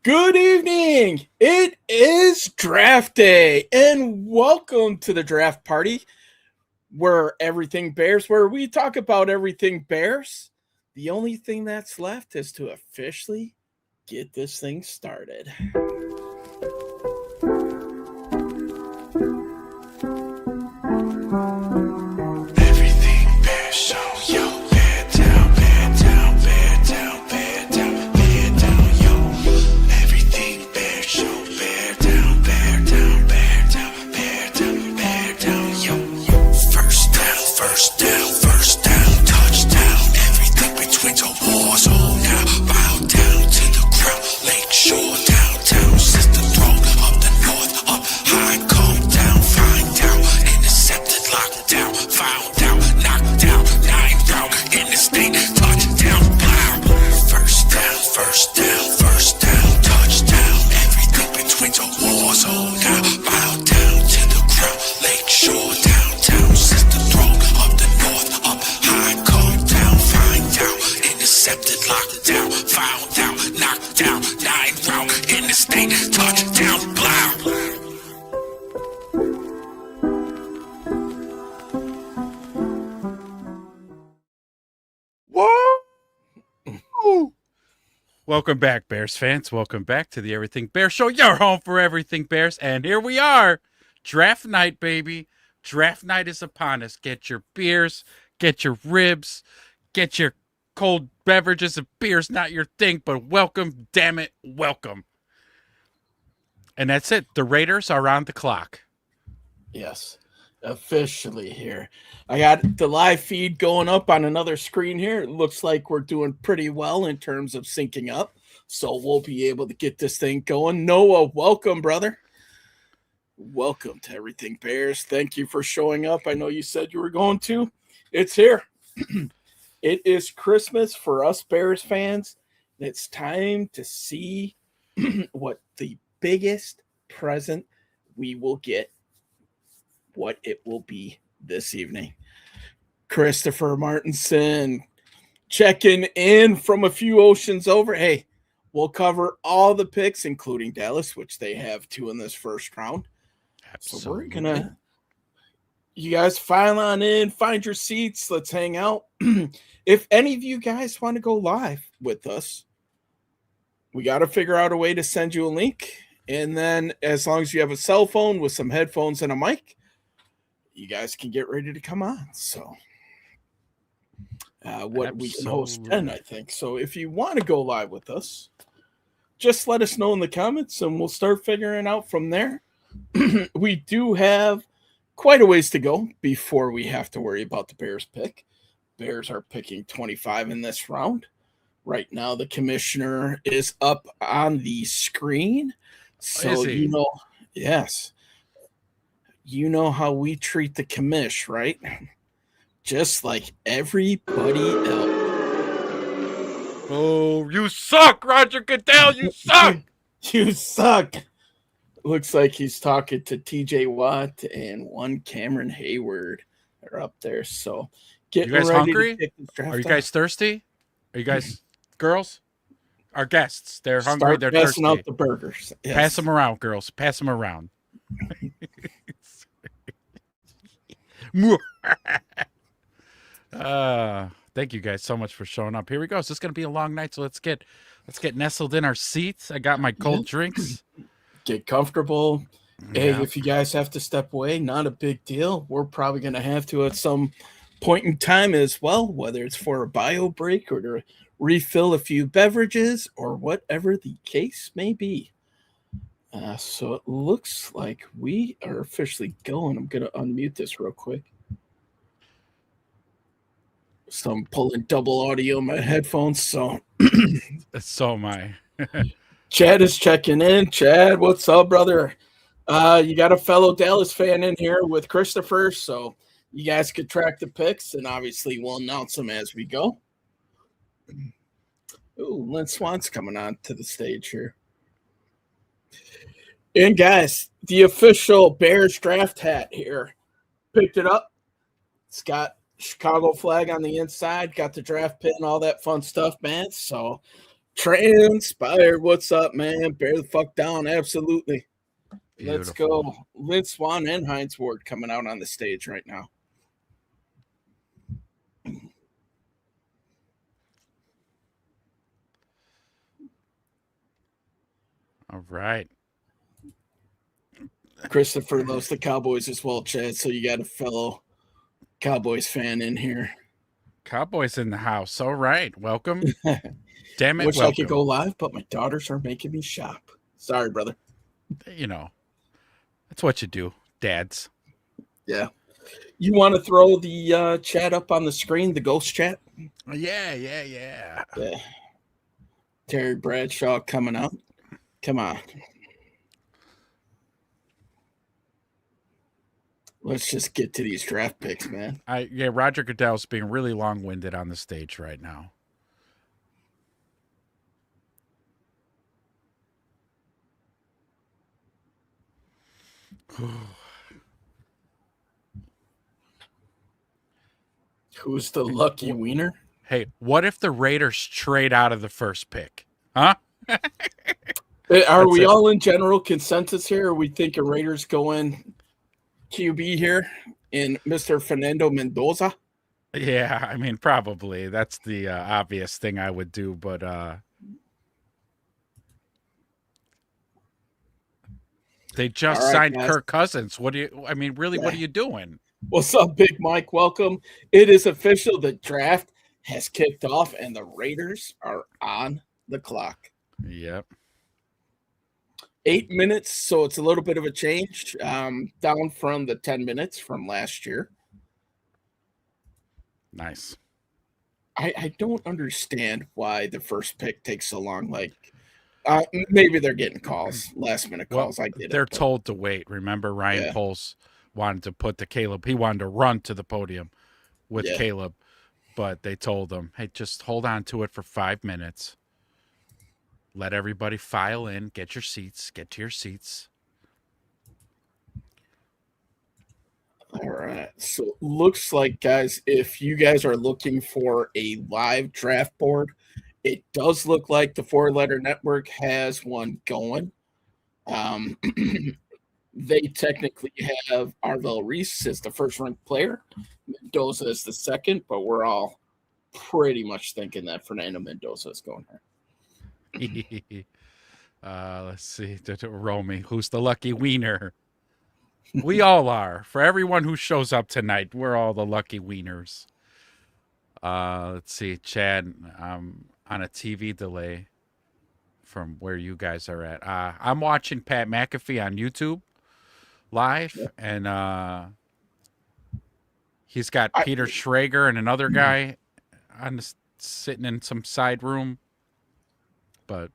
Good evening. It is draft day, and welcome to the draft party where everything Bears, where we talk about everything Bears. The only thing that's left is to officially get this thing started. Everything Bears show, yo, bear down, bear down, bear down, bear down, bear down, yo. Everything Bears show, bear down, bear down, bear down, bear down, bear down, yo. First down, first down, first down, touchdown. Everything between the war zone now. Bow down to the ground, Lakeshore, downtown, sister throne of the north, up high, calm down, find out, intercepted, locked down, found out, knocked down, 9 round, in the state, touchdown, blow. First down, first down, first down, touchdown. Everything between the war zone now. Bow down to the ground, Lakeshore, downtown, sister throne of the north, up high, calm down, find out, intercepted, locked down, found out, knocked down, 9 round, in the state, touchdown, blow. Whoa! Welcome back, Bears fans. Welcome back to the Everything Bears Show, your home for everything Bears. And here we are, draft night, baby. Draft night is upon us. Get your beers, get your ribs, get your cold beverages. If beer's not your thing, but welcome, damn it, welcome. And that's it. The Raiders are on the clock. Yes, officially here. I got the live feed going up on another screen here. It looks like we're doing pretty well in terms of syncing up, so we'll be able to get this thing going. Noah, welcome, brother. Welcome to Everything Bears. Thank you for showing up. I know you said you were going to. It's here. It is Christmas for us Bears fans. It's time to see what the biggest present we will get, what it will be this evening. Christopher Martinson checking in from a few oceans over. Hey, we'll cover all the picks, including Dallas, which they have 2 in this first round. Absolutely. So we're gonna, you guys file on in, find your seats, let's hang out. If any of you guys want to go live with us, we got to figure out a way to send you a link. And then as long as you have a cell phone with some headphones and a mic, you guys can get ready to come on. So we can host 10, I think. So if you want to go live with us, just let us know in the comments and we'll start figuring out from there. We do have quite a ways to go before we have to worry about the Bears pick. Bears are picking 25 in this round. Right now, the commissioner is up on the screen. So, yes. You know how we treat the commish, right? Just like everybody else. Oh, you suck, Roger Goodell. You suck. You suck. Looks like he's talking to TJ Watt and one Cameron Hayward are up there. So you guys hungry? Are you guys thirsty? Are you guys girls? Our guests. They're hungry. They're thirsty. Passing out the burgers. Yes. Pass them around, girls. Pass them around. Thank you guys so much for showing up. Here we go. So it's gonna be a long night. So let's get nestled in our seats. I got my cold drinks. Get comfortable. Hey, if you guys have to step away, not a big deal. We're probably gonna have to at some point in time as well, whether it's for a bio break or to refill a few beverages or whatever the case may be. So it looks like we are officially going. I'm going to unmute this real quick. So I'm pulling double audio in my headphones. So am I. Chad is checking in. Chad, what's up, brother? You got a fellow Dallas fan in here with Christopher. So you guys could track the picks, and obviously we'll announce them as we go. Ooh, Lynn Swan's coming on to the stage here. And guys, the official Bears draft hat here. Picked it up. It's got Chicago flag on the inside, got the draft pin, all that fun stuff, man. So Transpired. What's up, man? Bear the fuck down. Absolutely. Let's Beautiful. go. Lynn Swan and Heinz Ward coming out on the stage right now. All right. Christopher loves the Cowboys as well, Chad. So you got a fellow Cowboys fan in here. Cowboys in the house. All right. Welcome. Damn it. Wish welcome. I could go live, but my daughters are making me shop. Sorry, brother. You know, that's what you do, dads. Yeah. You want to throw the chat up on the screen, the ghost chat? Yeah. Yeah. Terry Bradshaw coming out. Come on. Let's just get to these draft picks, man. Roger Goodell's being really long-winded on the stage right now. Who's the lucky wiener? Hey, what if the Raiders trade out of the first pick? Huh? Are we all in general consensus here? Are we thinking Raiders going QB here in Mr. Fernando Mendoza? Yeah, I mean, probably. That's the obvious thing I would do, but they just signed guys. Kirk Cousins. What are you doing? What's up, Big Mike? Welcome. It is official. The draft has kicked off, and the Raiders are on the clock. Yep. 8 minutes, so it's a little bit of a change, down from the 10 minutes from last year. Nice. I don't understand why the first pick takes so long. Like, maybe they're getting calls, last-minute calls. I get it. They're told to wait. Remember, Ryan Poles wanted to put the Caleb. He wanted to run to the podium with Caleb, but they told him, hey, just hold on to it for 5 minutes. Let everybody file in. Get to your seats. All right. So looks like, guys, if you guys are looking for a live draft board, it does look like the Four Letter Network has one going. They technically have Arvell Reese as the first-ranked player. Mendoza is the second, but we're all pretty much thinking that Fernando Mendoza is going here. Let's see. Romy, who's the lucky wiener? We all are. For everyone who shows up tonight, we're all the lucky wieners. Let's see. Chad, on a TV delay from where you guys are at. I'm watching Pat McAfee on YouTube live, and he's got Peter Schrager and another guy sitting in some side room. But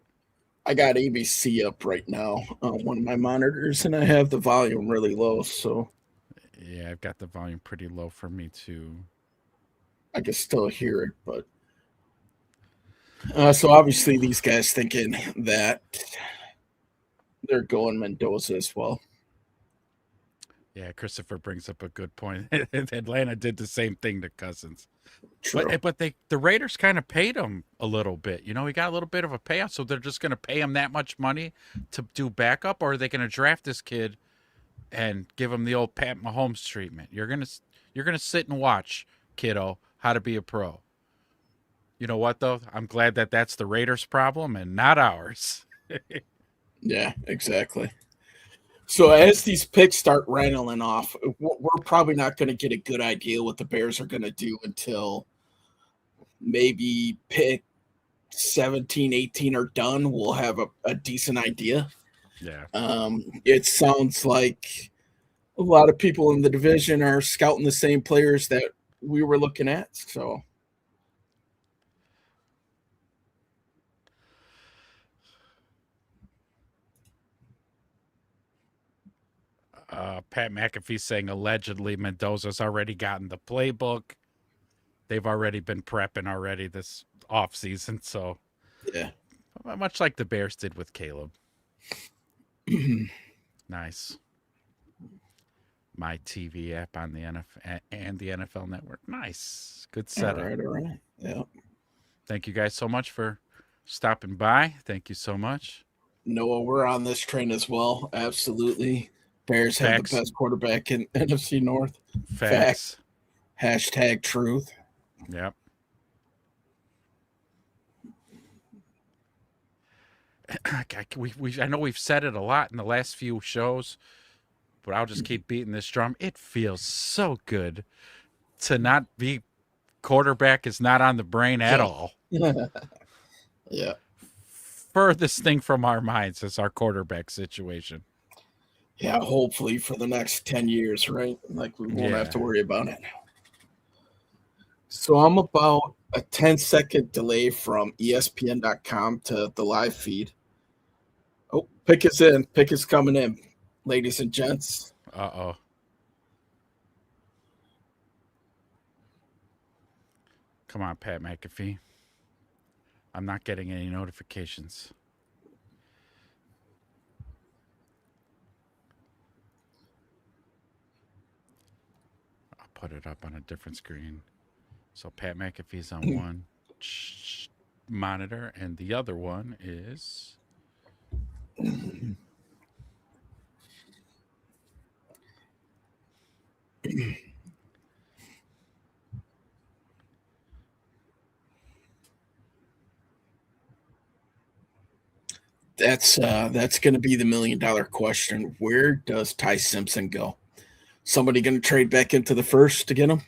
I got ABC up right now on one of my monitors, and I have the volume really low, so yeah, I've got the volume pretty low for me too. I can still hear it, but so obviously these guys thinking that they're going Mendoza as well. Yeah, Christopher brings up a good point. Atlanta did the same thing to Cousins. True. But the Raiders kind of paid him a little bit. You know, he got a little bit of a payout, so they're just going to pay him that much money to do backup, or are they going to draft this kid and give him the old Pat Mahomes treatment? You're gonna sit and watch, kiddo, how to be a pro. You know what, though? I'm glad that that's the Raiders' problem and not ours. Yeah, exactly. So as these picks start rattling off, we're probably not going to get a good idea what the Bears are going to do until maybe pick 17, 18 are done. We'll have a decent idea. Yeah. It sounds like a lot of people in the division are scouting the same players that we were looking at. So Pat McAfee saying allegedly Mendoza's already gotten the playbook. They've already been prepping already this offseason. So, yeah, much like the Bears did with Caleb. Nice. My TV app on the NFL and the NFL Network. Nice. Good setup. All right. Yeah. Thank you guys so much for stopping by. Thank you so much. Noah, we're on this train as well. Absolutely. Bears have the Facts. best quarterback in NFC North. Fact. Facts. Hashtag truth. Yep. I know we've said it a lot in the last few shows, but I'll just keep beating this drum. It feels so good to not be quarterback is not on the brain at all. Yeah. Furthest thing from our minds is our quarterback situation. Yeah, hopefully for the next 10 years, right? Like we won't have to worry about it. So I'm about a 10-second delay from ESPN.com to the live feed. Oh, pick is in. Pick is coming in, ladies and gents. Uh-oh. Come on, Pat McAfee. I'm not getting any notifications. I'll put it up on a different screen. So Pat McAfee's on one monitor, and the other one is... That's going to be the $1 million question. Where does Ty Simpson go? Somebody going to trade back into the first to get him?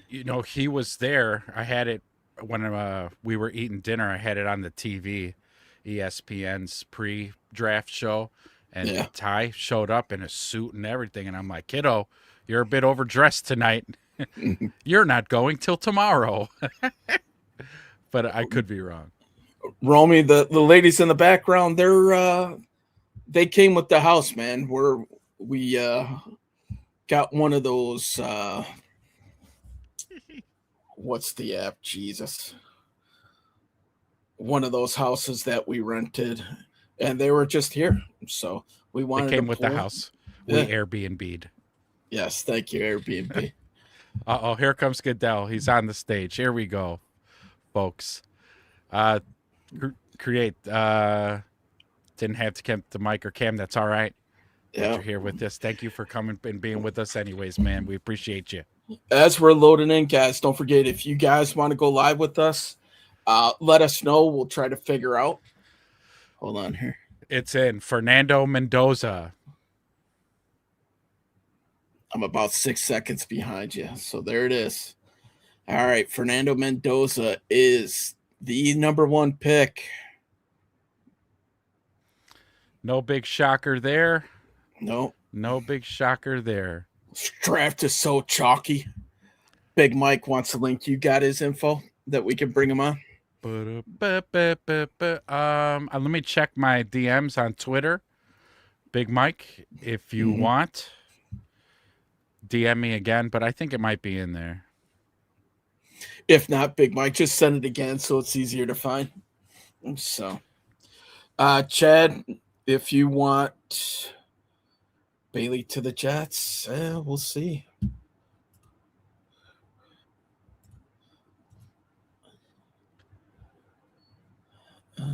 You know, he was there. I had it when we were eating dinner. I had it on the TV, ESPN's pre-draft show, and Ty showed up in a suit and everything. And I'm like, kiddo, you're a bit overdressed tonight. You're not going till tomorrow. But I could be wrong. Romy, the ladies in the background, they came with the house, man. We got one of those what's the app? Jesus. One of those houses that we rented, and they were just here. So we wanted They came with the house. We Airbnb'd. Yes, thank you, Airbnb. Uh-oh, here comes Goodell. He's on the stage. Here we go, folks. Create didn't have to come the mic or cam. That's all right. Yeah, you're here with us. Thank you for coming and being with us anyways, man. We appreciate you. As we're loading in, guys, don't forget, if you guys want to go live with us, let us know. We'll try to figure out. Hold on here. It's in Fernando Mendoza. I'm about 6 seconds behind you. So there it is. All right. Fernando Mendoza is the number one pick. No big shocker there. No big shocker there. This draft is so chalky. Big Mike wants a link. You got his info that we can bring him on? Let me check my DMs on Twitter. Big Mike, if you want, DM me again, but I think it might be in there. If not, Big Mike, just send it again so it's easier to find. So, Chad, if you want Bailey to the Jets, we'll see. All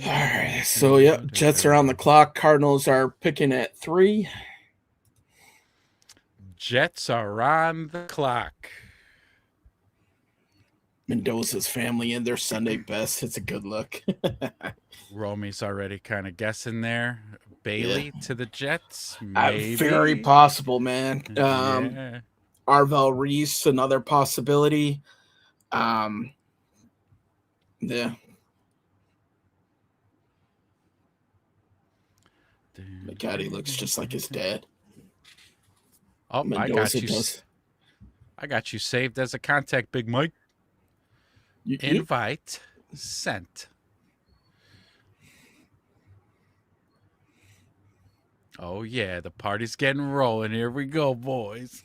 right, so Jets are on the clock. Cardinals are picking at 3. Jets are on the clock. Mendoza's family in their Sunday best. It's a good look. Romy's already kind of guessing there. Bailey to the Jets, maybe. Very possible, man. Arvel Reese, another possibility. Yeah. My God, he looks just like his dad. Oh, Mendoza I got you saved as a contact, Big Mike. Invite sent. Oh, yeah, the party's getting rolling. Here we go, boys.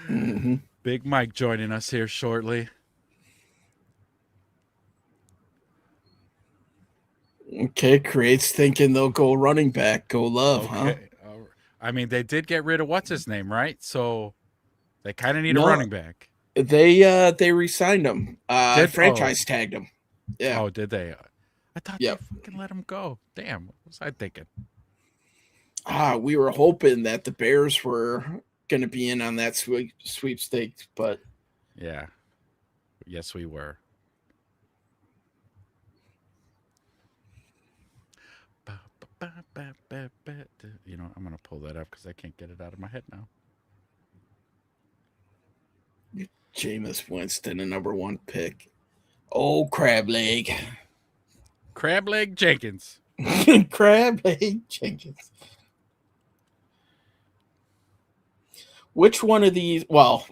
Mm-hmm. Big Mike joining us here shortly. Okay, Create's thinking they'll go running back, go Love, huh? Okay. I mean, they did get rid of what's his name, right? So they kind of need a No, running back. they re-signed him. Franchise Oh, tagged him. Yeah. did they? I thought Yep. they fucking let him go. Damn, what was I thinking? We were hoping that the Bears were going to be in on that sweepstakes, but Yeah. Yes, we were. You know, I'm gonna pull that up because I can't get it out of my head now. Jameis Winston, a number 1 pick. Oh, crab leg. Crab leg Jenkins. Crab leg Jenkins. Which one of these? Well,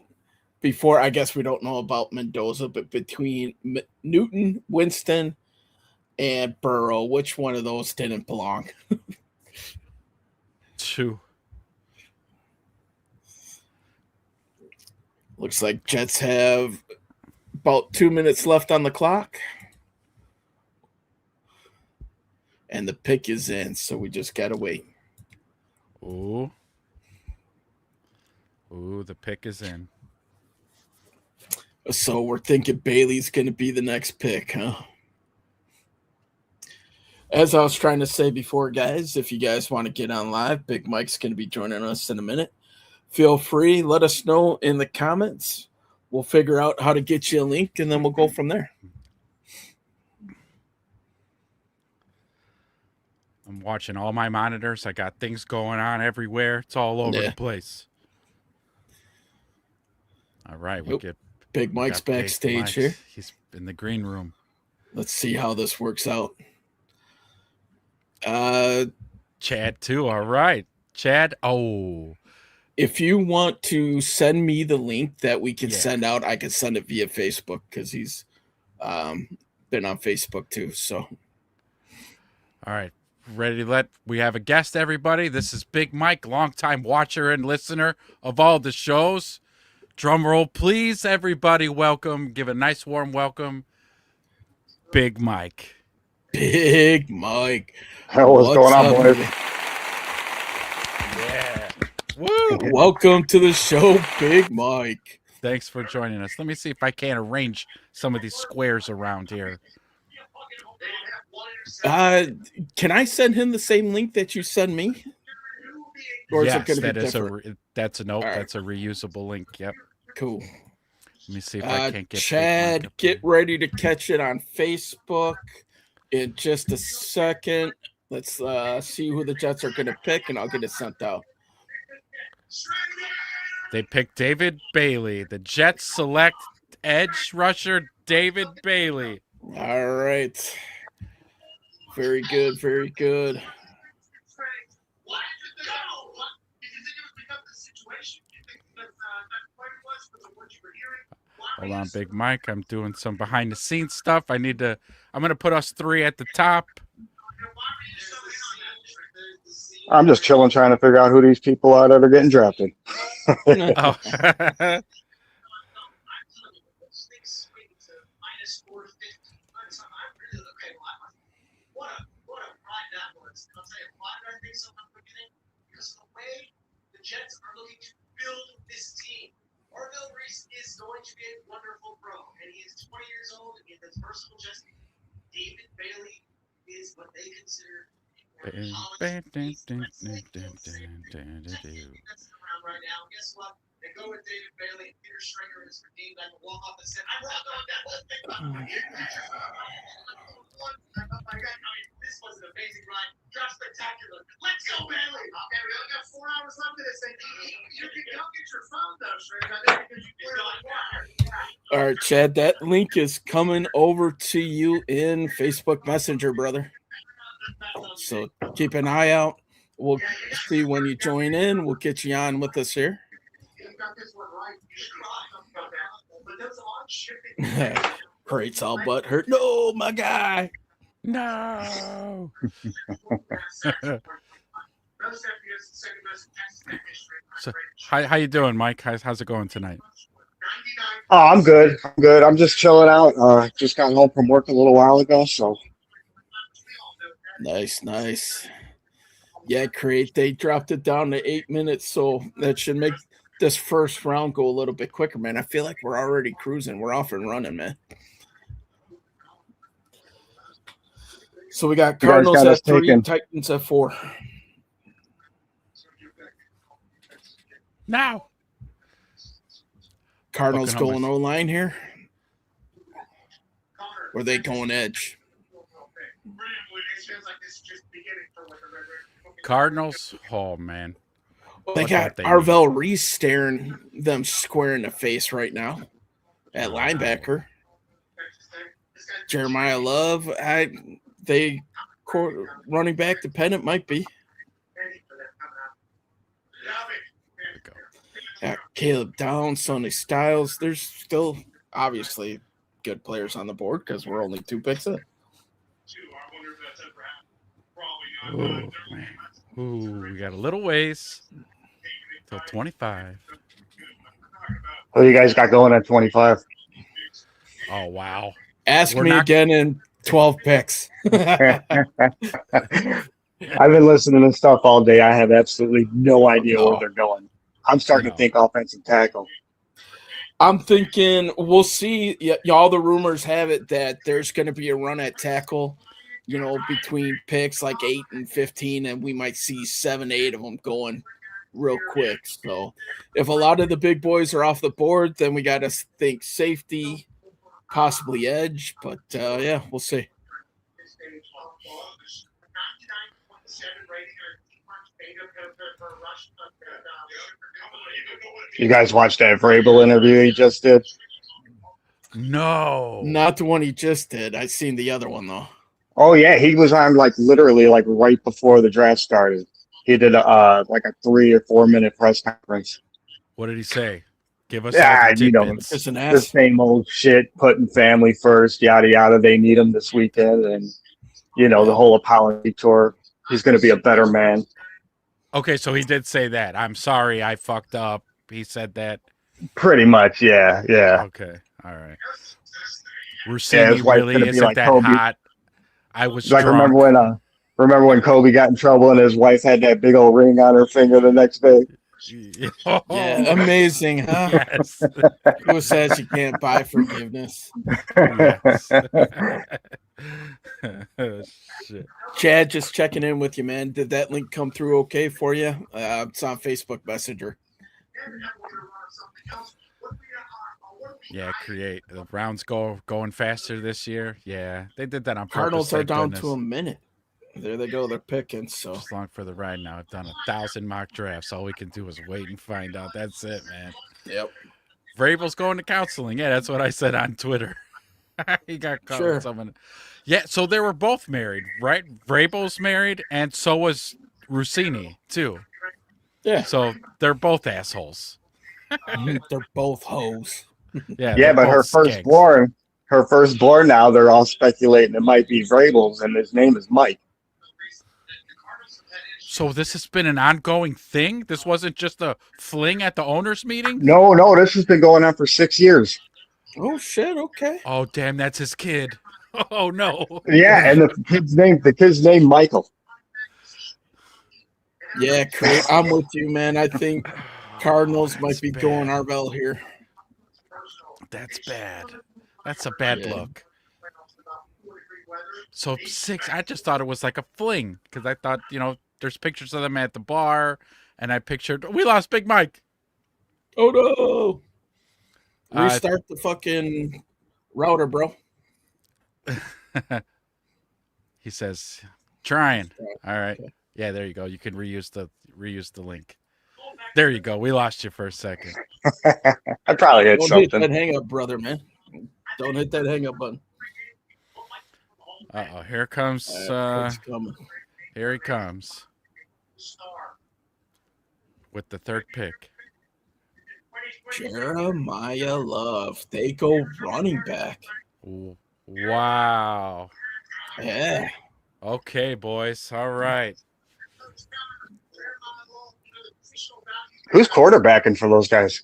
before, I guess we don't know about Mendoza, but between Newton, Winston, and Burrow, which one of those didn't belong? 2. Looks like Jets have about 2 minutes left on the clock. And the pick is in, so we just got to wait. Ooh, the pick is in. So we're thinking Bailey's going to be the next pick, huh? As I was trying to say before, guys, if you guys want to get on live, Big Mike's going to be joining us in a minute. Feel free. Let us know in the comments. We'll figure out how to get you a link, and then we'll go from there. I'm watching all my monitors. I got things going on everywhere. It's all over the place. All right, we get Big Mike's backstage here. He's in the green room. Let's see how this works out. Chad too. All right, Chad. Oh, if you want to send me the link that we can send out, I can send it via Facebook because he's been on Facebook too. So, all right, ready to we have a guest. Everybody, this is Big Mike, longtime watcher and listener of all the shows. Drum roll, please, everybody. Welcome. Give a nice warm welcome, Big Mike. Big Mike. What's going on, boys? Yeah. Woo! Welcome to the show, Big Mike. Thanks for joining us. Let me see if I can arrange some of these squares around here. Can I send him the same link that you send me? Or yes, is it going to be different? That's a note. Right. That's a reusable link. Yep. Cool. Let me see if I can't get Chad. Get ready to catch it on Facebook in just a second. Let's see who the Jets are going to pick, and I'll get it sent out. They picked David Bailey. The Jets select edge rusher David Bailey. All right. Very good. Very good. Hold on, Big Mike. I'm doing some behind the scenes stuff. I'm going to put us 3 at the top. I'm just chilling, trying to figure out who these people are that are getting drafted. Oh. Jets are looking to build this team. Orville Reese is going to be a wonderful pro, and he is 20 years old and he has versatile justice. David Bailey is what they consider right now. Guess what? They go with David Bailey and Peter Stringer is redeemed on the walk off and said, I'm wrong on that whole thing. This was an amazing ride. Just spectacular. Let's go, Bailey. Okay, we only got 4 hours left of this thing. You can go get your phone, though, Stringer. Because you All right, Chad, that link is coming over to you in Facebook Messenger, brother. So keep an eye out. We'll see when you join in. We'll get you on with us here. Crate's all butt hurt. No, my guy. No. So, how you doing, Mike? How's it going tonight? Oh, I'm good. I'm just chilling out. Just got home from work a little while ago, so Nice. Yeah, Create. They dropped it down to 8 minutes, so that should make this first round go a little bit quicker, man. I feel like we're already cruising. We're off and running, man. So we got You guys Cardinals got us at 3, taken. Titans at 4. Now. Cardinals Oklahoma. going O-line here? Or are they going edge? Cardinals. Oh, man. They What got they Arvell Reese staring them square in the face right now at linebacker. Jeremiah Love, running back dependent might be. There we go. Yeah, Caleb Downs, Sonny Styles. There's still obviously good players on the board because we're only 2 picks in. Oh, man. Ooh, we got a little ways till 25. Who you guys got going at 25? Oh, wow. Ask We're me not- again in 12 picks. I've been listening to stuff all day. I have absolutely no idea where they're going. I'm starting to think offensive tackle. I'm thinking we'll see. Y'all, the rumors have it that there's going to be a run at tackle, between picks like 8 and 15, and we might see 7, 8 of them going real quick. So if a lot of the big boys are off the board, then we got to think safety, possibly edge. But, yeah, we'll see. You guys watched that Vrabel interview he just did? No. Not the one he just did. I seen the other one, though. Oh, yeah. He was on literally right before the draft started. He did a 3 or 4 minute press conference. What did he say? Give us Yeah, tidbits. It's an The ass. same old shit, putting family first, yada, yada. They need him this weekend. And, the whole apology tour. He's going to be a better man. Okay, so he did say that. I'm sorry, I fucked up. He said that. Pretty much, yeah. Okay, all right. Yeah, Rossini his wife's really gonna be isn't like that Kobe. hot. I was Like drunk. remember when Kobe got in trouble and his wife had that big old ring on her finger the next day? Yeah, amazing, huh? Yes. Who says you can't buy forgiveness? Yes. Shit. Chad, just checking in with you, man. Did that link come through okay for you? It's on Facebook Messenger. Yeah, Create. The rounds going faster this year. Yeah, they did that on purpose. Cardinals are thank down goodness. to a minute. There they go. They're picking. So Just long for the ride now. I've done 1,000 mock drafts. All we can do is wait and find out. That's it, man. yep. Vrabel's going to counseling. Yeah, that's what I said on Twitter. He got caught with someone. Yeah, so they were both married, right? Vrabel's married, and so was Rossini, too. Yeah. So they're both assholes. They're both hoes. Yeah, Yeah, they're but her both skanks. firstborn now, they're all speculating it might be Vrabel's, and his name is Mike. So this has been an ongoing thing? This wasn't just a fling at the owners' meeting? No, this has been going on for 6 years. Oh shit. Okay. Oh, damn, that's his kid. Oh, no. Yeah, and the kid's name Michael. Yeah, I'm with you, man. I think Cardinals might That's be bad. going Arvell here. That's bad. That's a bad Yeah. look. So 6, I just thought it was like a fling because I thought, there's pictures of them at the bar, and I pictured, we lost Big Mike. Oh no. Uh, Restart the fucking router, bro. He says, trying. All right. Okay. Yeah, there you go. You can reuse the link. There you go. We lost you for a second. I probably hit Don't hit something. that hang up, brother, man. Don't hit that hang up button. Uh-oh. Here comes, It's coming. here he comes with the 3rd pick. Jeremiah Love. They go running back. Wow. Yeah. Okay, boys. All right. Who's quarterbacking for those guys?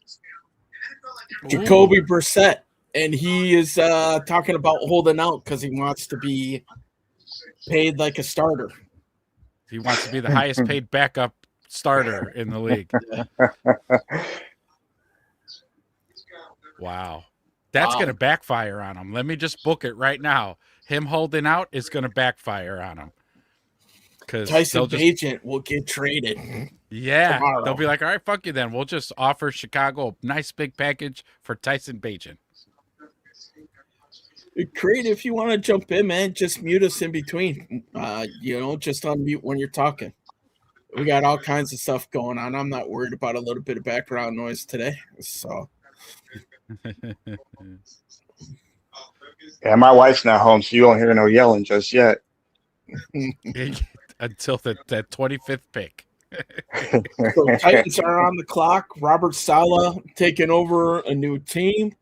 Jacoby Brissett. And he is talking about holding out because he wants to be paid like a starter. He wants to be the highest paid backup starter in the league. Wow. That's Wow. going to backfire on him. Let me just book it right now. Him holding out is going to backfire on him. Tyson Bagent will get traded. Yeah. tomorrow. They'll be like, all right, fuck you then. We'll just offer Chicago a nice big package for Tyson Bagent. Create if you want to jump in, man. Just mute us in between. Just unmute when you're talking. We got all kinds of stuff going on. I'm not worried about a little bit of background noise today. So Yeah, my wife's not home, so you won't hear no yelling just yet. Until that 25th pick. So Titans are on the clock. Robert Saleh taking over a new team.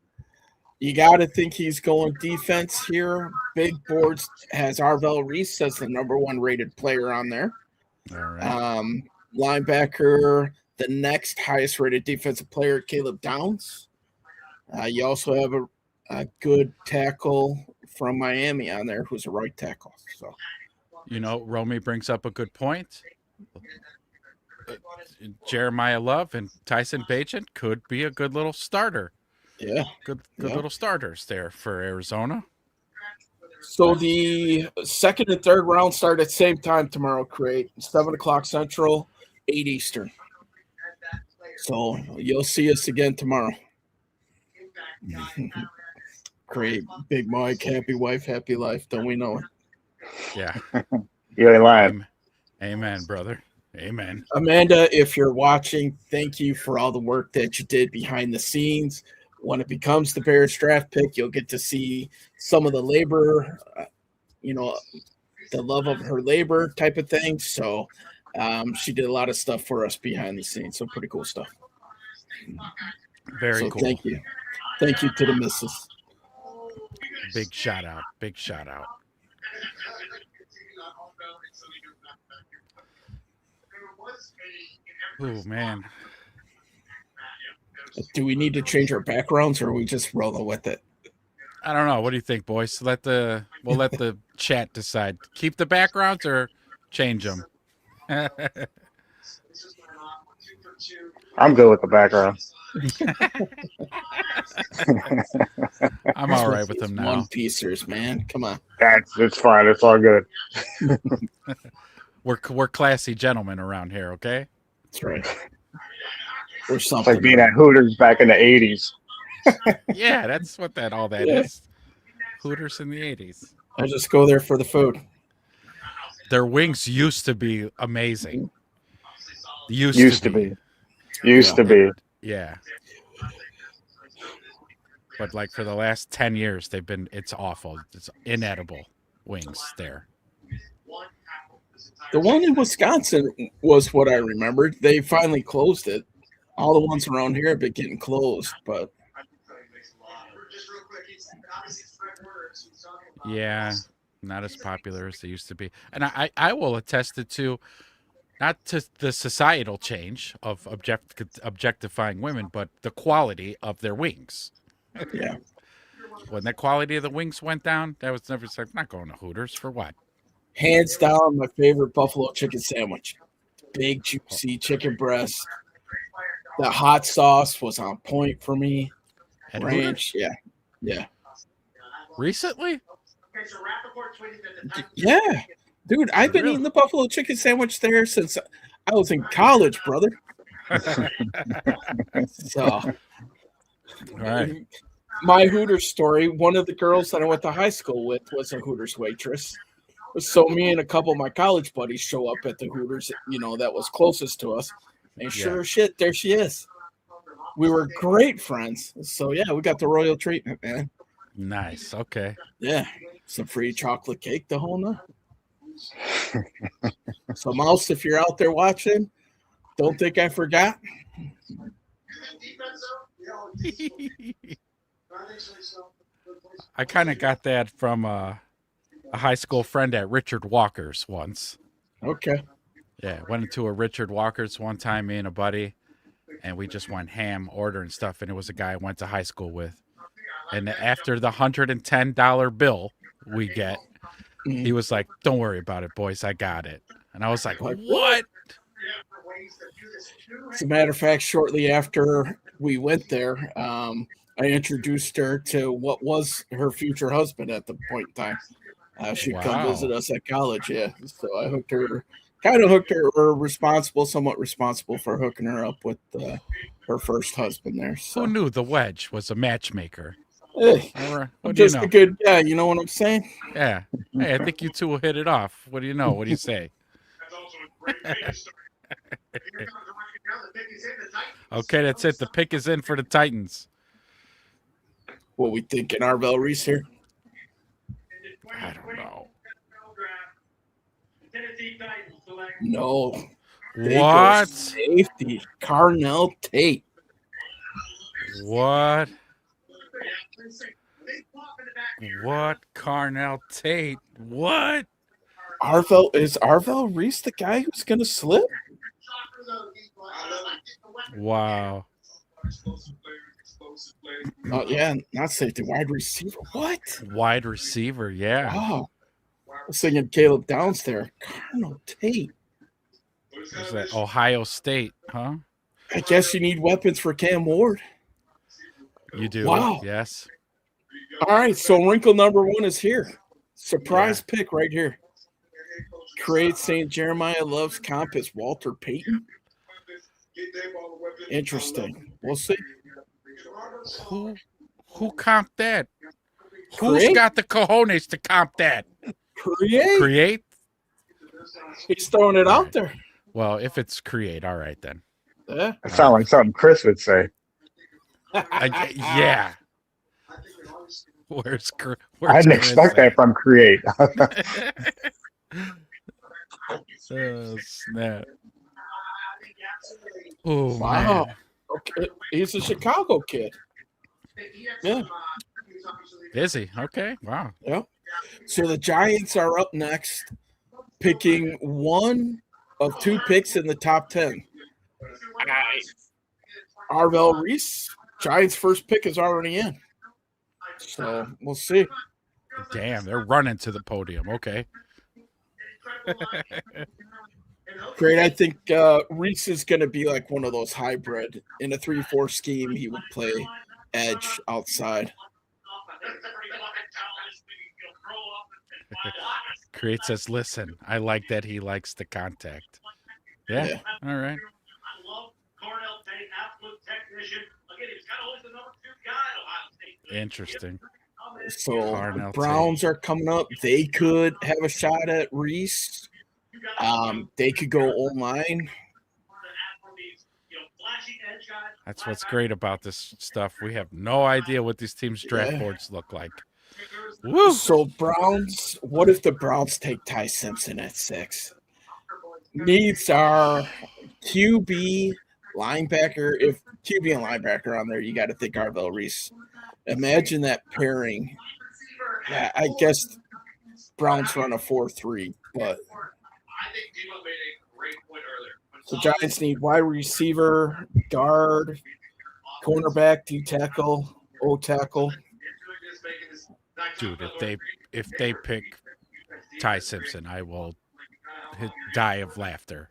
You got to think he's going defense here. Big Boards has Arvell Reese as the number 1 rated player on there. All right. Linebacker, the next highest rated defensive player, Caleb Downs. You also have a good tackle from Miami on there who's a right tackle. So, Romy brings up a good point. Jeremiah Love and Tyson Bagent could be a good little starter. Yeah. Good little starters there for Arizona. So the second and third round start at the same time tomorrow, Create 7:00 Central, 8 Eastern. So you'll see us again tomorrow. Great. Big Mike, happy wife, happy life. Don't we know it? Yeah. You ain't lying. Amen, brother. Amen. Amanda, if you're watching, thank you for all the work that you did behind the scenes. When it becomes the Bears draft pick, you'll get to see some of the labor, the love of her labor type of thing. So she did a lot of stuff for us behind the scenes. So pretty cool stuff. Very cool. Thank you. Thank you to the missus. Big shout out. Big shout out. Oh, man. Do we need to change our backgrounds or are we just rolling with it? I don't know. What do you think, boys? We'll let the chat decide. Keep the backgrounds or change them? I'm good with the background. I'm all right with them now. One piecers, man. Come on. It's fine. It's all good. We're classy gentlemen around here, okay? That's right. Or It's something. like being at Hooters back in the 80s. Yeah, that's what all that is. Hooters in the 80s. I just go there for the food. Their wings used to be amazing. Used to be. Yeah. But like for the last 10 years, it's awful. It's inedible wings there. The one in Wisconsin was what I remembered. They finally closed it. All the ones around here have been getting closed, but yeah, not as popular as they used to be. And I will attest it to, not to the societal change of objectifying women, but the quality of their wings. yeah. When the quality of the wings went down, that was never like, I'm not going to Hooters for what? Hands down, my favorite buffalo chicken sandwich. Big, juicy chicken breast. The hot sauce was on point for me. At Ranch, Hooters? yeah. Recently? Yeah. Dude, I've been eating the buffalo chicken sandwich there since I was in college, brother. So, All right. my Hooters story, one of the girls that I went to high school with was a Hooters waitress. So me and a couple of my college buddies show up at the Hooters, that was closest to us. And sure as shit, there she is. We were great friends. So, yeah, we got the royal treatment, man. Nice. Okay. Yeah. Some free chocolate cake, the whole night. So, Mouse, if you're out there watching, don't think I forgot. I kind of got that from a high school friend at Richard Walker's once. Okay. Yeah, went into a Richard Walker's one time, me and a buddy, and we just went ham ordering stuff, and it was a guy I went to high school with. And after the $110 bill we get, He was like, "Don't worry about it, boys. I got it." And I was like, Like, "What?" As a matter of fact, shortly after we went there, I introduced her to what was her future husband at the point in time. She'd come Wow. visit us at college, yeah. So I hooked her, or somewhat responsible for hooking her up with her first husband there. So Who knew the Wedge was a matchmaker? hey, All right. I'm What do you just know? a good guy. You know what I'm saying? Yeah. Hey, I think you two will hit it off. What do you know? What do you say? Okay, that's it. The pick is in for the Titans. What we thinking, Arvell Reese here? I don't know. No. They go What? safety, Carnell Tate. What? What? Carnell Tate? What? Is Arvell Reese the guy who's gonna slip? Wow. Oh yeah, not safety, wide receiver. What? Wide receiver, yeah. Oh, I was thinking Caleb Downs there. Carnell Tate. Is that Ohio State, huh? I guess you need weapons for Cam Ward. You do. Wow. Yes. All right, so wrinkle number 1 is here. Surprise pick right here. Create St. Jeremiah loves comp is Walter Payton. Interesting. We'll see. Who comped that? Who's Create? got the cojones to comp that? Create. Create? He's throwing it out there. Well, if it's create, all right then. Yeah. That sounds like something Chris would say. Yeah. Where's I Chris didn't expect that from Create. Oh, snap. Oh, Wow. man. Okay. He's a Chicago kid. Yeah. Is he? Okay. Wow. Yeah. So the Giants are up next, picking one of 2 picks in the top 10. Arvell Reese, Giants' first pick is already in. So we'll see. Damn, they're running to the podium. Okay. Great. I think Reese is going to be like one of those hybrid. In a 3-4 scheme, he would play edge outside. Create says, listen, I like that he likes the contact. Yeah. All right. Interesting. So Carnell the Browns are coming up. They could have a shot at Reese. They could go online. That's what's great about this stuff. We have no idea what these teams' draft Yeah. boards look like. Woo! So Browns, what if the Browns take Ty Simpson at 6? Needs are QB, linebacker. If QB and linebacker on there, you got to think Arvell Reese. Imagine that pairing. Yeah, I guess Browns run a 4-3, but the Giants need wide receiver, guard, cornerback, D tackle, O tackle. Dude, if they pick Ty Simpson, I will die of laughter.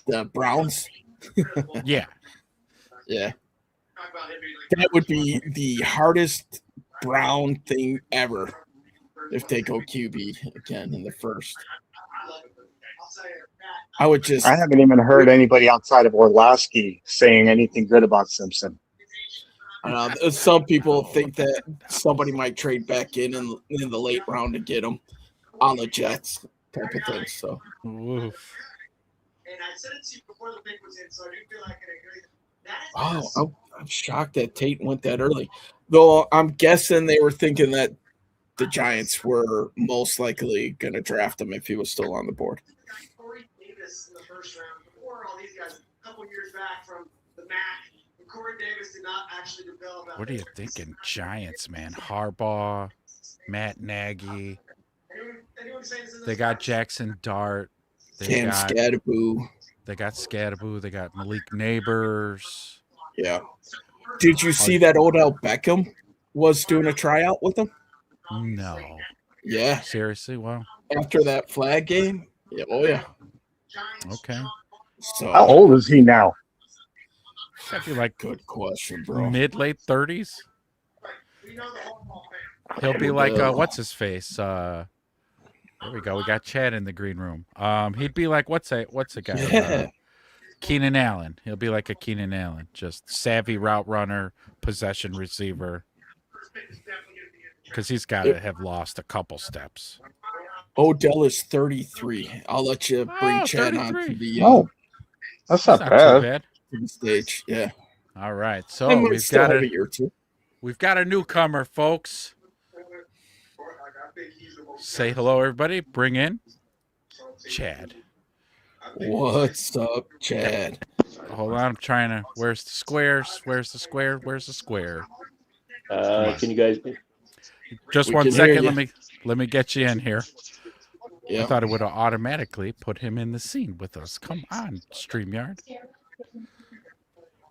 The Browns. Yeah. Yeah. That would be the hardest Brown thing ever if they go QB again in the first. I would just. I haven't even heard anybody outside of Orlowski saying anything good about Simpson. Some people think that somebody might trade back in the late round to get him on the Jets type of thing. So. Oof. And I said it to you before the pick was in, so I do feel like Wow, I'm shocked that Tate went that early. Though I'm guessing they were thinking that the Giants were most likely going to draft him if he was still on the board. Corey Davis in the first round, before all these guys, a couple years back from the MAC, and Corey Davis did not actually develop. What are you thinking? Giants, man. Harbaugh, Matt Nagy. Anyone saying this in They this got class? Jackson Dart. Cam Scadaboo. They got Scadaboo. They got Malik Neighbors. Yeah. Did you see that Odell Beckham was doing a tryout with him? No. Yeah, Seriously? Wow. after that flag game. Yeah, oh yeah. Okay. So How old is he now? That'd be like good question, bro. mid-late 30s. He'll be like, what's his face? There we go. We got Chad in the green room. He'd be like, what's a guy? Yeah. Keenan Allen. He'll be like a Keenan Allen, just savvy route runner, possession receiver. Because he's got to have lost a couple steps. Odell is 33. I'll let you bring Oh, Chad on to 33. the Oh, that's not Not bad. too bad. to the stage. Yeah. All right, I so might we've still got have a a year or two. newcomer, folks. Say hello, everybody. Bring in Chad. What's up, Chad? Hold on, I'm trying to. Where's the squares? Where's the square? Where's the square? on. Can you guys? Just We one can hear second. you. Let me get you in here. I Yeah. thought it would have automatically put him in the scene with us. Come on, StreamYard.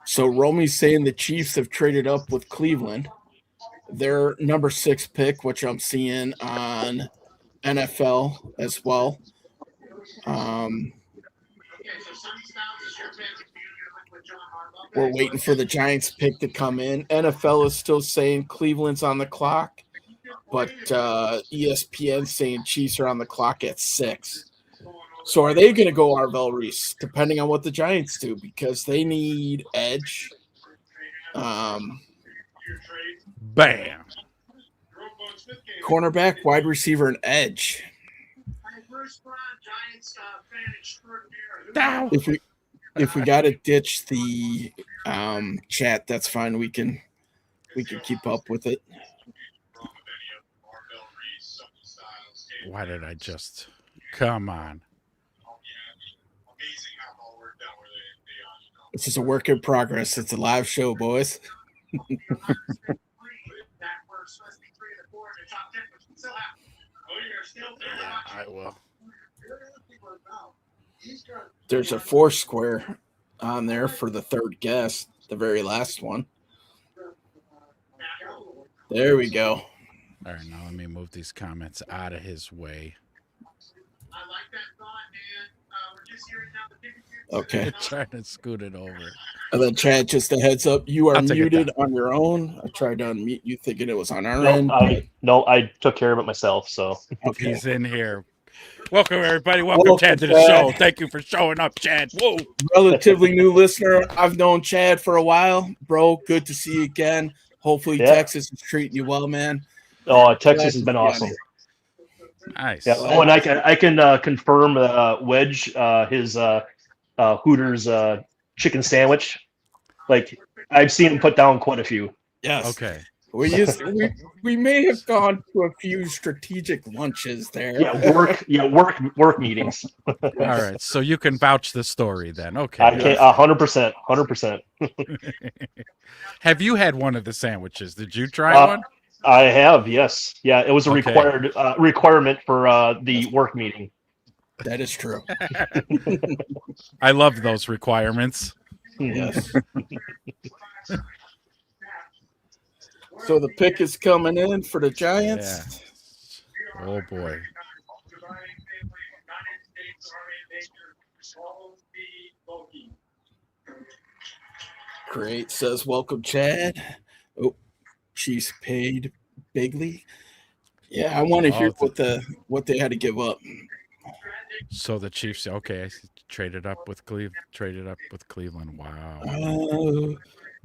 So Romy's saying the Chiefs have traded up with Cleveland. Their number 6 pick, which I'm seeing on NFL as well. We're waiting for the Giants pick to come in. NFL is still saying Cleveland's on the clock, but ESPN saying Chiefs are on the clock at 6. So are they going to go Arvell Reese, depending on what the Giants do, because they need edge. Bam. Cornerback, wide receiver, and edge. Down. If we got to ditch the chat, that's fine. We can keep up with it. Why did I just? Come on. This is a work in progress. It's a live show, boys. Yeah, I will. There's a 4 square on there for the third guest, the very last one. There we go. All right, now let me move these comments out of his way. Okay. Trying to scoot it over. And then Chad, just a heads up, you are I'll take it muted down. on your own. I tried to unmute you thinking it was on our No, end. I took care of it myself. So Okay. He's in here. Welcome, everybody. Welcome Chad, to the Chad. show. Thank you for showing up, Chad. Whoa. Relatively new listener. I've known Chad for a while. Bro, good to see you again. Hopefully Yeah. Texas is treating you well, man. Texas has been awesome. Nice. Yeah. Oh, and I can confirm Wedge his Hooters chicken sandwich. Like I've seen him put down quite a few. Yes. Okay. We may have gone to a few strategic lunches there. Work meetings. All right. So you can vouch the story then. Okay. I can't 100%. Have you had one of the sandwiches? Did you try one? I have, yes. Yeah, it was a Okay. requirement for the work meeting. That is true. I love those requirements. Yes. So the pick is coming in for the Giants. Yeah. Oh boy. Great. Says welcome, Chad. Oh, Chiefs paid bigly. Yeah, I want to hear what they had to give up. So the Chiefs, okay, traded up with Cleveland. Wow.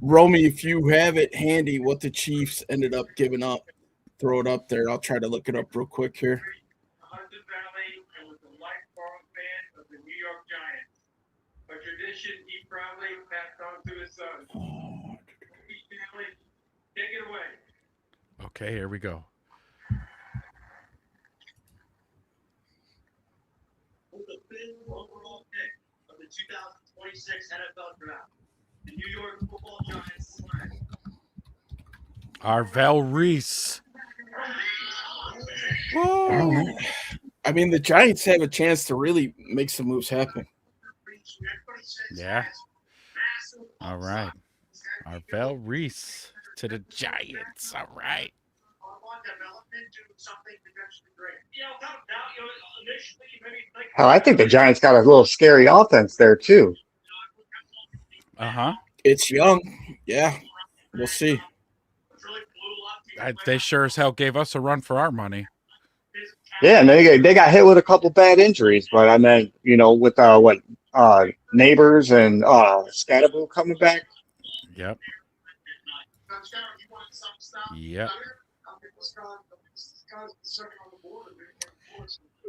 Romy, if you have it handy, what the Chiefs ended up giving up, throw it up there. I'll try to look it up real quick here. Tradition he probably passed on to his son. Take it away. Okay, here we go. With the 5th overall pick of the 2026 NFL Draft, the New York Football Giants select Arvell Reese. All right. I mean, the Giants have a chance to really make some moves happen. Yeah. All right. Arvell Reese to the Giants. All right. Hell, I think the Giants got a little scary offense there too. It's young. Yeah, we'll see. They sure as hell gave us a run for our money. Yeah, and they got hit with a couple bad injuries, but I mean, with Neighbors and Scatterbo coming back. Yep.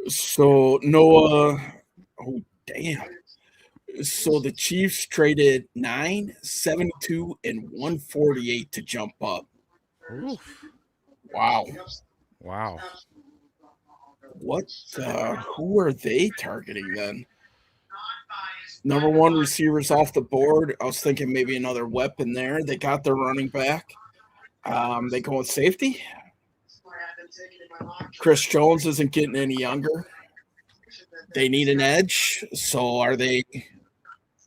So Noah, oh damn. So the Chiefs traded 9, 72, and 148 to jump up. Oof. Wow. What? Who are they targeting then? Number one receivers off the board. I was thinking maybe another weapon there. They got their running back. They go with safety. Chris Jones isn't getting any younger. They need an edge. So are they?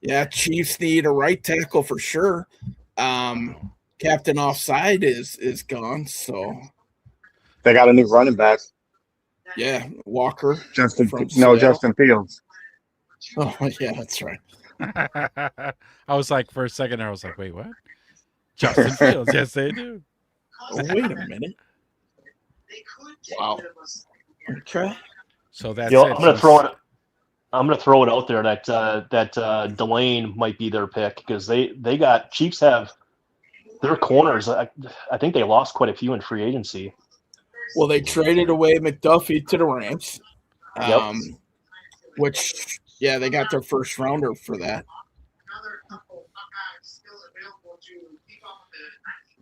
Yeah, Chiefs need a right tackle for sure. Captain Offside is gone. So they got a new running back. Yeah, Walker. Justin Fields. Oh, yeah, that's right. I was like, for a second, I was like, wait, what? Justin Fields. Yes, they do. Oh, wait a minute. Wow. Okay. So that's I'm gonna throw it out there that Delane might be their pick because Chiefs have their corners. I think they lost quite a few in free agency. Well, they traded away McDuffie to the Rams. Yep. Which, yeah, they got their first rounder for that.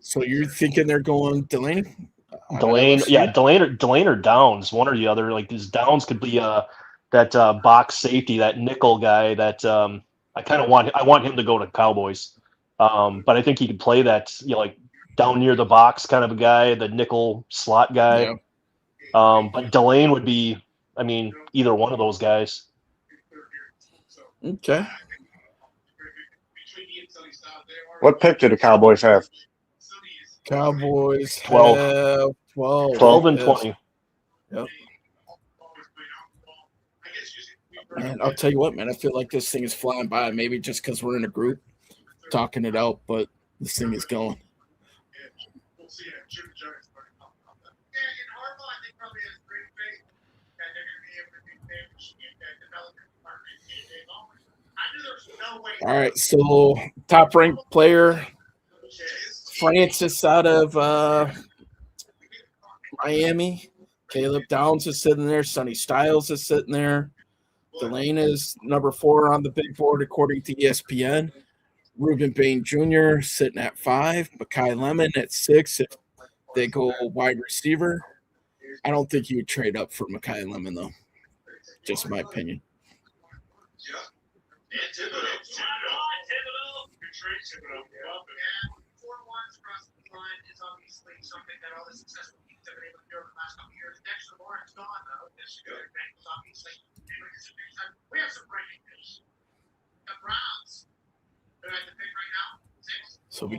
So you're thinking they're going Delaney? Delane or Downs, one or the other. Like these Downs could be that box safety, that nickel guy that I want him to go to Cowboys. But I think he could play that like down near the box kind of a guy, the nickel slot guy. Yeah. But Delane would be, either one of those guys. Okay. What pick do the Cowboys have? Cowboys 12. have 12. 12 and 20. Yep. Man, I'll tell you what, man. I feel like this thing is flying by. Maybe just because we're in a group talking it out, but this thing is going. All right, so top-ranked player, Francis out of Miami. Caleb Downs is sitting there. Sonny Styles is sitting there. Delane is number 4 on the big board, according to ESPN. Reuben Bain Jr. sitting at 5. Mekhi Lemon at 6 if they go wide receiver. I don't think you would trade up for Mekhi Lemon, though. Just my opinion. So we'll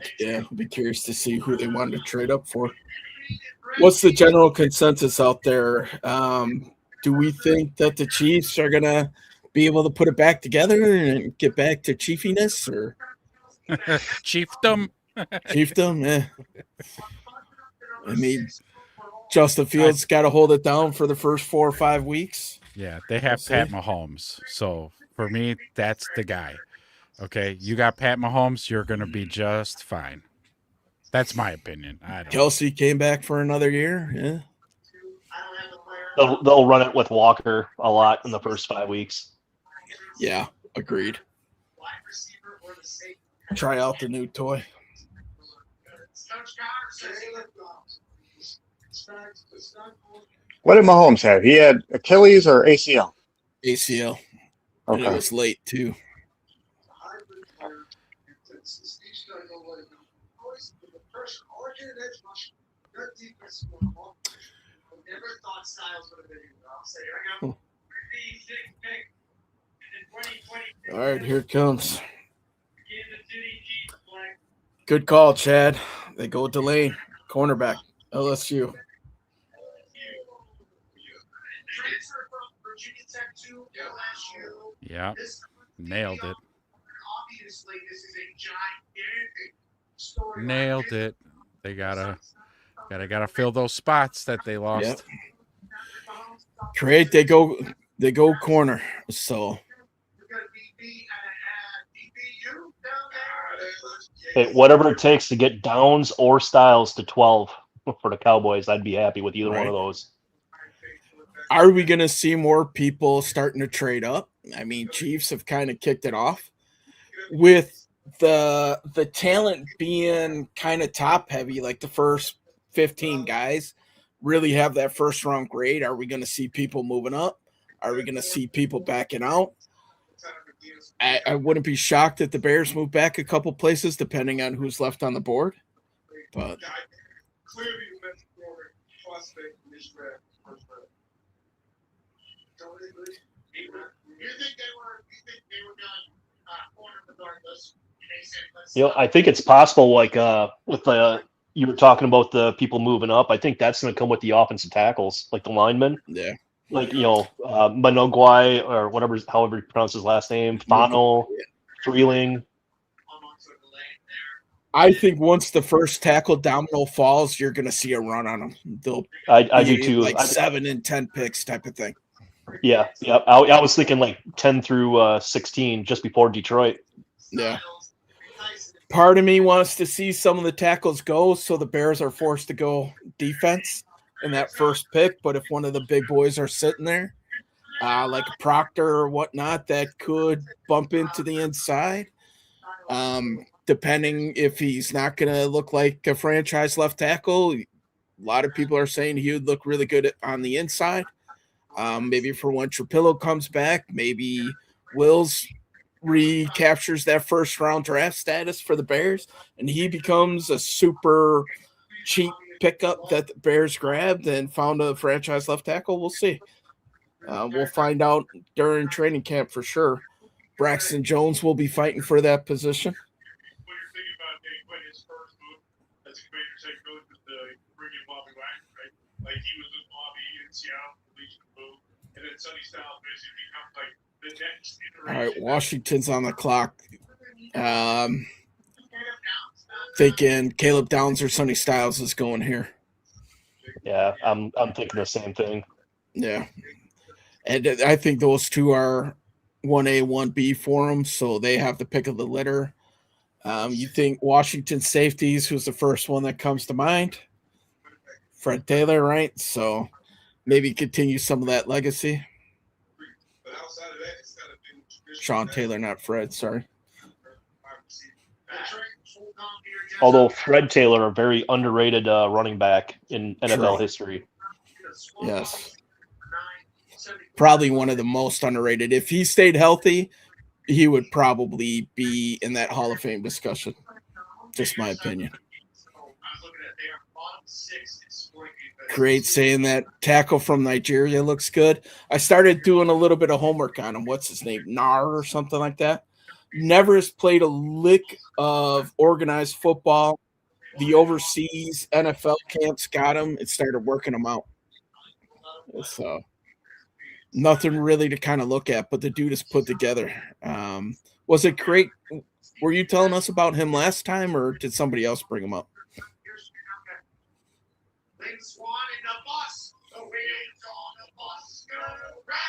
be curious to see who they wanted to trade up for. What's the general consensus out there? Do we think that the Chiefs are going to be able to put it back together and get back to chiefiness, or chiefdom? Chiefdom, yeah. Justin Fields got to hold it down for the first 4 or 5 weeks. Yeah, they have Pat Mahomes. So for me, that's the guy. Okay, you got Pat Mahomes, you're going to be just fine. That's my opinion. Kelsey came back for another year. Yeah. They'll run it with Walker a lot in the first 5 weeks. Yeah, agreed. Try out the new toy. What did Mahomes have? He had Achilles or ACL? ACL. Okay. And it was late, too. All right, here it comes. Good call, Chad. They go Delane, cornerback, LSU. Yeah, nailed it. Obviously, this is a gigantic storyline. Nailed it. They gotta fill those spots that they lost. Yep. Great. They go corner. So Hey, whatever it takes to get Downs or Styles to 12 for the Cowboys, I'd be happy with either one of those. are we going to see more people starting to trade up? I mean, Chiefs have kind of kicked it off with the talent being kind of top heavy, like the first 15 guys really have that first round grade. Are we going to see people moving up? Are we going to see people backing out? I wouldn't be shocked if the Bears move back a couple places depending on who's left on the board. But I think it's possible, like with you were talking about the people moving up. I think that's going to come with the offensive tackles, like the linemen. Yeah. Like, Manogwai or whatever, however you pronounce his last name, Fano, Freeling. I think once the first tackle domino falls, you're going to see a run on them. They'll I do too. Like 7 and 10 picks type of thing. Yeah. I was thinking like 10 through 16 just before Detroit. Yeah. Part of me wants to see some of the tackles go, so the Bears are forced to go defense in that first pick. But if one of the big boys are sitting there, like a Proctor or whatnot, that could bump into the inside. Depending if he's not going to look like a franchise left tackle, a lot of people are saying he would look really good on the inside. Maybe for when Trapillo comes back, maybe Wills recaptures that first round draft status for the Bears and he becomes a super cheap pickup that the Bears grabbed and found a franchise left tackle. We'll see. We'll find out during training camp for sure. Braxton Jones will be fighting for that position. Like he was with Bobby in Seattle, and then Sonny Styles basically becomes like the next iteration. All right, Washington's on the clock. Thinking Caleb Downs or Sonny Styles is going here. Yeah, I'm thinking the same thing. Yeah, and I think those two are 1A, 1B for them, so they have the pick of the litter. You think Washington safeties, who's the first one that comes to mind? Fred Taylor, right? So maybe continue some of that legacy. Sean Taylor, not Fred, sorry. Although Fred Taylor, a very underrated running back in NFL history. Yes. Probably one of the most underrated. If he stayed healthy, he would probably be in that Hall of Fame discussion. Just my opinion. Great saying that tackle from Nigeria looks good. I started doing a little bit of homework on him. What's his name? Nar or something like that. Never has played a lick of organized football. The overseas NFL camps got him and started working him out. So nothing really to kind of look at, but the dude is put together. Was it great? Were you telling us about him last time, or did somebody else bring him up? Swan in the bus. The wheels on the bus go round.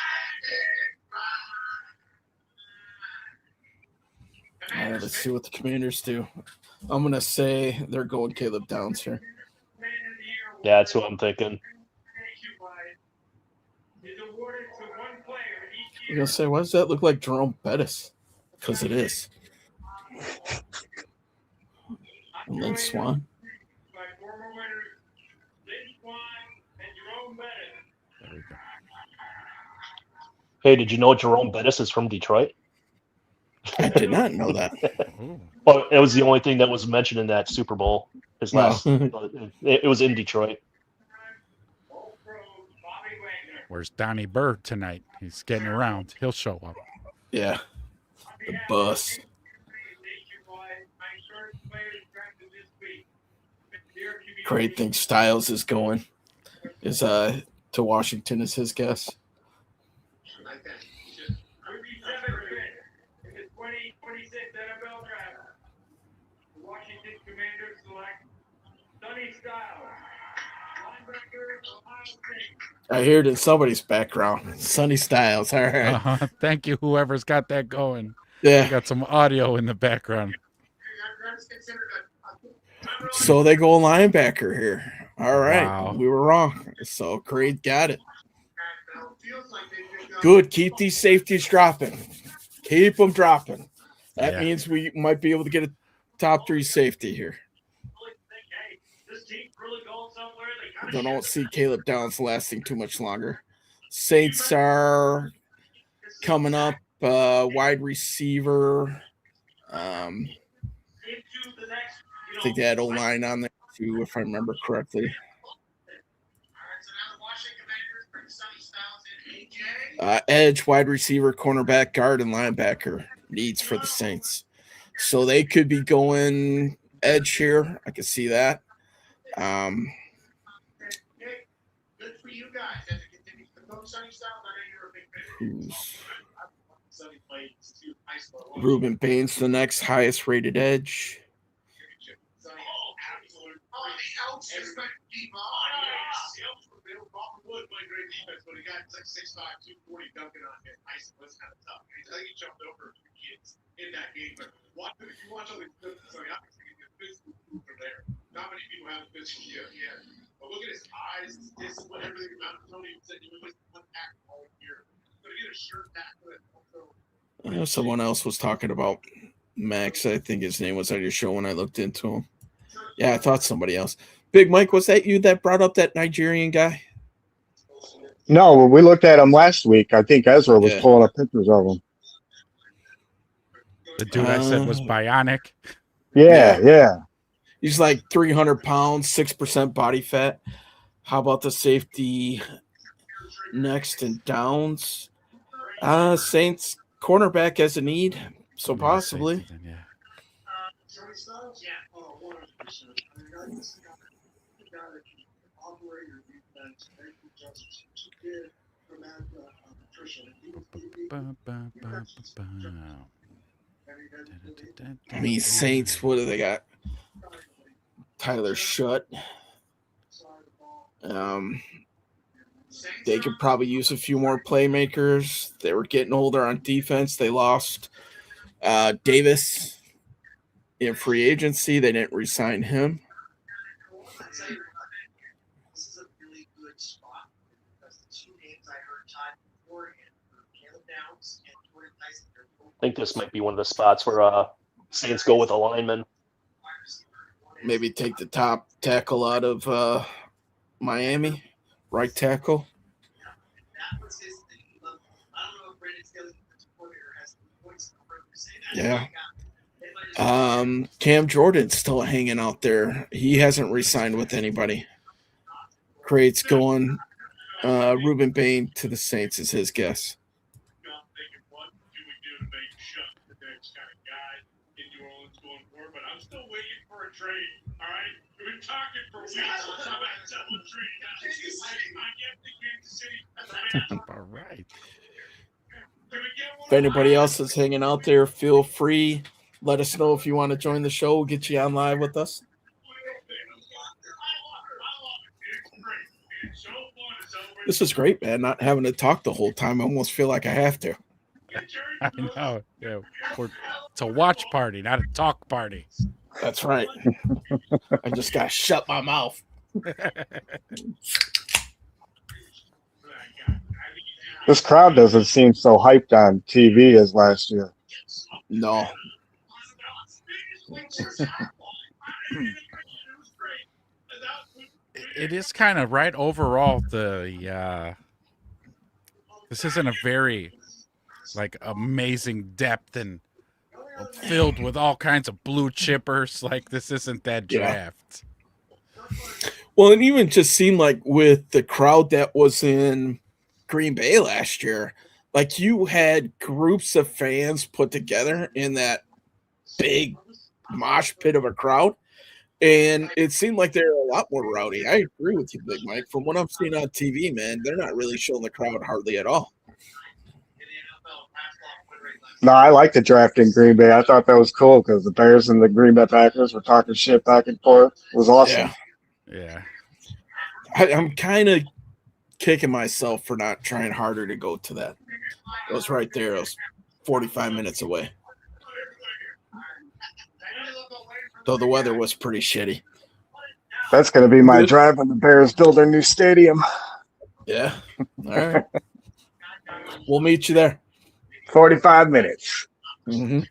All right, let's see what the Commanders do. I'm going to say they're going Caleb Downs here. Yeah, that's what I'm thinking. I'm going to say, why does that look like Jerome Bettis? Because it is. And then Swan. There we go. Hey, did you know Jerome Bettis is from Detroit? I did not know that. Well, it was the only thing that was mentioned in that Super Bowl. His last, No. it was in Detroit. Where's Donnie Bird tonight? He's getting around. He'll show up. Yeah. The bus. Great thing Styles is going. Is to Washington is his guess. 2026 NFL Draft. The Washington Commanders select Sonny Styles, linebacker, Ohio State. I hear it in somebody's background. Sunny Styles. All right. Thank you, whoever's got that going. Yeah. We got some audio in the background. So they go linebacker here. All right. Wow. We were wrong. So Creed got it. Good. Keep these safeties dropping. Keep them dropping. That Yeah. means we might be able to get a top 3 safety here. I don't see Caleb Downs lasting too much longer. Saints are coming up. Wide receiver. I think they had O-line on there too, if I remember correctly. Edge, wide receiver, cornerback, guard, and linebacker needs for the Saints. So they could be going edge here. I can see that. Ruben Bain's the next highest rated edge. But he got like 6'5", 240 dunking on him. Was kind of tough. I think he jumped over a few kids in that game. But if you watch all these clips, obviously he gets physical from there. Not many people have the physical here. But look at his eyes, his discipline, everything about him. Tony said he was one tackle all year. But he get a shirt tackle. Someone else was talking about Max. I think his name was on your show when I looked into him. Yeah, I thought somebody else. Big Mike, was that you that brought up that Nigerian guy? No, we looked at him last week. I think Ezra was pulling up pictures of him. The dude I said was bionic. Yeah. He's like 300 pounds, 6% body fat. How about the safety next and Downs? Saints cornerback as a need, so possibly. Yeah. These Saints, what do they got? Tyler Shutt. They could probably use a few more playmakers. They were getting older on defense. They lost Davis in free agency. They didn't re-sign him. This is a really good spot because the two names I heard tied beforehand were Caleb Downs and Jordan Tyson. I think this might be one of the spots where Saints go with a lineman. Maybe take the top tackle out of Miami, right tackle. Yeah. Cam Jordan's still hanging out there. He hasn't re-signed with anybody. Crate's going. Ruben Bain to the Saints is his guess. All right. If anybody else is hanging out there, feel free. Let us know if you want to join the show. We'll get you on live with us. This is great, man. Not having to talk the whole time. I almost feel like I have to. I know. Yeah. It's a watch party, not a talk party. That's right. I just got to shut my mouth. This crowd doesn't seem so hyped on TV as last year. No. It is kind of right overall. This isn't a very amazing depth and filled with all kinds of blue chippers. Like this isn't that draft. Well, it even just seemed like with the crowd that was in Green Bay last year, like you had groups of fans put together in that big mosh pit of a crowd, and it seemed like they were a lot more rowdy. I agree with you, Big Mike. From what I'm seeing on TV, man, they're not really showing the crowd hardly at all. No, I like the draft in Green Bay. I thought that was cool because the Bears and the Green Bay Packers were talking shit back and forth. It was awesome. Yeah. Yeah. I'm kind of kicking myself for not trying harder to go to that. It was right there. It was 45 minutes away. Though the weather was pretty shitty. That's going to be my drive when the Bears build their new stadium. Yeah. All right. We'll meet you there. 45 minutes. Mm-hmm.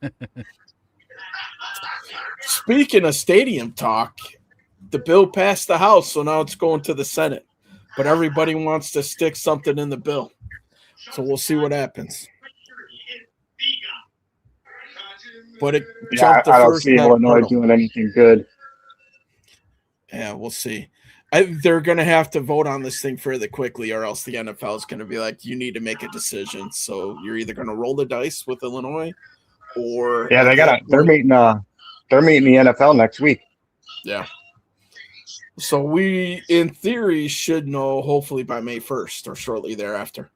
Speaking of stadium talk, the bill passed the House, so now it's going to the Senate. But everybody wants to stick something in the bill. So we'll see what happens. But it jumped the I don't first see Illinois hurdle. doing anything good. Yeah, we'll see. They're going to have to vote on this thing fairly quickly, or else the NFL is going to be like, you need to make a decision. So you're either going to roll the dice with Illinois, or Yeah, they're meeting the NFL next week. Yeah. So we, in theory, should know hopefully by May 1st or shortly thereafter.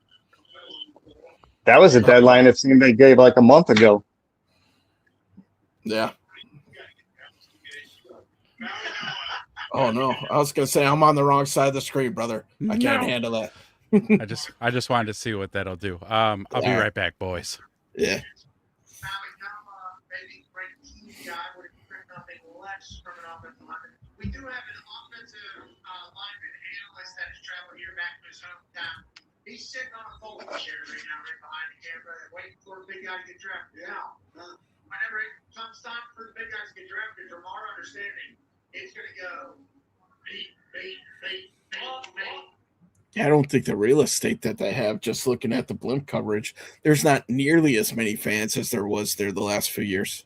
That was a deadline it seemed they gave like a month ago. Yeah. Oh no! I was gonna say I'm on the wrong side of the screen, brother. I can't handle that. I just wanted to see what that'll do. I'll be right back, boys. Yeah. We do have an offensive lineman analyst that has traveled here back to his hometown. He's sitting on a folding chair right now, right behind the camera, waiting for a big guy to get drafted. Yeah. Whenever it comes time for the big guys to get drafted, from our understanding, it's going to go beat. I don't think the real estate that they have, just looking at the blimp coverage, there's not nearly as many fans as there was there the last few years.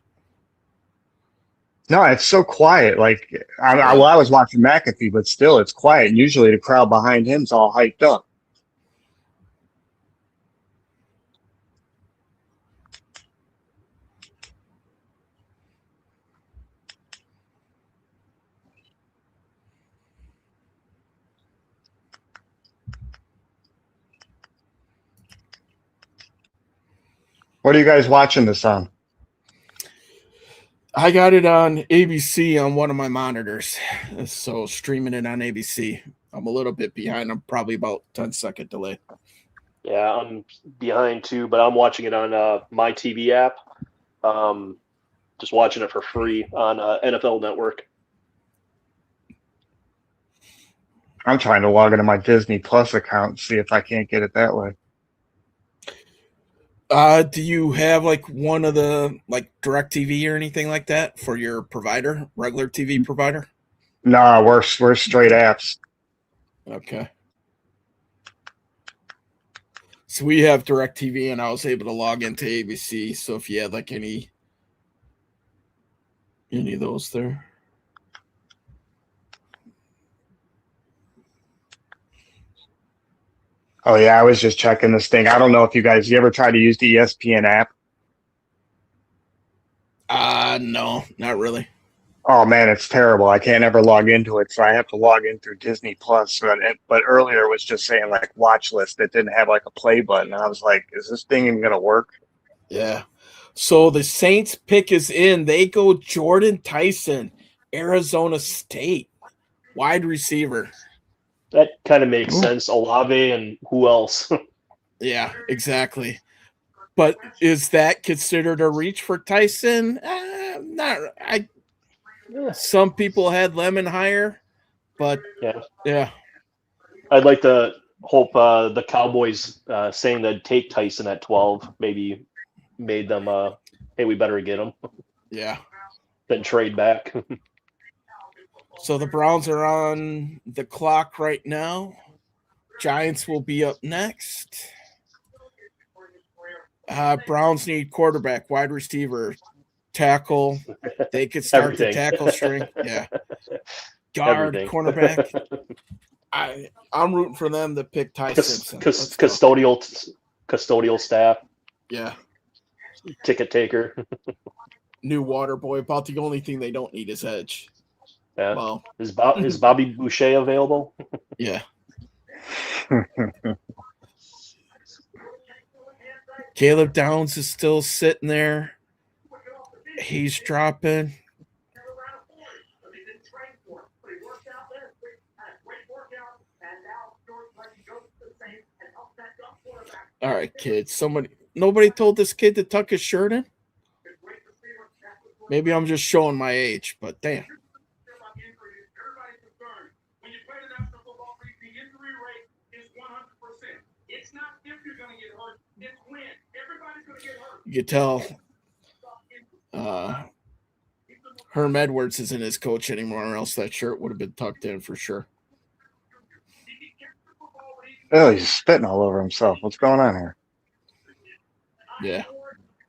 No, it's so quiet. Like, I was watching McAfee, but still, it's quiet. And usually the crowd behind him's all hyped up. What are you guys watching this on? I got it on ABC on one of my monitors, so streaming it on ABC. I'm a little bit behind. I'm probably about 10-second delay. Yeah, I'm behind too, but I'm watching it on my TV app. Just watching it for free on NFL Network. I'm trying to log into my Disney Plus account and see if I can't get it that way. Do you have like one of the like DirecTV or anything like that for your provider, regular TV provider? No, we're straight apps. Okay. So we have DirecTV, and I was able to log into ABC. So if you had like any of those there. Oh yeah, I was just checking this thing. I don't know if you ever tried to use the ESPN app? No, not really. Oh man, it's terrible. I can't ever log into it, so I have to log in through Disney Plus. But earlier it was just saying like watch list. It didn't have like a play button. I was like, is this thing even gonna work? Yeah. So the Saints pick is in. They go Jordan Tyson, Arizona State, wide receiver. That kind of makes sense. Olave and who else? Yeah, exactly. But is that considered a reach for Tyson? Not. Some people had Lemon higher, but yeah. I'd like to hope the Cowboys saying they'd take Tyson at 12 maybe made them, hey, we better get him. Yeah. Then trade back. So the Browns are on the clock right now. Giants will be up next. Browns need quarterback, wide receiver, tackle. They could start the tackle string. Yeah. Guard, cornerback. I'm rooting for them to pick Ty Simpson. Custodial staff. Yeah. Ticket taker. New water boy. About the only thing they don't need is edge. Yeah. Well, is Bobby Boucher available? Yeah. Caleb Downs is still sitting there. He's dropping. All right, kids. Nobody told this kid to tuck his shirt in? Maybe I'm just showing my age, but damn. You can tell Herm Edwards isn't his coach anymore, or else that shirt would have been tucked in for sure. Oh, he's spitting all over himself. What's going on here? Yeah.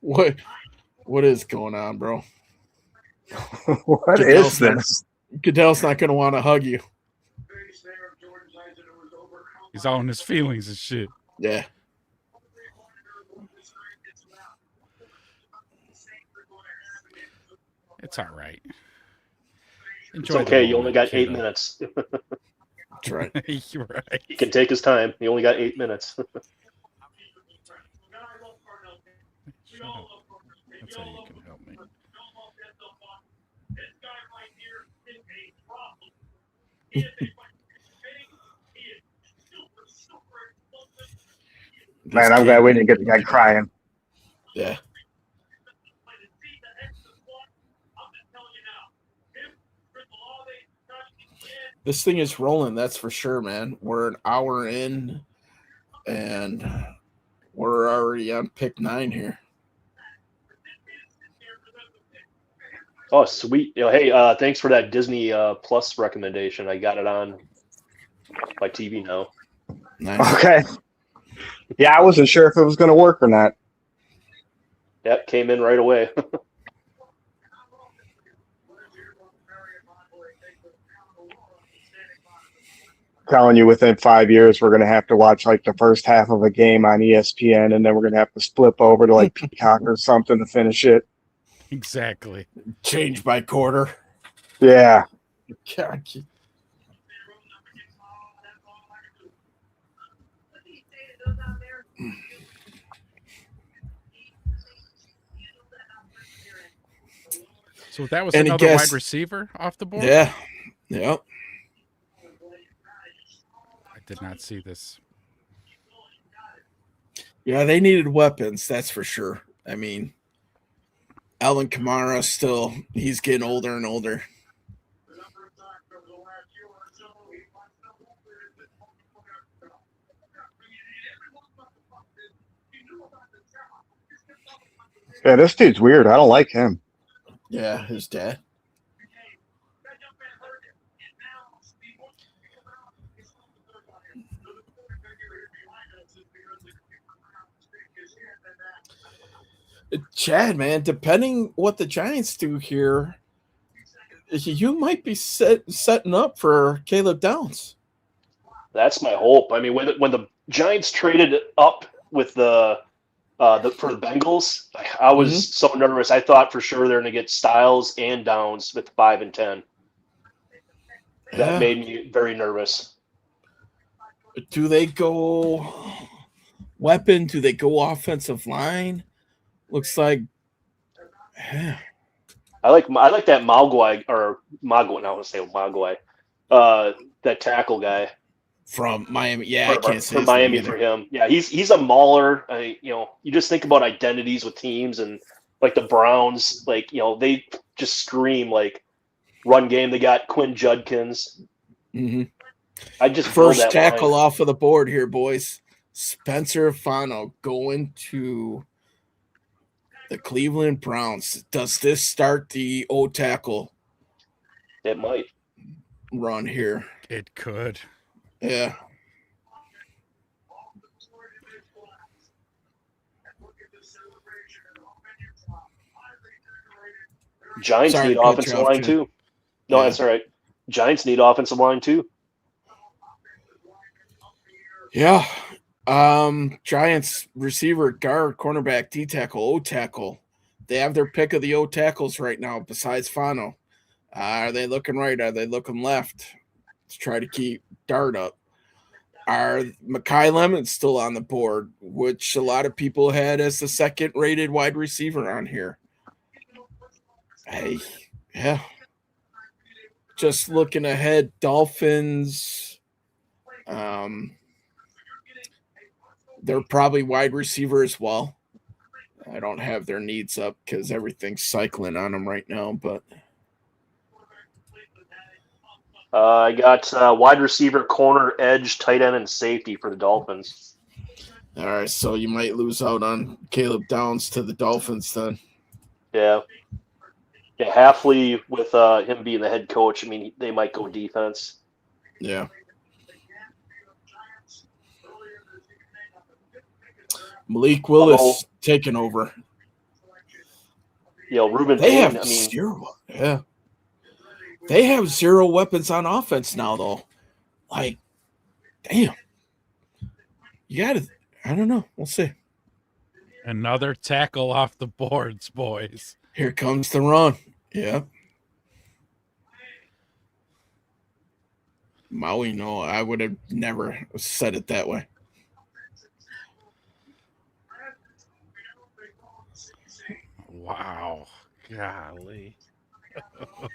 What is going on, bro? What is this? Goodell's not going to want to hug you. He's all in his feelings and shit. Yeah. It's all right. It's okay. You only got 8 kiddo. minutes. That's right. You're right. He can take his time. He only got 8 minutes. Shut up. That's how you can help me. Man, I'm glad we didn't get the guy crying. Yeah. This thing is rolling, that's for sure, man. We're an hour in, and we're already on pick 9 here. Oh, sweet. Hey, thanks for that Disney Plus recommendation. I got it on my TV now. Nice. Okay. Yeah, I wasn't sure if it was going to work or not. Yep, came in right away. Telling you, within 5 years, we're going to have to watch like the first half of a game on ESPN, and then we're going to have to flip over to like Peacock or something to finish it. Exactly. Change by quarter. Yeah. God. So that was Any another guess? wide receiver off the board? Yeah. Yep. I did not see this. Yeah, they needed weapons, that's for sure. I mean, Alvin Kamara still, he's getting older and older. Yeah, this dude's weird. I don't like him. Yeah, his dad. Chad, man, depending what the Giants do here, you might be setting up for Caleb Downs. That's my hope. I mean, when the Giants traded up with the for the Bengals, I was so nervous. I thought for sure they're going to get Styles and Downs with 5 and 10. That made me very nervous. Do they go weapon? Do they go offensive line? Looks like. Yeah. I like that Maguire or Maguire. I want to say Maguire. That tackle guy From Miami. Yeah, I can't say from Miami for him. Yeah, he's a mauler. You just think about identities with teams, and like the Browns, they just scream like run game. They got Quinn Judkins. Mm-hmm. I just first tackle off of the board here, boys. Spencer Fano going to the Cleveland Browns. Does this start the O tackle? It might run here. It could. Yeah. Giants need offensive line too. No, that's all right. Giants need offensive line too. Yeah. Giants receiver, guard, cornerback, D tackle, O tackle. They have their pick of the O tackles right now besides Fano. Are they looking right? Are they looking left to try to keep Dart up? are Mekhi Lemon still on the board, which a lot of people had as the second rated wide receiver on here. Hey, yeah. Just looking ahead, Dolphins. They're probably wide receiver as well. I don't have their needs up because everything's cycling on them right now, but I got wide receiver, corner, edge, tight end, and safety for the Dolphins. all right, so you might lose out on Caleb Downs to the Dolphins then. Yeah. Yeah, Halfley with him being the head coach, I mean, they might go defense. Yeah. Malik Willis taking over. Ruben They Payne, have I mean, zero. Yeah. They have zero weapons on offense now, though. Like, damn. You got to, I don't know. We'll see. Another tackle off the boards, boys. Here comes the run. Yeah. Maui, no, I would have never said it that way. Wow. Golly.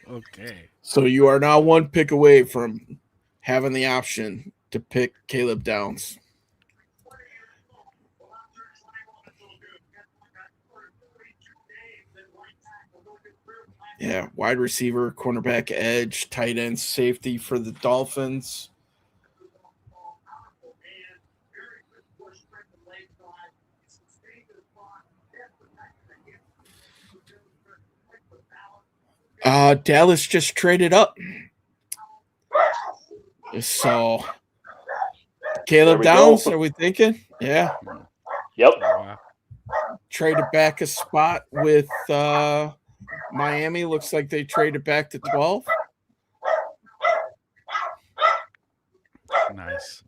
Okay. So you are now one pick away from having the option to pick Caleb Downs. Yeah, wide receiver, cornerback, edge, tight end, safety for the Dolphins. Dallas just traded up. So Caleb Downs, are we thinking? Yeah. Yep. Wow. Traded back a spot with Miami. Looks like they traded back to 12. Nice.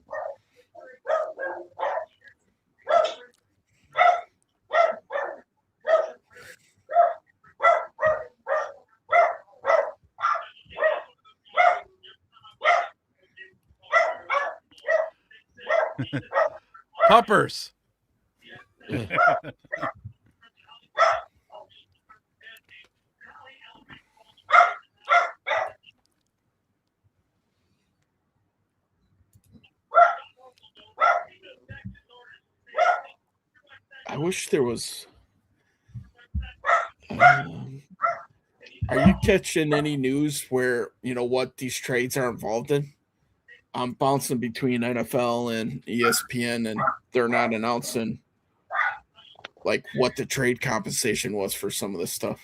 Puppers. I wish there was. Are you catching any news where what these trades are involved in? I'm bouncing between NFL and ESPN, and they're not announcing like what the trade compensation was for some of this stuff.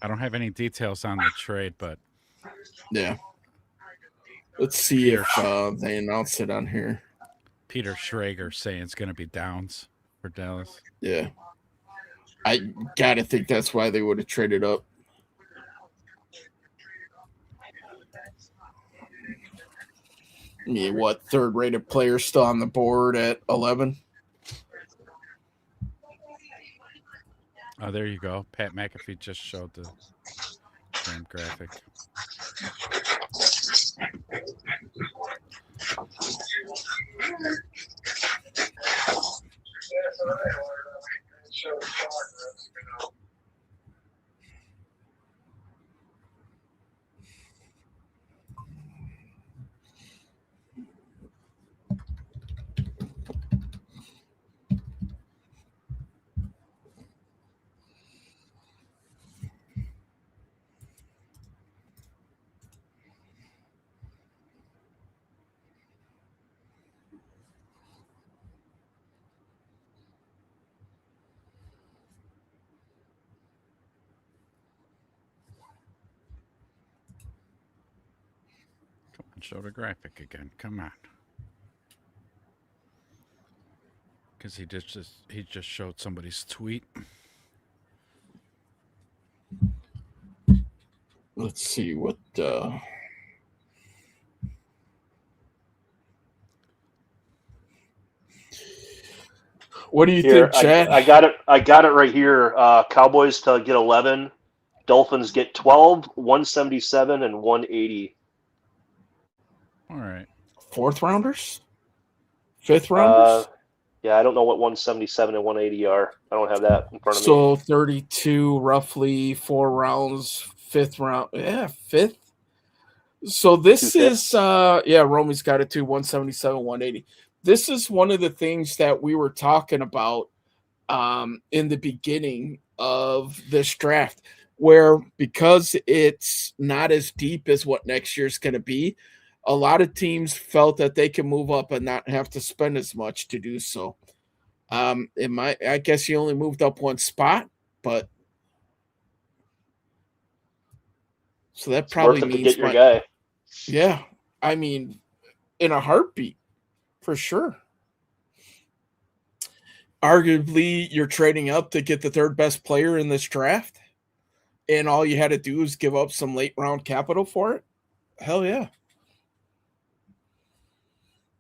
I don't have any details on the trade, but Yeah. Let's see if they announce it on here. Peter Schrager saying it's going to be Downs for Dallas. Yeah. I gotta think that's why they would have traded up. I mean, what, third-rated player still on the board at 11? Oh, there you go. Pat McAfee just showed the same graphic. Show the graphic again. Come on. because he just showed somebody's tweet. Let's see what. What do you Here, think, Chad? I got it. I got it right here. Cowboys to get 11. Dolphins get 12, 177, and 180. All right. Fourth rounders, fifth rounders. Yeah, I don't know what 177 and 180 are. I don't have that in front of me. So 32, roughly 4 rounds. Fifth round, yeah, fifth. So this is Romy's got it too, 177, 180. This is one of the things that we were talking about in the beginning of this draft, where because it's not as deep as what next year's going to be, a lot of teams felt that they can move up and not have to spend as much to do so. I guess he only moved up one spot, but so that probably Worth it means to get your guy. Yeah, I mean, in a heartbeat, for sure. Arguably, you're trading up to get the third best player in this draft, and all you had to do is give up some late round capital for it. Hell yeah.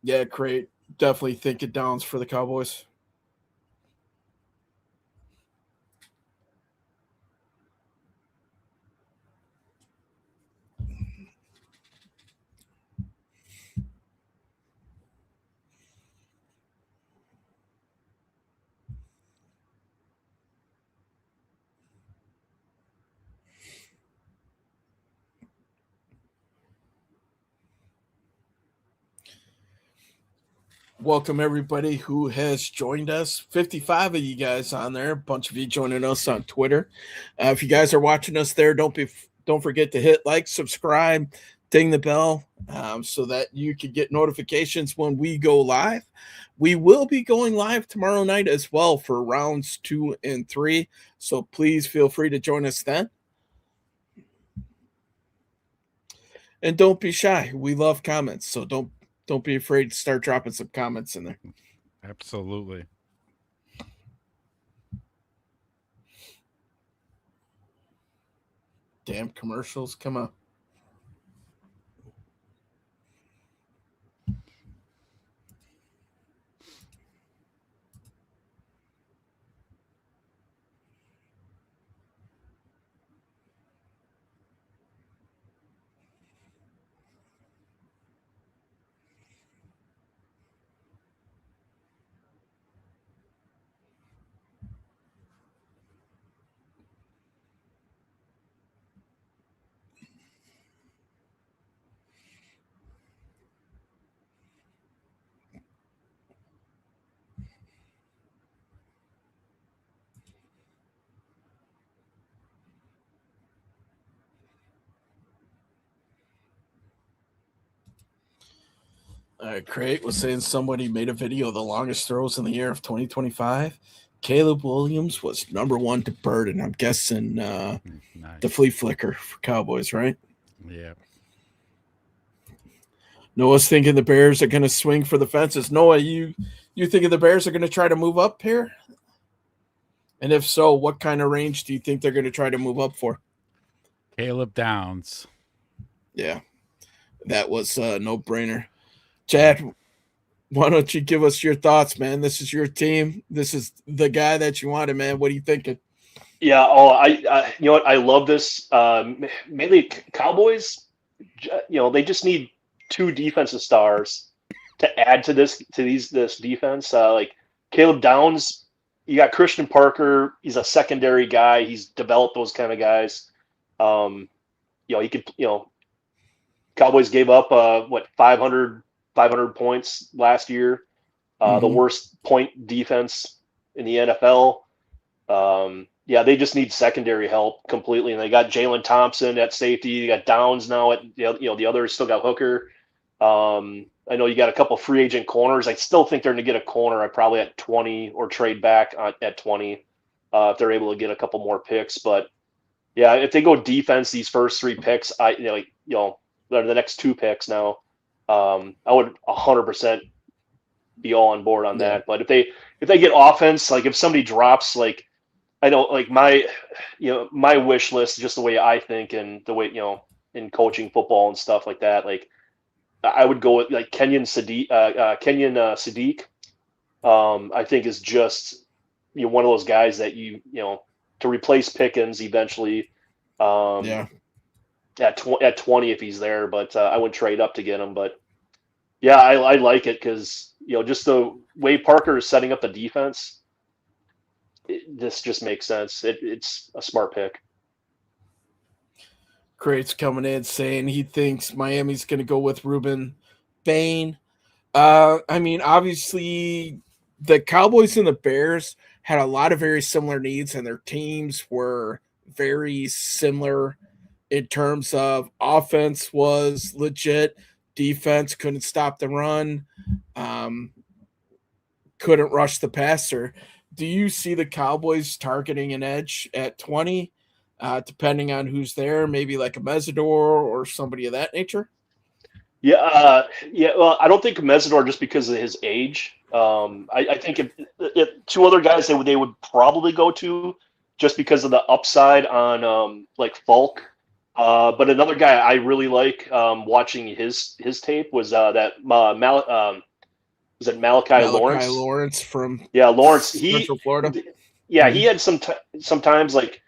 Yeah, great. Definitely think it downs for the Cowboys. Welcome everybody who has joined us. 55 of you guys on there. A bunch of you joining us on Twitter. If you guys are watching us there, don't forget to hit like, subscribe, ding the bell, so that you can get notifications when we go live. We will be going live tomorrow night as well for rounds 2 and 3. So please feel free to join us then. And don't be shy. We love comments, so don't be afraid to start dropping some comments in there. Absolutely. Damn commercials, come on. All right, Craig was saying somebody made a video of the longest throws in the year of 2025. Caleb Williams was number 1 to Bird, and I'm guessing Nice. the flea flicker for Cowboys, right? Yeah. Noah's thinking the Bears are going to swing for the fences. Noah, you thinking the Bears are going to try to move up here? And if so, what kind of range do you think they're going to try to move up for? Caleb Downs. Yeah, that was a no-brainer. Chad, why don't you give us your thoughts, man? This is your team. This is the guy that you wanted, man. What are you thinking? Yeah. Oh, I you know what? I love this. Mainly Cowboys. They just need 2 defensive stars to add to this defense. Like Caleb Downs, you got Christian Parker. He's a secondary guy. He's developed those kind of guys. He could. Cowboys gave up 500 points last year. The worst point defense in the NFL. They just need secondary help completely. And they got Jalen Thompson at safety. You got Downs now at the others still got Hooker. I know you got a couple free agent corners. I still think they're going to get a corner. Probably at 20 or trade back at 20 if they're able to get a couple more picks. But yeah, if they go defense, these first 3 picks, the next 2 picks now. I would 100% be all on board on that. But if if they get offense, like if somebody drops, like I know, like my wish list, just the way I think and the way in coaching football and stuff like that, like I would go with like Sadiq. I think is just one of those guys that to replace Pickens eventually. Yeah. At 20 if he's there, but I wouldn't trade up to get him. But yeah, I like it because just the way Parker is setting up the defense, this just makes sense. It's a smart pick. Crate's coming in saying he thinks Miami's going to go with Ruben Bain. I mean, obviously, the Cowboys and the Bears had a lot of very similar needs, and their teams were very similar in terms of offense was legit, defense couldn't stop the run, couldn't rush the passer. Do you see the Cowboys targeting an edge at 20, depending on who's there, maybe like a Mesidor or somebody of that nature? Yeah. Well, I don't think Mesidor just because of his age. I think if two other guys they would probably go to just because of the upside on like Falk. But another guy I really like watching his tape was that was it Malachi Lawrence? Malachi Lawrence from Lawrence. Central Florida. Yeah, he had sometimes like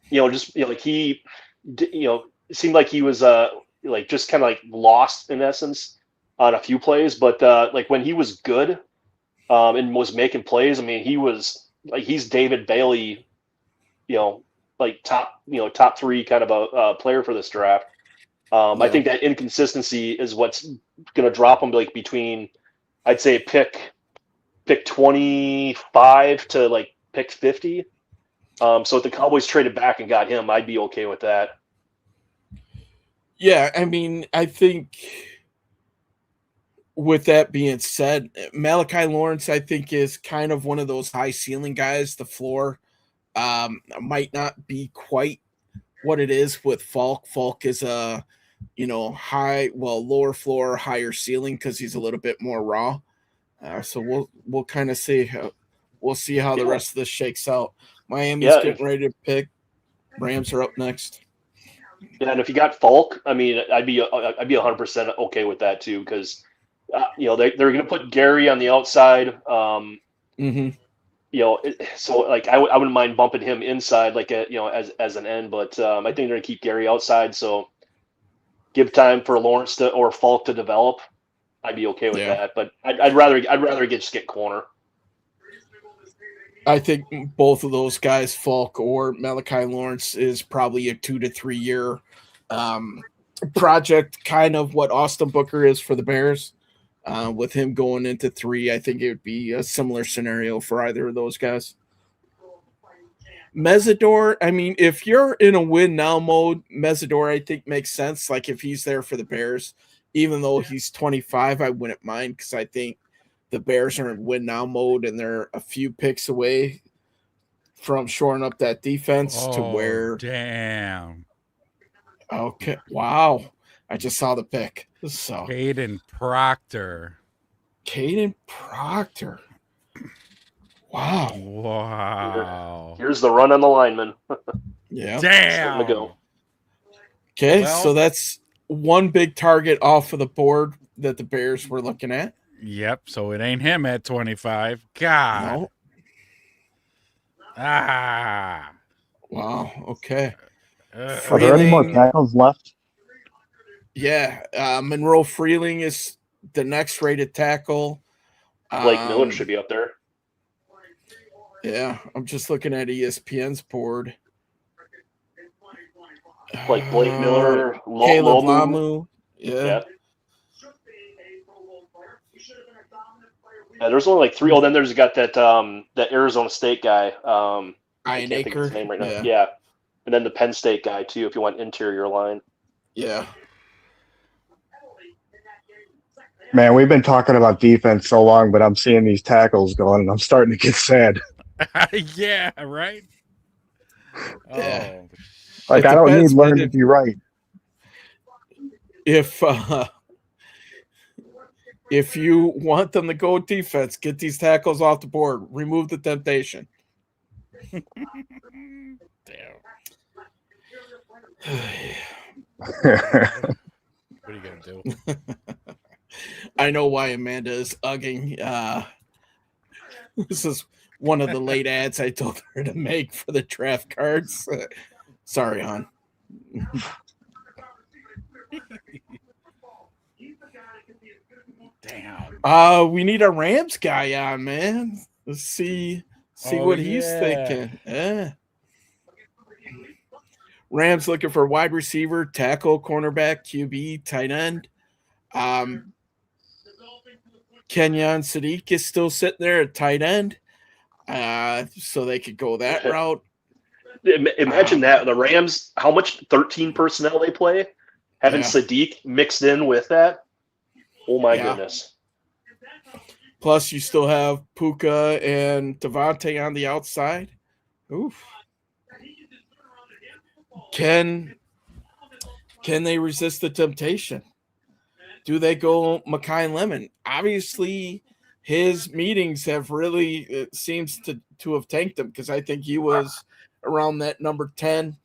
just like he it seemed like he was like just kind of like lost in essence on a few plays, but like when he was good and was making plays, I mean he was like he's David Bailey, like top 3 kind of a player for this draft. I think that inconsistency is what's going to drop him like between, I'd say pick 25 to like pick 50. So if the Cowboys traded back and got him, I'd be okay with that. Yeah, I mean, I think with that being said, Malachi Lawrence, I think, is kind of one of those high ceiling guys. The floor might not be quite what it is with Falk. Falk is a lower floor, higher ceiling because he's a little bit more raw. So we'll kind of see. We'll see how the rest of this shakes out. Miami's getting ready to pick. Rams are up next. Yeah, and if you got Falk, I mean, I'd be 100% okay with that too because they're going to put Gary on the outside. So like I wouldn't mind bumping him inside like as an end, but I think they're going to keep Gary outside. So give time for Lawrence or Falk to develop. I'd be okay with that, but I'd rather just get corner. I think both of those guys, Falk or Malachi Lawrence, is probably a 2 to 3 year project, kind of what Austin Booker is for the Bears. With him going into 3, I think it would be a similar scenario for either of those guys. Mesidor, I mean, if you're in a win now mode, Mesidor, I think makes sense. Like if he's there for the Bears, even though he's 25, I wouldn't mind because I think the Bears are in win now mode and they're a few picks away from shoring up that defense to where. Damn. Okay. Wow. I just saw the pick. So Caden Proctor. Wow. Here's the run on the lineman. Yeah. Damn. To go. Okay, so that's one big target off of the board that the Bears were looking at. Yep. So it ain't him at 25. God. No. Wow. Okay. Are there any more tackles left? Yeah. Monroe Freeling is the next rated tackle. Blake Miller should be up there. Yeah. I'm just looking at ESPN's board. Like Blake Miller, Caleb Lamu. Yeah. There's only like 3. Oh, then there's got that Arizona State guy. I can't think of his name right now. Yeah. And then the Penn State guy too, if you want interior line. Yeah. Man, we've been talking about defense so long, but I'm seeing these tackles going, and I'm starting to get sad. Yeah, right? Yeah. Oh. Like, I don't need learn to be right. If If you want them to go defense, get these tackles off the board. Remove the temptation. Damn. That's What are you gonna do? I know why Amanda is ugging. This is one of the late ads I told her to make for the draft cards. Sorry, hon. Damn. We need a Rams guy on, man. Let's see what he's thinking. Yeah. Rams looking for wide receiver, tackle, cornerback, QB, tight end. Kenyon Sadiq is still sitting there at tight end. So they could go that route. Imagine that. The Rams, how much 13 personnel they play? Having Yeah. Sadiq mixed in with that. Oh, my Yeah. goodness. Plus, you still have Puka and Devontae on the outside. Oof. Can they resist the temptation? Do they go Makai Lemon? Obviously, his meetings have really, it seems to have tanked him, because I think he was around that number 10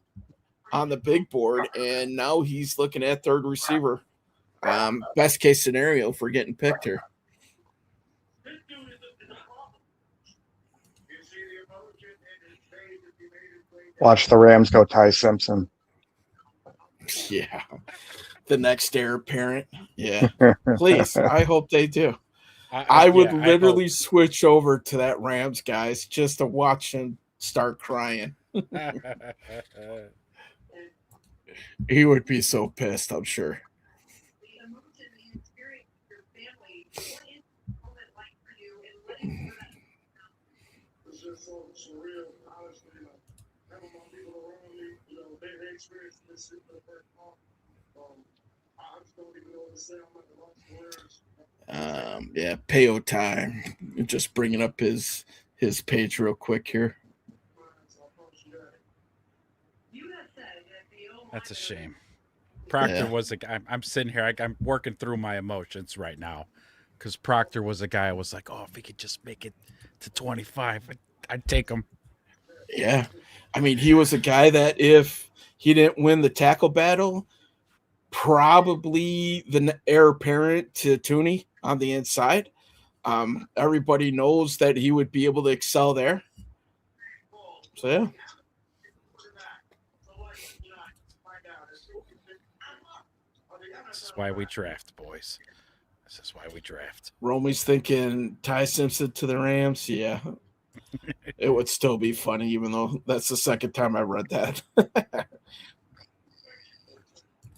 on the big board, and now he's looking at third receiver. Best case scenario for getting picked here. Watch the Rams go Ty Simpson. Yeah. The next heir apparent. Yeah. Please. I hope they do. I would literally switch over to that Rams guys just to watch him start crying. He would be so pissed, I'm sure. It's just so surreal, honestly. Like, having my people around me, they experienced this shit for the first time. I just don't even know what to say. I'm at the lost words. Yeah, Payo time. Just bringing up his page real quick here. That's a shame. Proctor was a guy. I'm sitting here. I'm working through my emotions right now, because Proctor was a guy. I was like, oh, if he could just make it to 25, I'd take him. Yeah, I mean, he was a guy that if he didn't win the tackle battle, probably the heir apparent to Tooney on the inside. Everybody knows that he would be able to excel there. So yeah. This is why we draft, boys. This is why we draft. Romy's thinking Ty Simpson to the Rams. Yeah. It would still be funny, even though that's the second time I read that.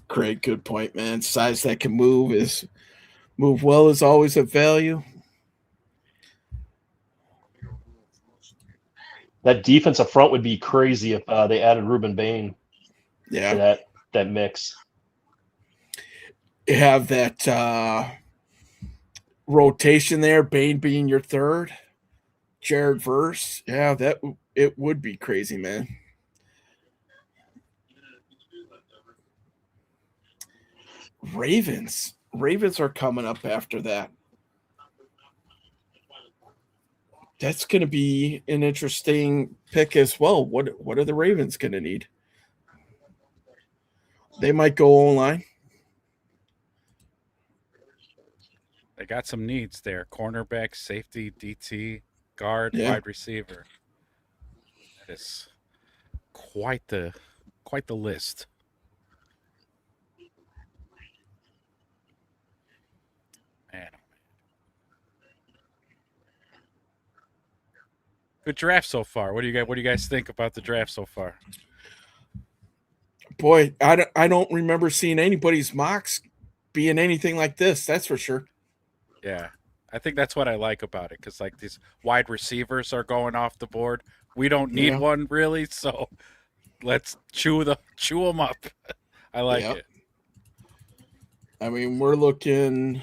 Great, good point, man. Size that can move well is always a value. That defensive front would be crazy if they added Ruben Bain Yeah. to that mix. You have that rotation there, Bain being your third, Jared Verse. Yeah, it would be crazy, man. Ravens are coming up after that. That's going to be an interesting pick as well. What are the Ravens going to need? They might go online. They got some needs there: cornerback, safety, DT, guard, wide receiver. That is quite the list. Man. Good draft so far. What do you guys think about the draft so far? Boy, I don't remember seeing anybody's mocks being anything like this. That's for sure. Yeah, I think that's what I like about it, because like these wide receivers are going off the board. We don't need one really, so let's chew them up. I like it. I mean, we're looking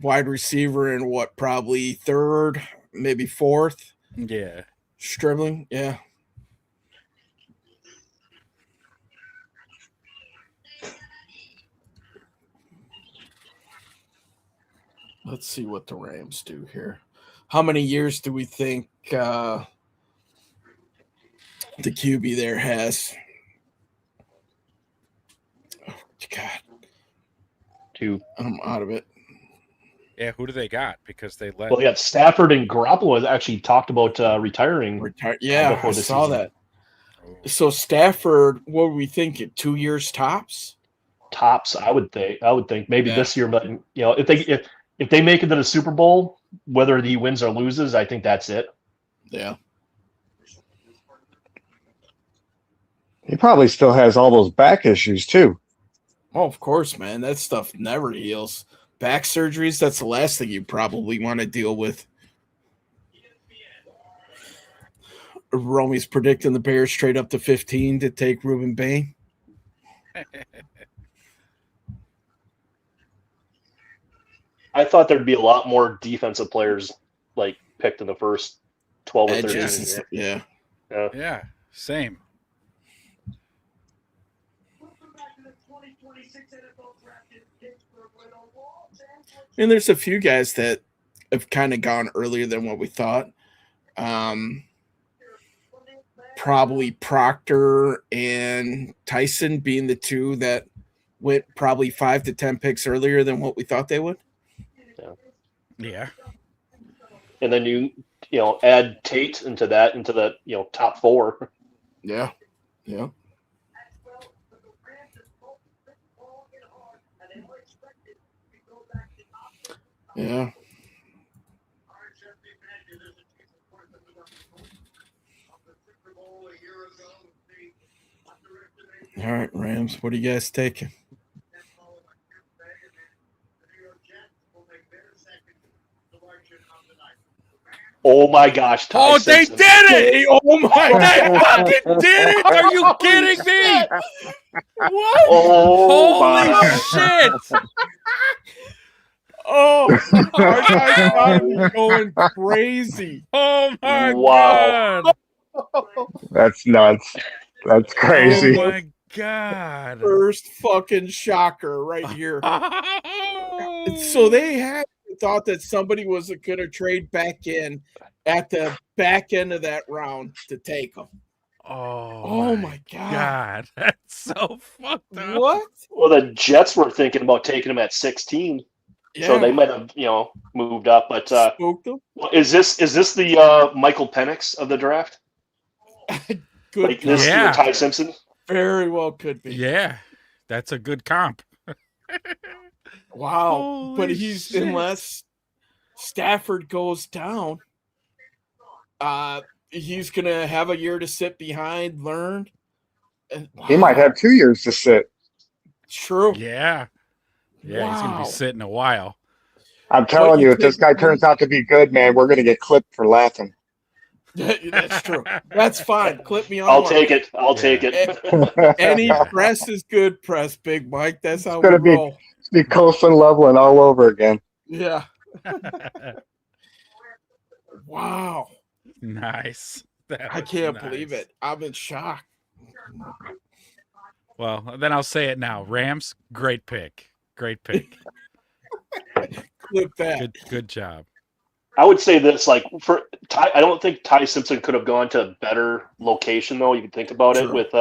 wide receiver in what, probably third, maybe fourth. Yeah. Stribling, yeah. Let's see what the Rams do here. How many years do we think the QB there has? Oh, God. 2. I'm out of it. Yeah, who do they got? Because they let. Well, they got Stafford and Garoppolo actually talked about retiring. Yeah, before I the saw season. that. So Stafford, what were we thinking? 2 years tops? Tops, I would think maybe Yeah. this year, but if they make it to the Super Bowl, whether he wins or loses, I think that's it. Yeah. He probably still has all those back issues too. Oh, of course, man. That stuff never heals. Back surgeries, that's the last thing you probably want to deal with. Romy's predicting the Bears trade up to 15 to take Reuben Bain. I thought there'd be a lot more defensive players like picked in the first 12 or 13 Edges. years. Yeah. Yeah, same. And there's a few guys that have kind of gone earlier than what we thought. Probably Proctor and Tyson being the two that went probably 5 to 10 picks earlier than what we thought they would. Yeah. And then you add Tate into the top 4. Yeah. Yeah. Yeah. All right, Rams. What are you guys taking? Oh my gosh! Ty Oh, they Simpson. did it! Oh my They fucking did it! Are you kidding me? What? Oh Holy my! shit! Oh, our guy's got me going crazy. Oh my Wow. god! That's nuts. That's crazy. Oh my god! First fucking shocker right here. So they had thought that somebody was going to trade back in at the back end of that round to take them. Oh my God. God, that's so fucked up. What? Well, the Jets were thinking about taking him at 16, so they might have moved up. But spooked them. is this the Michael Penix of the draft? Good. Like this Yeah. Ty Simpson? Very well could be. Yeah, that's a good comp. Wow. Holy But he's shit. unless Stafford goes down, he's gonna have a year to sit behind, learn. And, He might have 2 years to sit. True. Yeah, he's gonna Wow. be sitting a while. I'm telling you, if this guy turns out to be good, man, we're gonna get clipped for laughing. That's true. That's fine. Clip me on. I'll one. take it. I'll take it. Any press is good press, Big Mike. That's how It's gonna we be- roll. Be Coastal Loveland all over again. Yeah. Wow. Nice. That I was can't nice. believe it. I'm in shock. Well, then I'll say it now. Rams, great pick. Great pick. Clip that. Good job. I would say this, like for Ty, I don't think Ty Simpson could have gone to a better location though. You can think about it True. with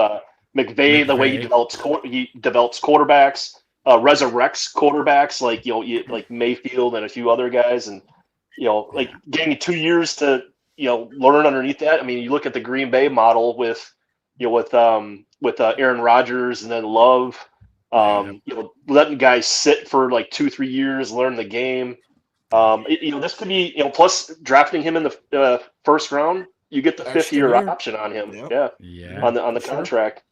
McVay, the way he McVay. develops quarterbacks, resurrects quarterbacks like like Mayfield and a few other guys, and like getting 2 years to learn underneath that. I mean, you look at the Green Bay model with Aaron Rodgers and then Love, letting guys sit for like 2-3 years, learn the game. This could be plus drafting him in the first round, you get the Extra 5th-year year. option on him. Yep. Yeah. On the Sure. contract.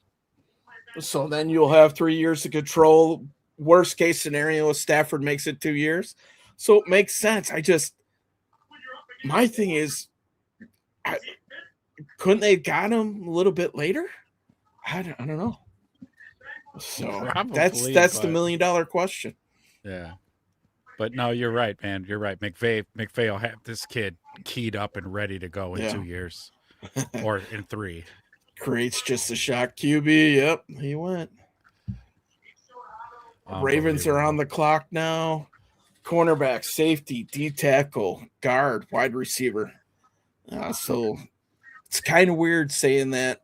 So then you'll have 3 years to control. Worst case scenario, if Stafford makes it 2 years. So it makes sense. My thing is, couldn't they have got him a little bit later? I don't know. So Probably, that's the but- $1 million question. Yeah. But no, you're right, man. You're right. McVay will have this kid keyed up and ready to go in Yeah. 2 years. Or in 3. Creates just a shock QB. Yep, he went. Ravens are on the clock now. cornerback, safety, D tackle, guard, wide receiver. So it's kind of weird saying that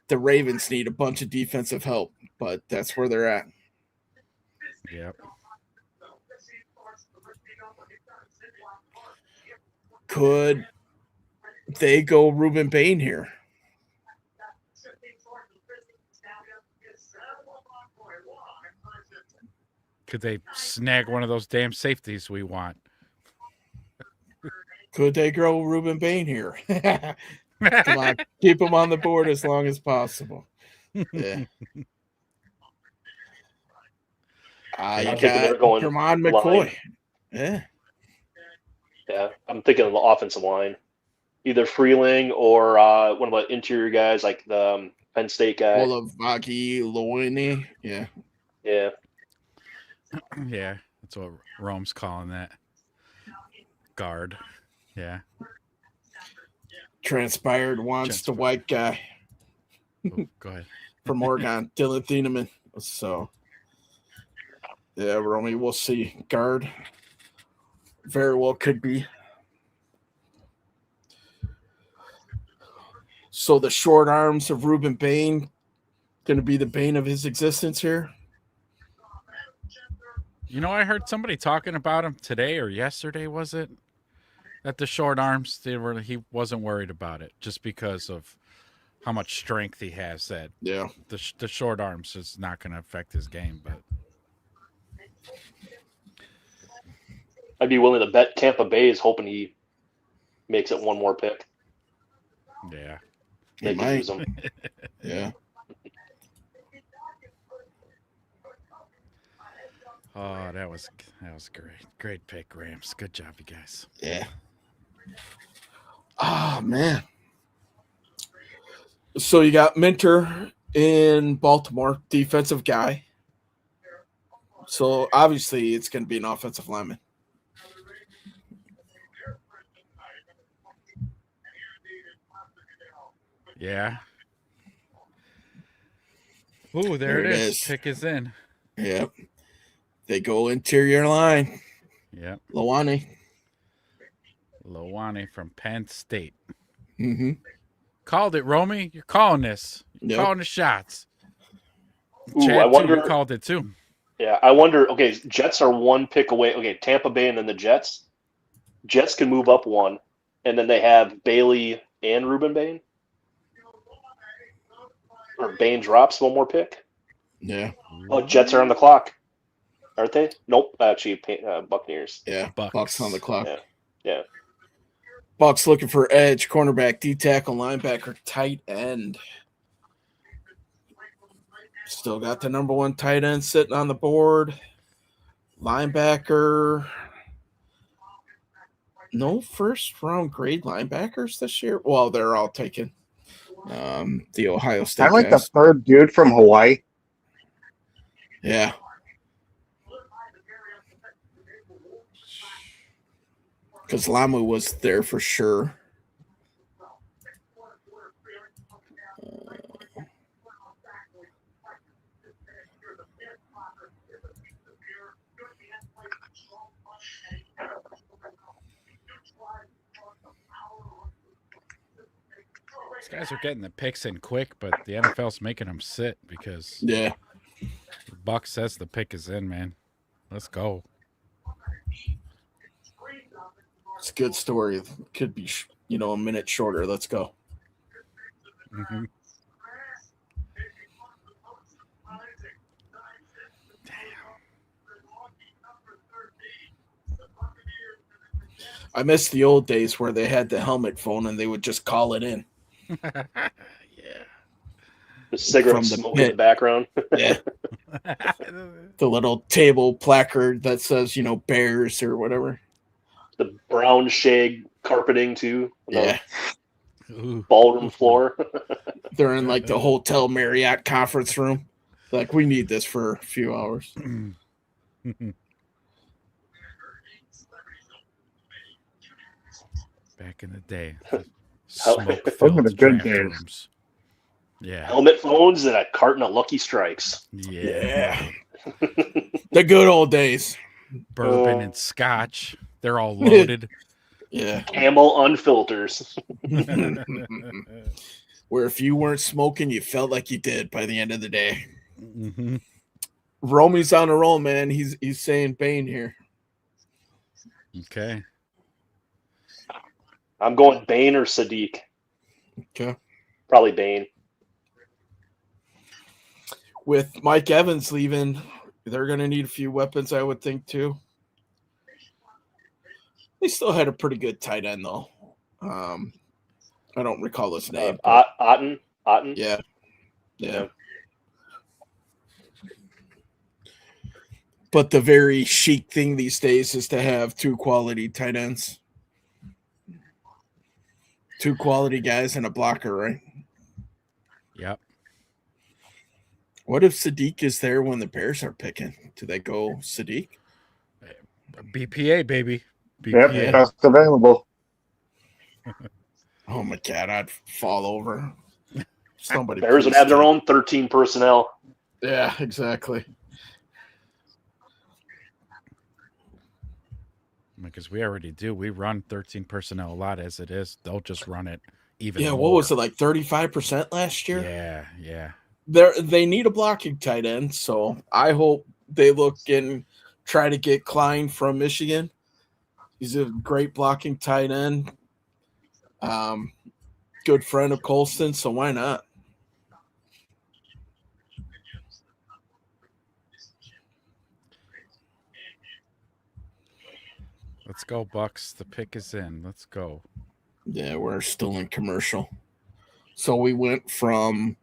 the Ravens need a bunch of defensive help, but that's where they're at. Yep. Could they go Ruben Bain here? Could they snag one of those damn safeties we want? Could they grow Ruben Bain here? Come on, keep him on the board as long as possible. Yeah. I'm You thinking they're got going Jermon McCoy. line. Yeah. Yeah, I'm thinking of the offensive line, either Freeling or one of the interior guys like the Penn State guy. Olavagi Loine. Yeah. Yeah, Yeah, that's what Rome's calling that. Guard. Yeah. Transpired wants the white guy Oh, go ahead. from Oregon, Dylan Thieneman. So, yeah, Romy, we'll see. Guard very well could be. So the short arms of Ruben Bain going to be the bane of his existence here. You know, I heard somebody talking about him today or yesterday, was it? That the short arms, he wasn't worried about it just because of how much strength he has. That Yeah. the short arms is not going to affect his game, but I'd be willing to bet Tampa Bay is hoping he makes it one more pick. yeah. They He could might. use him. Yeah. Oh, that was great. Great pick, Rams. Good job, you guys. Yeah. Oh, man. So you got Minter in Baltimore, defensive guy. So obviously it's going to be an offensive lineman. Yeah. Ooh, there it is. Pick is in. Yep. They go interior line. Yep. Lowane. Lowane from Penn State. Mm-hmm. Called it, Romy. You're calling this. You're Yep. calling the shots. Ooh, Chad, I too, wonder. you called it too. Yeah, I wonder. Okay, Jets are one pick away. Okay, Tampa Bay and then the Jets. Jets can move up one, and then they have Bailey and Ruben Bain. Or Bain drops one more pick. Yeah. Oh, Jets are on the clock, aren't they? Nope, actually, Buccaneers. Yeah. Bucks. Bucks on the clock. Yeah. Yeah. Bucks looking for edge, cornerback, D tackle, linebacker, tight end. Still got the number one tight end sitting on the board. Linebacker. No first round grade linebackers this year. Well, they're all taken. The Ohio State I like the guys. third dude from Hawaii. Yeah. Because Lamu was there for sure. These guys are getting the picks in quick, but the NFL's making them sit because Yeah. the Buck says the pick is in, man. Let's go. It's a good story. Could be, a minute shorter. Let's go. Mm-hmm. I miss the old days where they had the helmet phone and they would just call it in. Yeah. The cigarette From the smoke in pit. the background. Yeah. The little table placard that says, Bears or whatever. The brown shag carpeting too. The Yeah. Ooh. ballroom floor. They're in like the Hotel Marriott conference room. Like, we need this for a few hours. Back in the day. Those were the good days. Rooms. Yeah. Helmet phones and a carton of Lucky Strikes. Yeah. The good old days. bourbon and scotch. They're all loaded. Yeah. Camel unfilters. Where if you weren't smoking, you felt like you did by the end of the day. Mm-hmm. Romy's on a roll, man. He's saying Bane here. Okay. I'm going Bane or Sadiq. Okay. Probably Bane. With Mike Evans leaving, they're going to need a few weapons, I would think, too. They still had a pretty good tight end, though. I don't recall his name. Otten. Yeah. But the very chic thing these days is to have 2 quality tight ends. 2 quality guys and a blocker, right? Yep. What if Sadiq is there when the Bears are picking? Do they go Sadiq? BPA, baby. Yep, BPA. best available. Oh my God, I'd fall over. Somebody. Bears would please have their take- own 13 personnel. Yeah, exactly. Because we already do. We run 13 personnel a lot as it is. They'll just run it even Yeah, more. what was it, like 35% last year? Yeah. They need a blocking tight end, so I hope they look and try to get Klein from Michigan. He's a great blocking tight end. Good friend of Colston, so why not? Let's go, Bucks. The pick is in. Let's go. Yeah, we're still in commercial. So we went from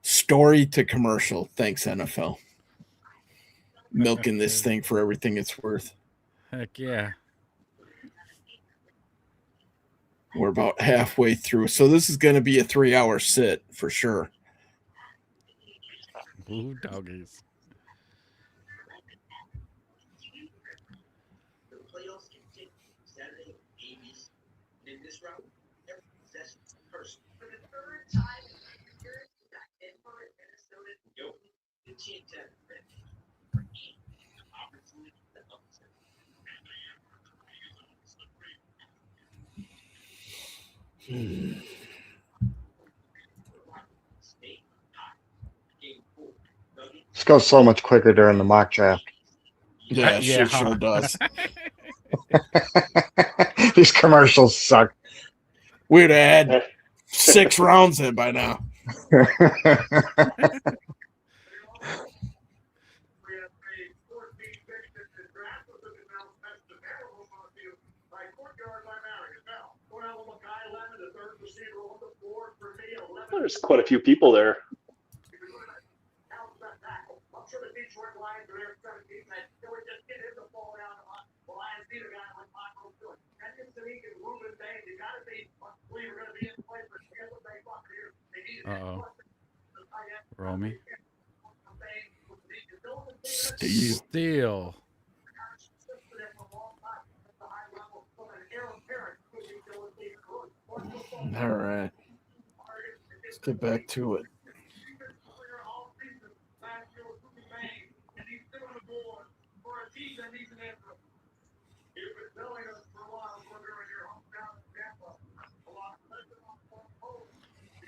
story to commercial. Thanks, NFL. Milking this thing for everything it's worth. Heck yeah. We're about halfway through. So this is going to be a 3-hour sit for sure. Ooh, doggies. The playoffs continue Saturday, ABC. In this round, every possession is personal. For the third time in 3 years, we got Denver and Minnesota. Yogi, the team to for each opportunity to upset. This goes so much quicker during the mock draft. Yeah, Yeah, sure huh? does. These commercials suck. We'd have had 6 rounds in by now. There's quite a few people there. Uh-oh. Romy. Steal. All right. Let's get back to it.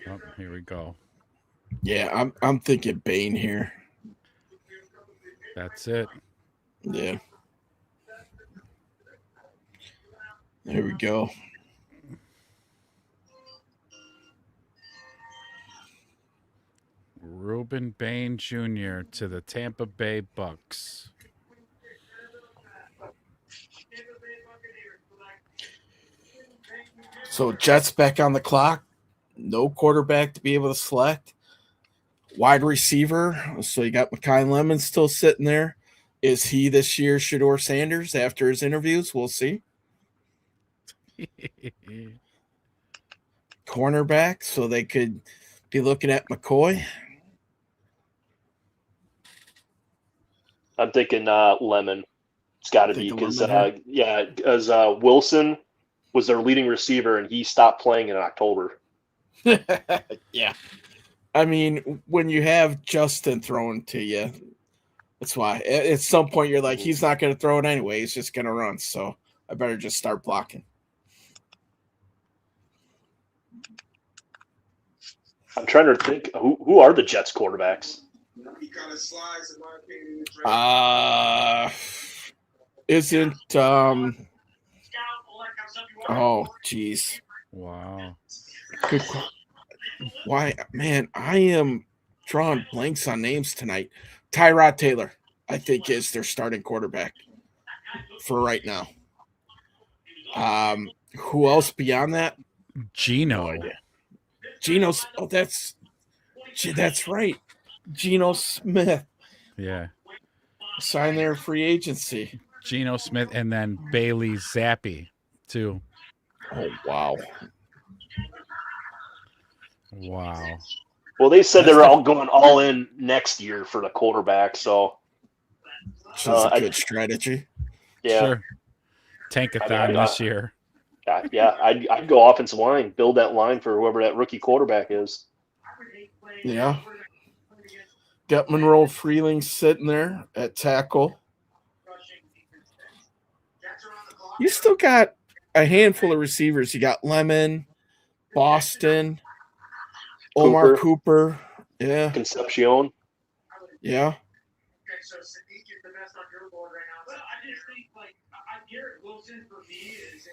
Oh, here we go. Yeah, I'm thinking Bane here. That's it. Yeah. There we go. Reuben Bain Jr. to the Tampa Bay Bucks. So Jets back on the clock. No quarterback to be able to select. Wide receiver. So you got Mekhi Lemon still sitting there. Is he this year Shedeur Sanders after his interviews? We'll see. Cornerback. So they could be looking at McCoy. I'm thinking Lemon. It's got to be Think because Lemon as Wilson was their leading receiver and he stopped playing in October. Yeah. I mean, when you have Justin thrown to you, That's why. At some point, you're like, he's not going to throw it anyway. He's just going to run. So I better just start blocking. I'm trying to think who are the Jets quarterbacks? He kind of slides, in my opinion. Isn't oh geez. Wow. Good. Why, man? I am drawing blanks on names tonight. Tyrod Taylor, I think, is their starting quarterback for right now. Who else beyond that? Geno. Geno's. Oh, that's right. Geno Smith Yeah. signed their free agency. Geno Smith and then Bailey Zappi too. Oh wow. Wow. Well, they said they were all going all in next year for the quarterback. So Which is a good strategy. yeah, Sure. Tankathon this year. yeah, I'd go offensive line, build that line for whoever that rookie quarterback is. Yeah. Got Monroe Freeling sitting there at tackle. You still got a handful of receivers. You got Lemon, Boston, Omar Cooper. Yeah. Concepcion. Yeah. So Sadiq is the best on your board right now. But I just think, like, Garrett Wilson for me is.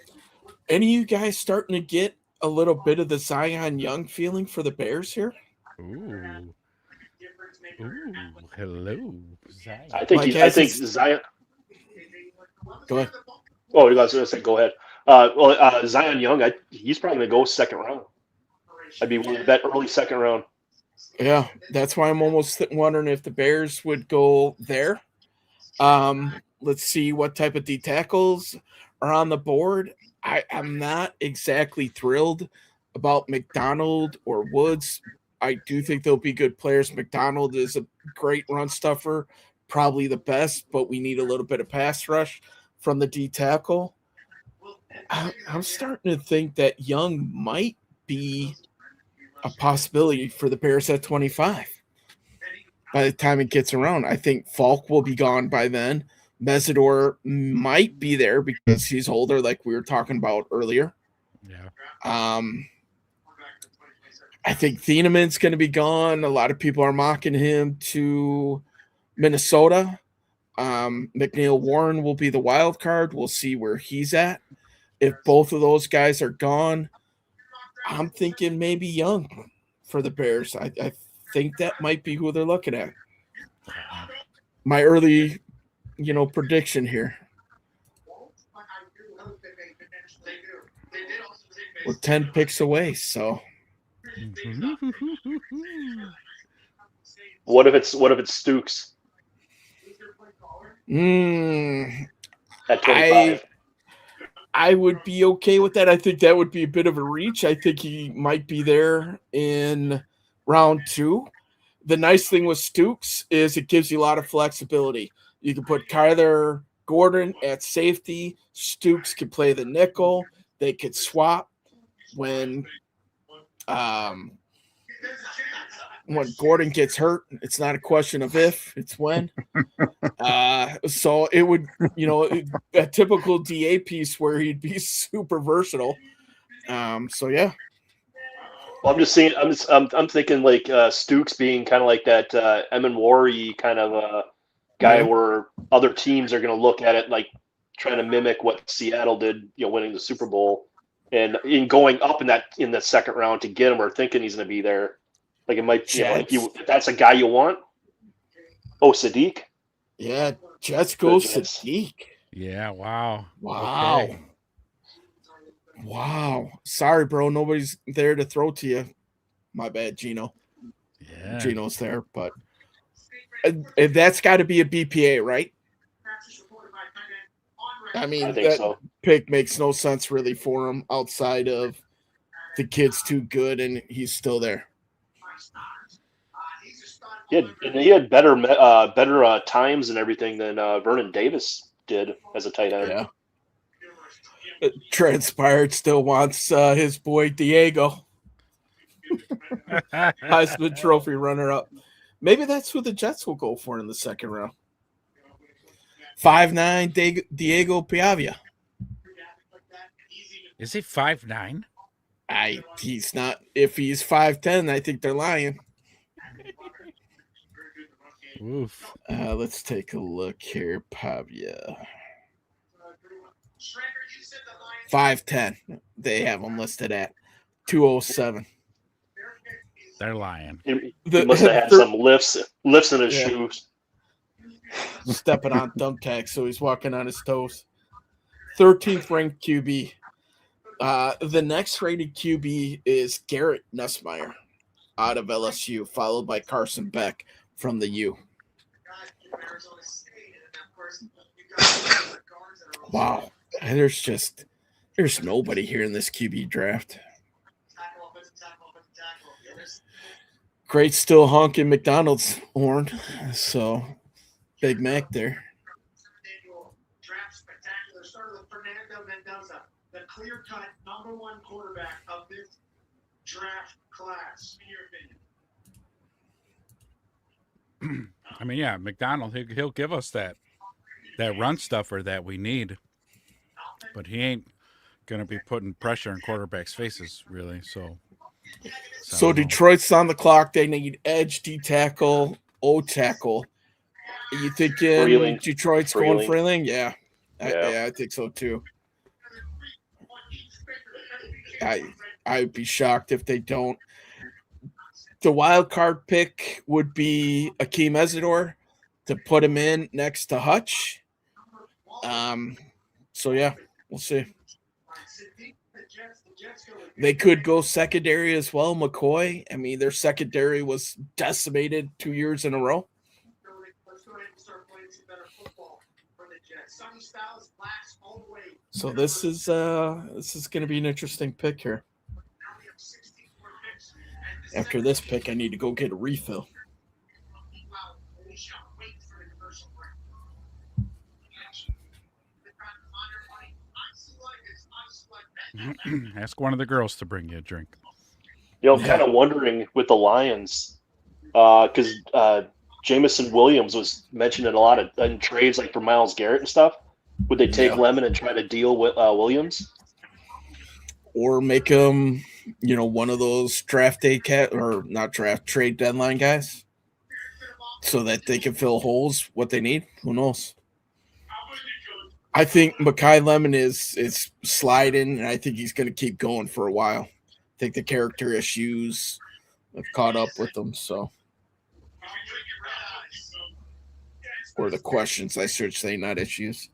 Any of you guys starting to get a little bit of the Zion Young feeling for the Bears here? Ooh. Ooh. Hello. Zion. I think Zion. Go ahead. Oh, you guys going to say go ahead. Zion Young, he's probably going to go second round. I'd be willing to bet early second round. Yeah, that's why I'm almost wondering if the Bears would go there. Let's see what type of D tackles are on the board. I'm not exactly thrilled about McDonald or Woods. I do think they'll be good players. McDonald is a great run stuffer, probably the best, but we need a little bit of pass rush from the D tackle. I'm starting to think that Young might be a possibility for the Bears at 25. By the time it gets around, I think Falk will be gone by then. Mesidor might be there because he's older, like we were talking about earlier. Yeah. I think Thieneman's going to be gone. A lot of people are mocking him to Minnesota. McNeil Warren will be the wild card. We'll see where he's at. If both of those guys are gone, I'm thinking maybe Young for the Bears. I think that might be who they're looking at. My early, prediction here. We're 10 picks away, so. What if it's Stooks at 25? I would be okay with that. I think that would be a bit of a reach. I think he might be there in round 2. The nice thing with Stooks is it gives you a lot of flexibility. You can put Kyler Gordon at safety. Stooks could play the nickel. They could swap when Gordon gets hurt. It's not a question of if, it's when. So it would, a typical DA piece where he'd be super versatile. So yeah. Well, I'm just saying. I'm thinking like Stooks being kind of like that Emin kind of guy where other teams are going to look at it like trying to mimic what Seattle did, winning the Super Bowl, and in going up in the second round to get him or thinking he's going to be there. Like it might, if that's a guy you want. Oh, Sadiq. Yeah, Jets go Sadiq. Yeah. Wow. Wow. Okay. Wow. Sorry, bro. Nobody's there to throw to you. My bad, Geno. Yeah. Geno's there, but that's got to be a BPA, right? I mean, I think that so. pick makes no sense really for him outside of the kid's too good and he's still there. He had better times and everything than Vernon Davis did as a tight end. Yeah. It transpired still wants his boy Diego. Heisman Trophy runner-up. Maybe that's who the Jets will go for in the second round. 5'9" Diego Piavia. Is he 5'9"? He's not. If he's 5'10", I think they're lying. Oof. Let's take a look here. Pavia. 5'10". They have him listed at 207. They're lying. He must have had some lifts in his Yeah. shoes. Stepping on thumbtacks, so he's walking on his toes. 13th ranked QB. The next rated QB is Garrett Nussmeier out of LSU, followed by Carson Beck from the U. Wow. And there's nobody here in this QB draft. Great still honking McDonald's horn. So Big Mac there. Draft spectacular. Started with Fernando Mendoza, the clear-cut number 1 quarterback of this draft class. In your opinion? I mean, yeah, McDonald, he'll give us that run stuffer that we need, but he ain't gonna be putting pressure in quarterbacks' faces, really. So Detroit's on the clock. They need edge, D tackle, O tackle. You thinking Freeling. Detroit's going Freeling? Yeah. I think so too. I'd be shocked if they don't. The wild card pick would be Akeem Ezidor to put him in next to Hutch. So yeah, we'll see. They could go secondary as well. McCoy. I mean, their secondary was decimated 2 years in a row. So this is going to be an interesting pick here. After this pick, I need to go get a refill. Ask one of the girls to bring you a drink. I'm kind of wondering with the Lions, because Jamison Williams was mentioned in a lot of in trades, like for Myles Garrett and stuff. Would they take Lemon and try to deal with Williams, or make him, one of those draft day trade deadline guys, so that they can fill holes what they need? Who knows? I think Mekhi Lemon is sliding, and I think he's going to keep going for a while. I think the character issues have caught up with him, so. Or the questions, I should say, not issues.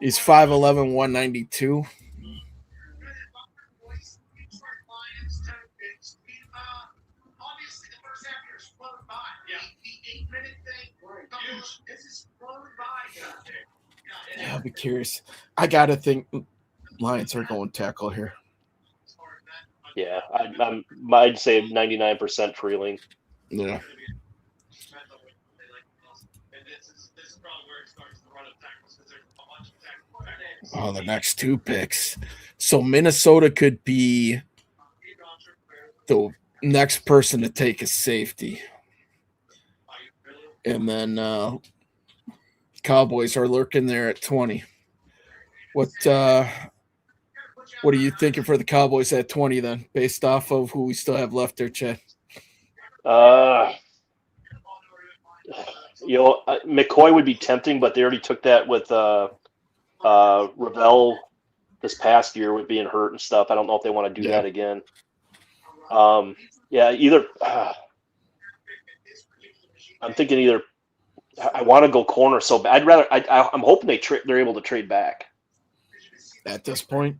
He's 5'11", 192. Yeah, I'll be curious. I got to think Lions are going tackle here. Yeah, I'd say 99% Freeling. Yeah. Oh, the next 2 picks. So Minnesota could be the next person to take a safety. And then Cowboys are lurking there at 20. What are you thinking for the Cowboys at 20 then, based off of who we still have left there, Chad? McCoy would be tempting, but they already took that with Ravel this past year with being hurt and stuff. I don't know if they want to do that again. I'm thinking either I want to go corner so bad. I'm hoping they're able to trade back at this point.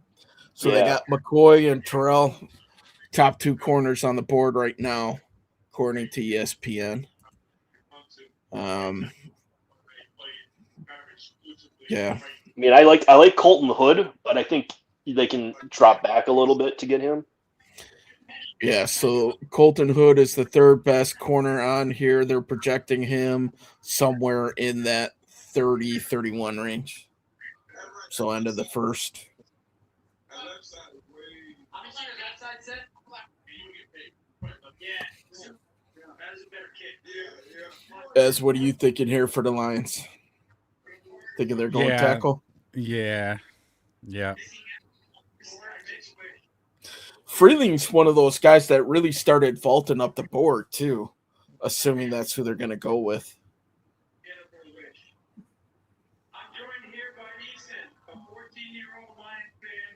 So they got McCoy and Terrell, top 2 corners on the board right now, according to ESPN. Yeah. I mean, I like Colton Hood, but I think they can drop back a little bit to get him. Yeah, so Colton Hood is the 3rd best corner on here. They're projecting him somewhere in that 30-31 range. So end of the first. Ez, what are you thinking here for the Lions? Thinking they're going Yeah. tackle. Yeah. Freeling's one of those guys that really started vaulting up the board too, assuming that's who they're going to go with. I'm joined here by Ethan, a 14-year-old Lions fan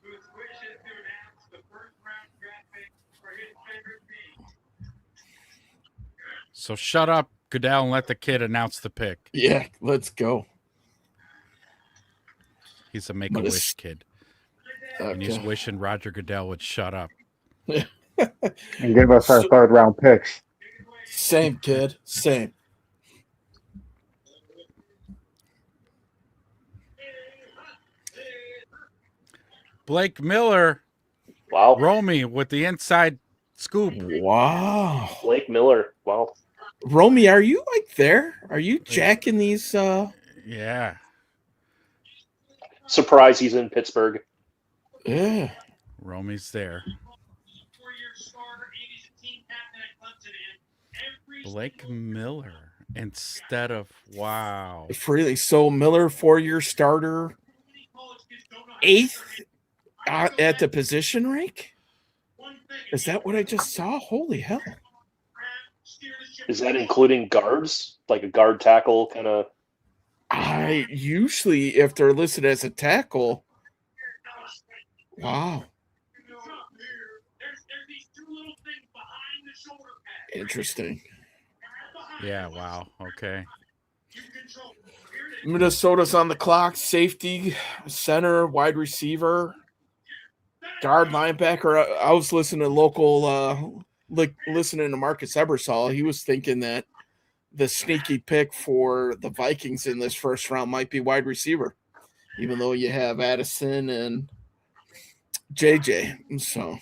whose wish is to announce the first-round draft pick for his favorite team. So shut up, Goodell, and let the kid announce the pick. Yeah, let's go. He's a Make-A-Wish kid. And he's Okay. wishing Roger Goodell would shut up. And give us our third round picks. Same, kid. Same. Blake Miller, Wow. Romy with the inside scoop. Wow. Blake Miller. Wow. Romy, are you like there? Are you jacking these? Yeah. Surprise, he's in Pittsburgh. Yeah. Romy's there. Blake Miller instead of wow. Freely. So Miller, 4-year starter, 8th at the position rank. Is that what I just saw? Holy hell! Is that including guards? Like a guard tackle kind of? I usually, if they're listed as a tackle, wow, interesting. Yeah, wow. Okay. Minnesota's on the clock. Safety, center, wide receiver, guard, linebacker. I was listening to local, listening to Marcus Ebersol. He was thinking that the sneaky pick for the Vikings in this first round might be wide receiver, even though you have Addison and JJ. So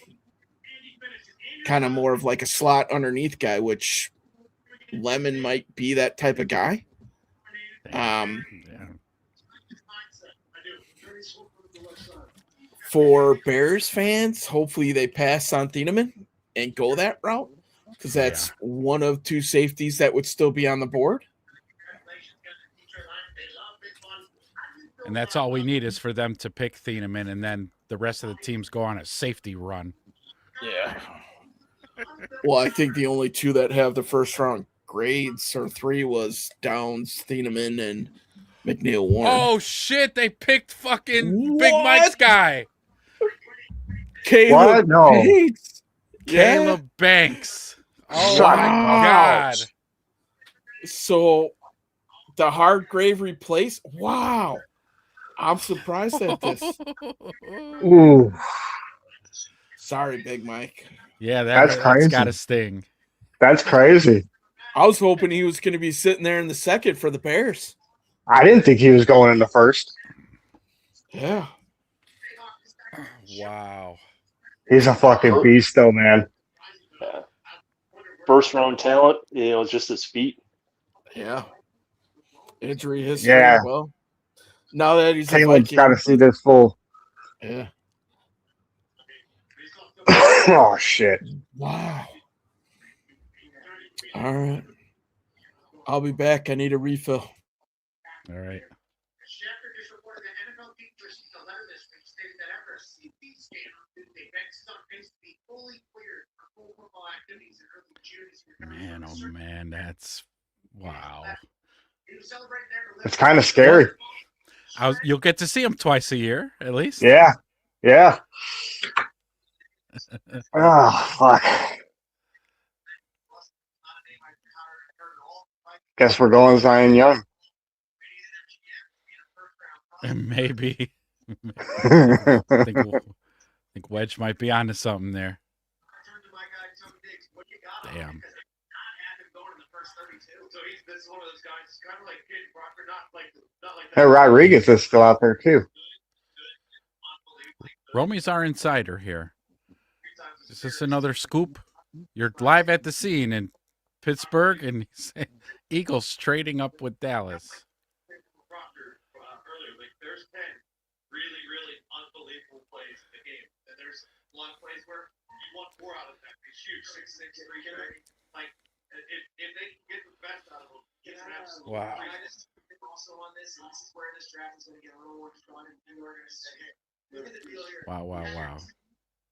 kind of more of like a slot underneath guy, which Lemon might be that type of guy. For Bears fans, hopefully they pass on Thieneman and go that route, because that's one of 2 safeties that would still be on the board. And that's all we need is for them to pick Thieneman, and then the rest of the teams go on a safety run. Yeah. Well, I think the only 2 that have the first round grades, or 3, was Downs, Thieneman, and McNeil Warren. Oh shit! They picked fucking Big Mike's guy, Caleb What? No. Bates. Caleb Banks. Oh Wow. my god! So the Hardgrave replace. Wow, I'm surprised at this. Ooh. Sorry, Big Mike. Yeah, That's that's crazy. got to sting. That's crazy. I was hoping he was going to be sitting there in the second for the Bears. I didn't think he was going in the first. Yeah. Wow. He's a fucking beast, though, man. Yeah. First round talent, just his feet. Yeah. Injury history. Yeah. Well, now that he's Caleb's a got to Viking. see this full. Yeah. Oh, shit. Wow. All right. I'll be back. I need a refill. All right. Schefter just reported that NFL teams received a letter this week stating that after a CT scan on Tuesday, Banks is on pace to be fully cleared for full football activities in early June. Man, oh man, that's wow. He was celebrating there. It's kind of scary. You'll get to see him twice a year, at least. Yeah. Yeah. Oh, fuck. Guess we're going Zion Young. Maybe. I think Wedge might be onto something there. Damn. Hey, Rodriguez is still out there, too. Romy's our insider here. Is this another scoop? You're live at the scene in Pittsburgh, and Eagles trading up with Dallas. There's 10 really, really unbelievable plays in the game. And there's one place where you want 4 out of them. It's huge, 6-6, 3-3. Like, if they can get the best out of them, it's an absolute. Wow. Also on this, and this is where draft is going to get a little more fun, and we're going to say, hey, look at the deal here. Wow.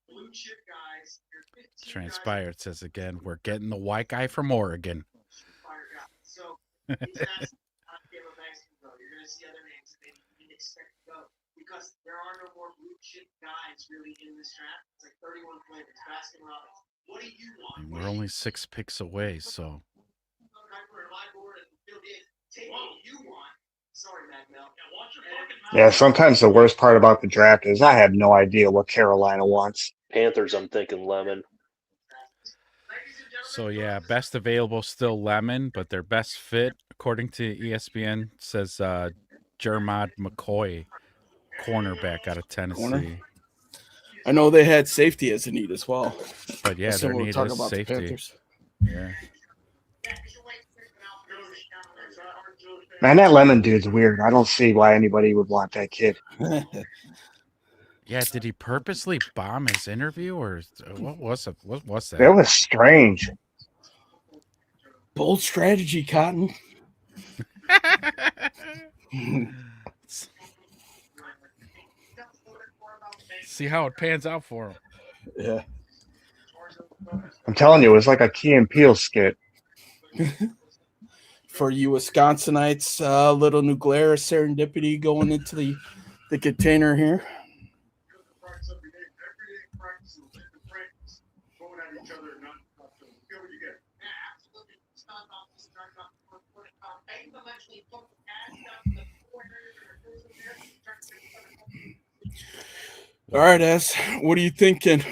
Blue chip guys, your 15 Transpired says again, we're getting the white guy from Oregon. fire guys. So these guys Caleb Banks can go. You're going to see other names that maybe you didn't expect to go because there are no more blue chip guys really in this draft. It's like 31 players, Baskin Robbins. What do you want? And we're only 6 picks away, so Take what you want. Sorry, Matt Mel. Yeah, sometimes the worst part about the draft is I have no idea what Carolina wants. Panthers, I'm thinking Lemon. So yeah, best available still Lemon, but their best fit, according to ESPN, says Jermod McCoy, cornerback out of Tennessee. Corner? I know they had safety as a need as well. But yeah, their we'll need talk is about the safety. Panthers. Yeah. Man, that Lemon dude's weird. I don't see why anybody would want that kid. Yeah, did he purposely bomb his interview, or what was it? What was that? That was strange. Bold strategy, Cotton. See how it pans out for him. Yeah. I'm telling you, it was like a Key and Peele skit. For you Wisconsinites, little nuclear serendipity going into the container here. All right, Ez, what are you thinking?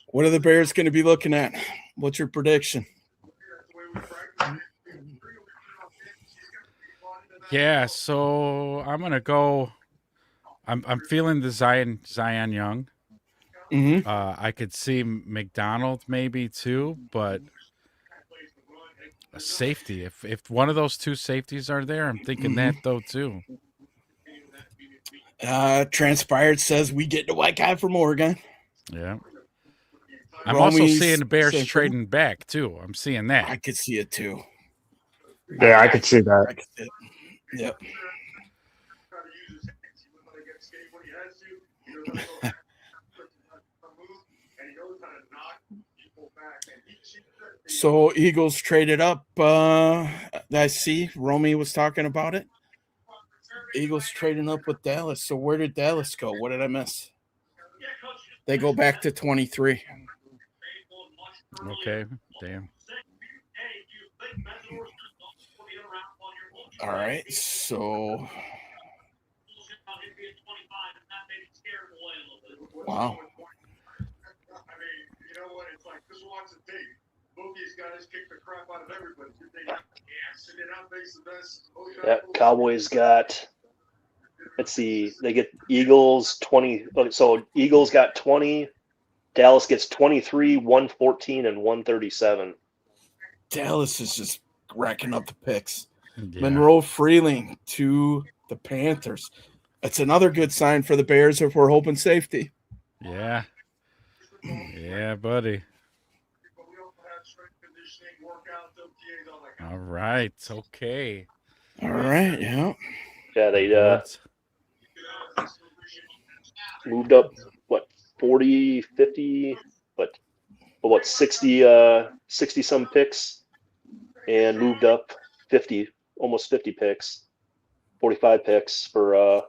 What are the Bears going to be looking at? What's your prediction? Yeah, so I'm gonna go. I'm feeling the Zion Young. Mm-hmm. I could see McDonald maybe too, but a safety. If one of those two safeties are there, I'm thinking that though too. Transpired says we get the white guy from Oregon. Yeah. I'm also Romy's seeing the Bears same trading back too. I'm seeing that. I could see it too. Yeah, I could see that. I could see it. Yep. So Eagles traded up. I see Romy was talking about it. Eagles trading up with Dallas. So where did Dallas go? What did I miss? They go back to 23. Okay. Damn. All right. So wow. Yeah, Cowboys got. Let's see. They get Eagles 20. So Eagles got 20. Dallas gets 23, 114, and 137. Dallas is just racking up the picks. Yeah. Monroe Freeling to the Panthers. That's another good sign for the Bears if we're hoping safety. Yeah. Yeah, buddy. All right. Okay. All right. Yeah. Yeah, they moved up, 40, 50, what 60 some picks, and moved up 50, almost 50 picks, 45 picks for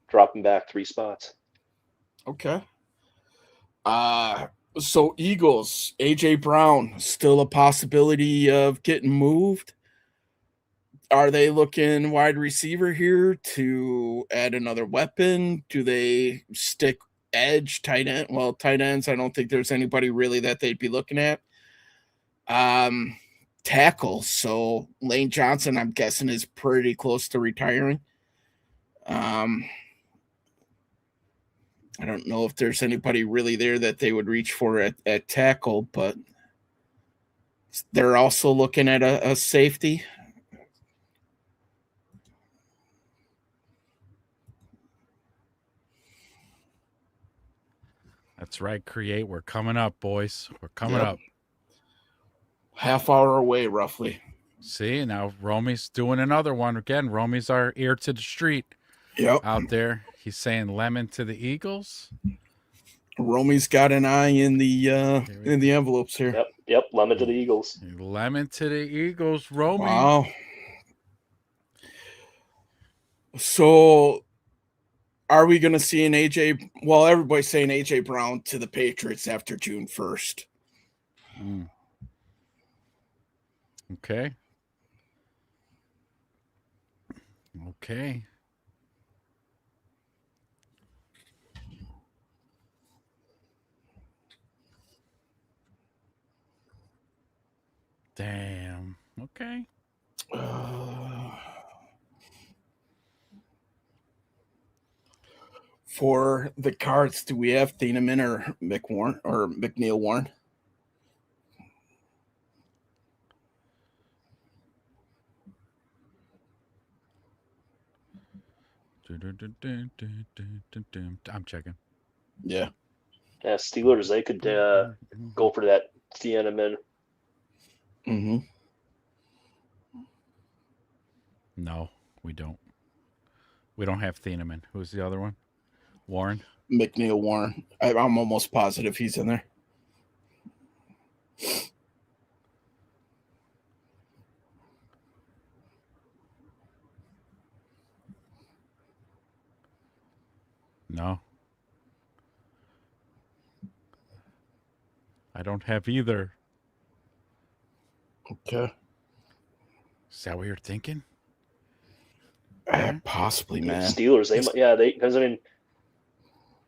dropping back 3 spots. Okay. So Eagles, AJ Brown, still a possibility of getting moved. Are they looking wide receiver here to add another weapon? Do they stick edge, tight end? Well, tight ends, I don't think there's anybody really that they'd be looking at. Tackle. So Lane Johnson, I'm guessing, is pretty close to retiring. I don't know if there's anybody really there that they would reach for at tackle, but they're also looking at a safety. That's right. Create. We're coming up, boys. We're coming up. Half hour away, roughly. See, now Romy's doing another one again. Romy's our ear to the street Yep. out there. He's saying lemon to the Eagles. Romy's got an eye in the envelopes here. Yep. Lemon to the Eagles. Lemon to the Eagles, Romy. Wow. So, are we going to see an AJ? Well, everybody's saying AJ Brown to the Patriots after June 1st. Okay. Okay. Damn. Okay. For the Cards, do we have Thieneman or McNeil Warren? I'm checking. Yeah. Yeah, Steelers, they could go for that Thieneman. Mm-hmm. No, we don't. We don't have Thieneman. Who's the other one? Warren? McNeil Warren. I'm almost positive he's in there. No. I don't have either. Okay. Is that what you're thinking? Possibly, man. Steelers, because I mean,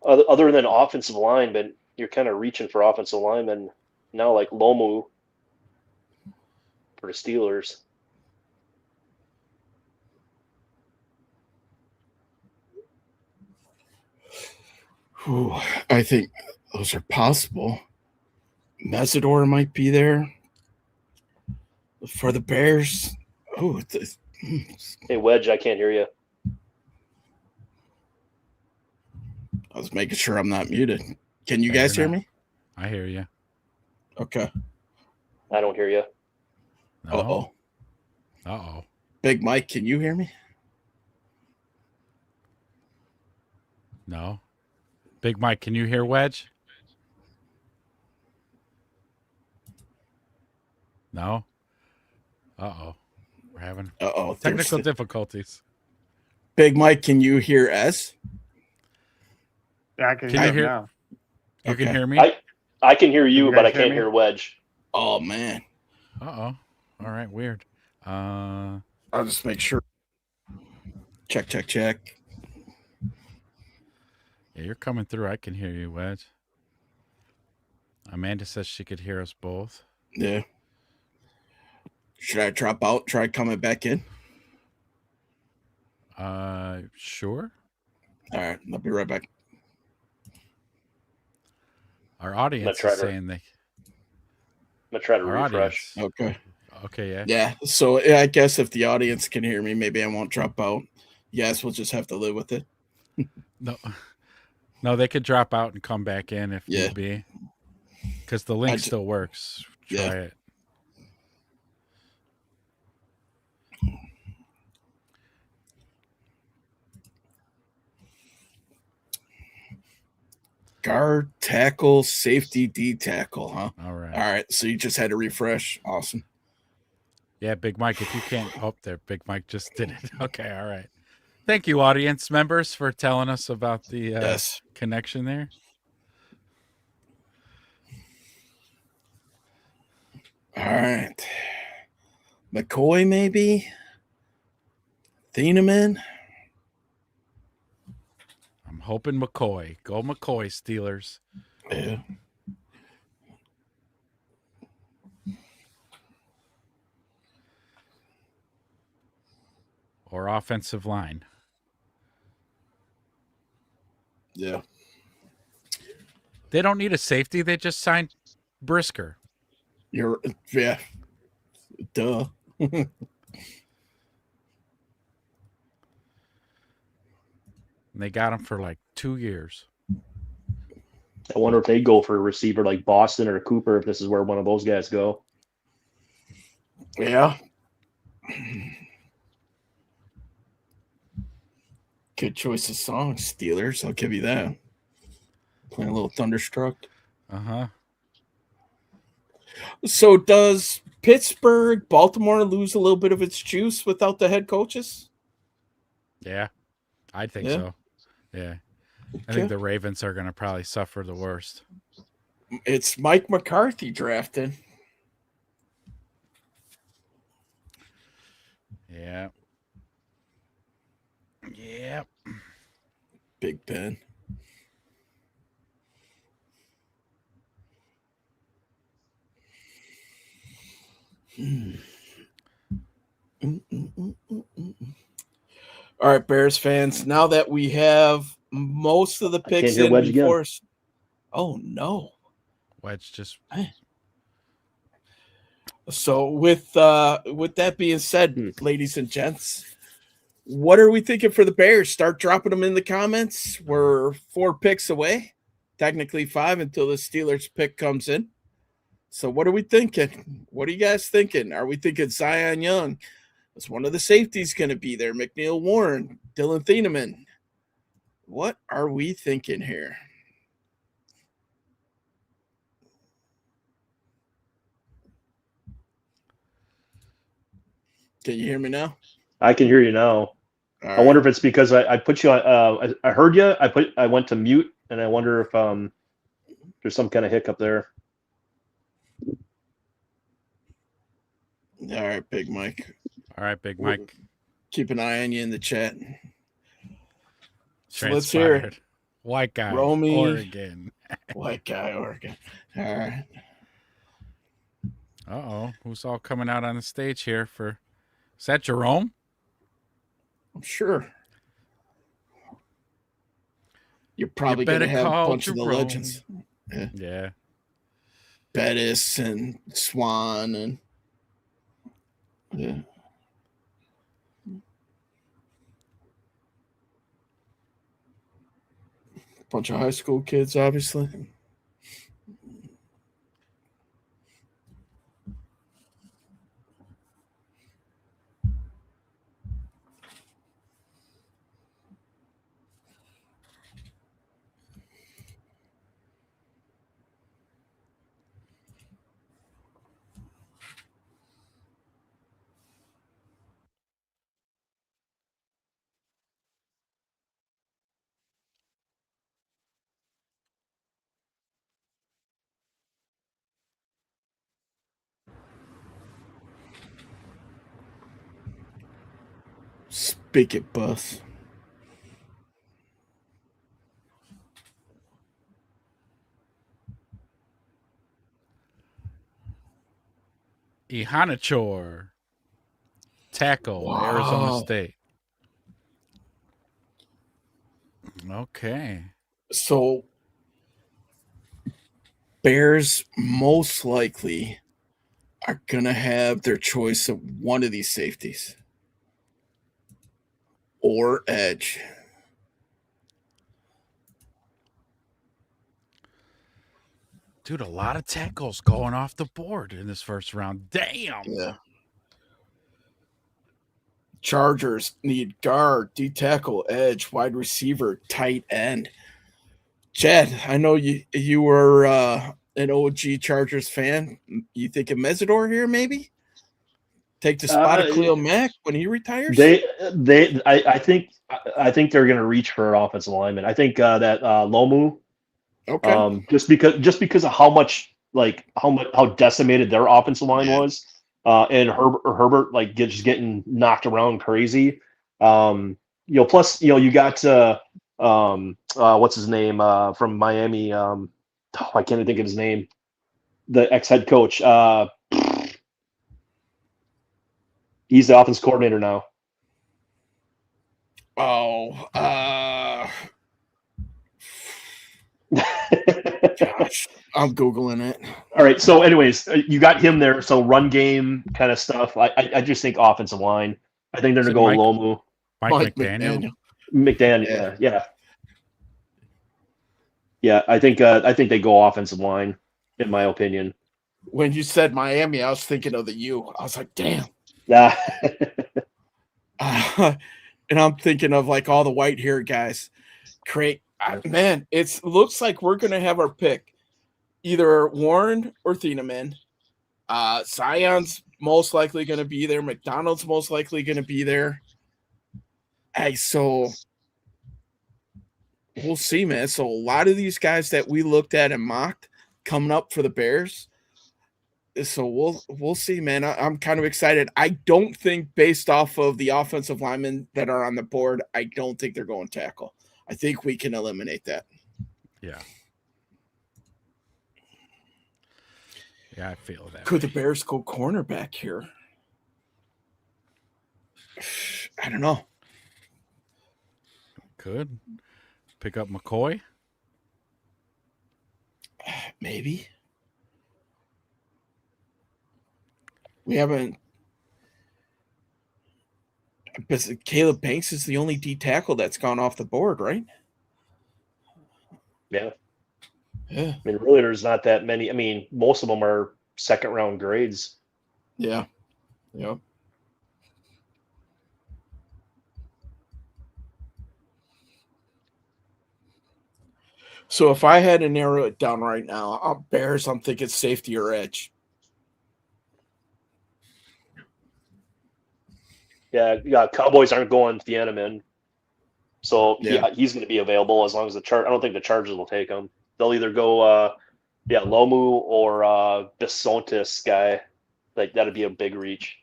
other than offensive linemen, you're kind of reaching for offensive linemen now, like Lomu for the Steelers. Ooh, I think those are possible. Mesidor might be there for the Bears. Oh, Hey, Wedge, I can't hear you. I was making sure I'm not muted. Can you guys hear me? I hear you. Okay. I don't hear you. No. Uh-oh. Uh-oh. Big Mike, can you hear me? No. Big Mike, can you hear Wedge? No. Uh-oh. We're having technical difficulties. Big Mike, can you hear S? Yeah, I can Can hear you hear? now. You Okay. can hear me? I can hear you, you but I guys hear can't me? hear Wedge. Oh, man. Uh-oh. All right, weird. I'll just make sure. Check. Yeah, you're coming through. I can hear you, Wedge. Amanda says she could hear us both. Yeah. Should I drop out, try coming back in? Sure. All right, I'll be right back. Our audience is saying they. I'm gonna try to Our refresh. audience. Okay. Okay, yeah. Yeah, so I guess if the audience can hear me, maybe I won't drop out. Yes, we'll just have to live with it. No, they could drop out and come back in if Yeah. need be. Because the link still works. Try it. Guard, tackle, safety, D tackle, huh? All right. All right, so you just had to refresh. Awesome. Yeah, Big Mike, if you can't. Oh, there. Big Mike just did it. Okay, all right. Thank you, audience members, for telling us about the Yes. connection there. All right. McCoy, maybe? Thieneman? I'm hoping McCoy. Go McCoy, Steelers. Yeah. Or offensive line. Yeah. They don't need a safety. They just signed Brisker. Yeah. Duh. And they got him for like 2 years. I wonder if they go for a receiver like Boston or Cooper, if this is where one of those guys go. Yeah. Good choice of songs, Steelers. I'll give you that. Playing a little Thunderstruck. Uh-huh. So does Pittsburgh, Baltimore lose a little bit of its juice without the head coaches? Yeah. I think Yeah. so. Yeah. I Okay. think the Ravens are going to probably suffer the worst. It's Mike McCarthy drafted. Yeah. Yeah. Big Ben. All right, Bears fans. Now that we have most of the I can't picks hear in Wedge again. before us. Oh no. Wedge just So with that being said, ladies and gents, what are we thinking for the Bears? Start dropping them in the comments. We're 4 picks away, technically 5 until the Steelers pick comes in. So what are we thinking? What are you guys thinking? Are we thinking Zion Young? Is one of the safeties going to be there? McNeil Warren, Dylan Thieneman. What are we thinking here? Can you hear me now? I can hear you now. All I wonder if it's because I put you on. I heard you. I went to mute, and I wonder if there's some kind of hiccup there. All right, Big Mike. all right, Big Mike. Keep an eye on you in the chat. So let's hear it. Transpired. White guy, Romy. Oregon. White guy, Oregon. All right. Uh-oh. Who's all coming out on the stage here for... Is that Jerome? I'm sure. You're probably You going to better have a call bunch of the Jerome. legends. Yeah. Bettis and Swan and yeah. Bunch of high school kids, obviously. Spigot bus. Ihanachor. Tackle, Wow. Arizona State. Okay. So Bears most likely are going to have their choice of one of these safeties or edge. Dude, a lot of tackles going off the board in this first round. Damn. Yeah. Chargers need guard, D tackle, edge, wide receiver, tight end. Chad, I know you were an OG Chargers fan. You think of Mesidor here, maybe? Take the spot of Khalil Mack when he retires? I think they're going to reach for an offensive lineman. I think that Lomu. Okay. Just because of how decimated their offensive line was, and Herbert just getting knocked around crazy. Plus you got what's his name from Miami? I can't even think of his name. The ex-head coach. He's the offense coordinator now. Oh, gosh, I'm Googling it. All right. So, anyways, you got him there. So, run game kind of stuff. I just think offensive line. I think they're going to go Lomu. Mike McDaniel. McDaniel. Yeah. I think they go offensive line, in my opinion. When you said Miami, I was thinking of the U. I was like, damn. Nah. And I'm thinking of like all the white hair guys. Man, it looks like we're gonna have our pick, either Warren or Thieneman. Zion's most likely gonna be there. McDonald's most likely gonna be there. So we'll see, man. So a lot of these guys that we looked at and mocked coming up for the Bears. So we'll see, man. I'm kind of excited. I don't think, based off of the offensive linemen that are on the board, I don't think they're going tackle. I think we can eliminate that. Yeah. Yeah, I feel that. Could the Bears go cornerback here? I don't know. Could pick up McCoy. Maybe. We haven't. But Caleb Banks is the only D tackle that's gone off the board, right? Yeah. Yeah. I mean, really, there's not that many. I mean, most of them are second round grades. Yeah. Yep. So if I had to narrow it down right now, Bears, I'm thinking safety or edge. Yeah. Cowboys aren't going Thieneman, so Yeah. he's going to be available as long as I don't think the Chargers will take him. They'll either go, Lomu or Bisontis guy. Like that'd be a big reach.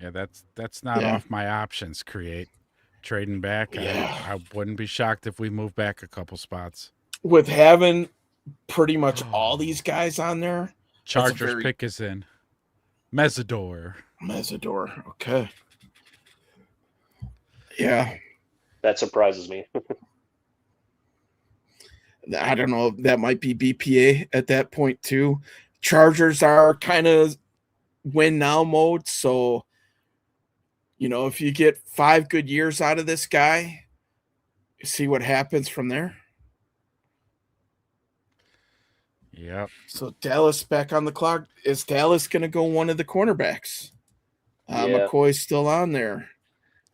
Yeah, that's not off my options. Trading back. Yeah. I wouldn't be shocked if we move back a couple spots. With having pretty much all these guys on there. Chargers pick is in. Mesidor. Okay. Yeah. That surprises me. I don't know. That might be BPA at that point too. Chargers are kind of win now mode. So, if you get 5 good years out of this guy, see what happens from there. Yep. So Dallas back on the clock. Is Dallas going to go one of the cornerbacks? McCoy's still on there.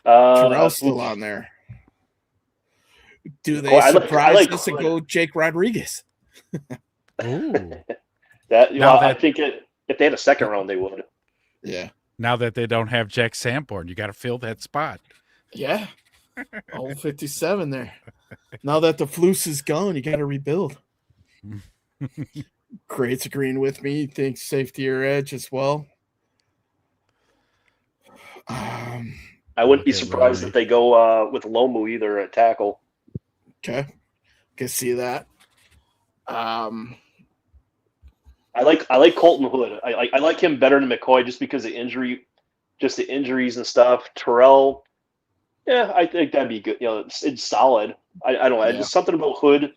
Terrell's still on there. Do they surprise us and go Jake Rodriguez? Ooh. I think if they had a second round, they would. Yeah. Now that they don't have Jack Sanborn, you got to fill that spot. Yeah. Old 57 there. Now that the Flus is gone, you got to rebuild. Great's agreeing with me. He thinks safety or edge as well. I wouldn't be surprised if they go with Lomu either at tackle. Okay. Can see that. I like Colton Hood. I like him better than McCoy just because of the injuries and stuff. Terrell, yeah, I think that'd be good. It's solid. I don't know. Just something about Hood,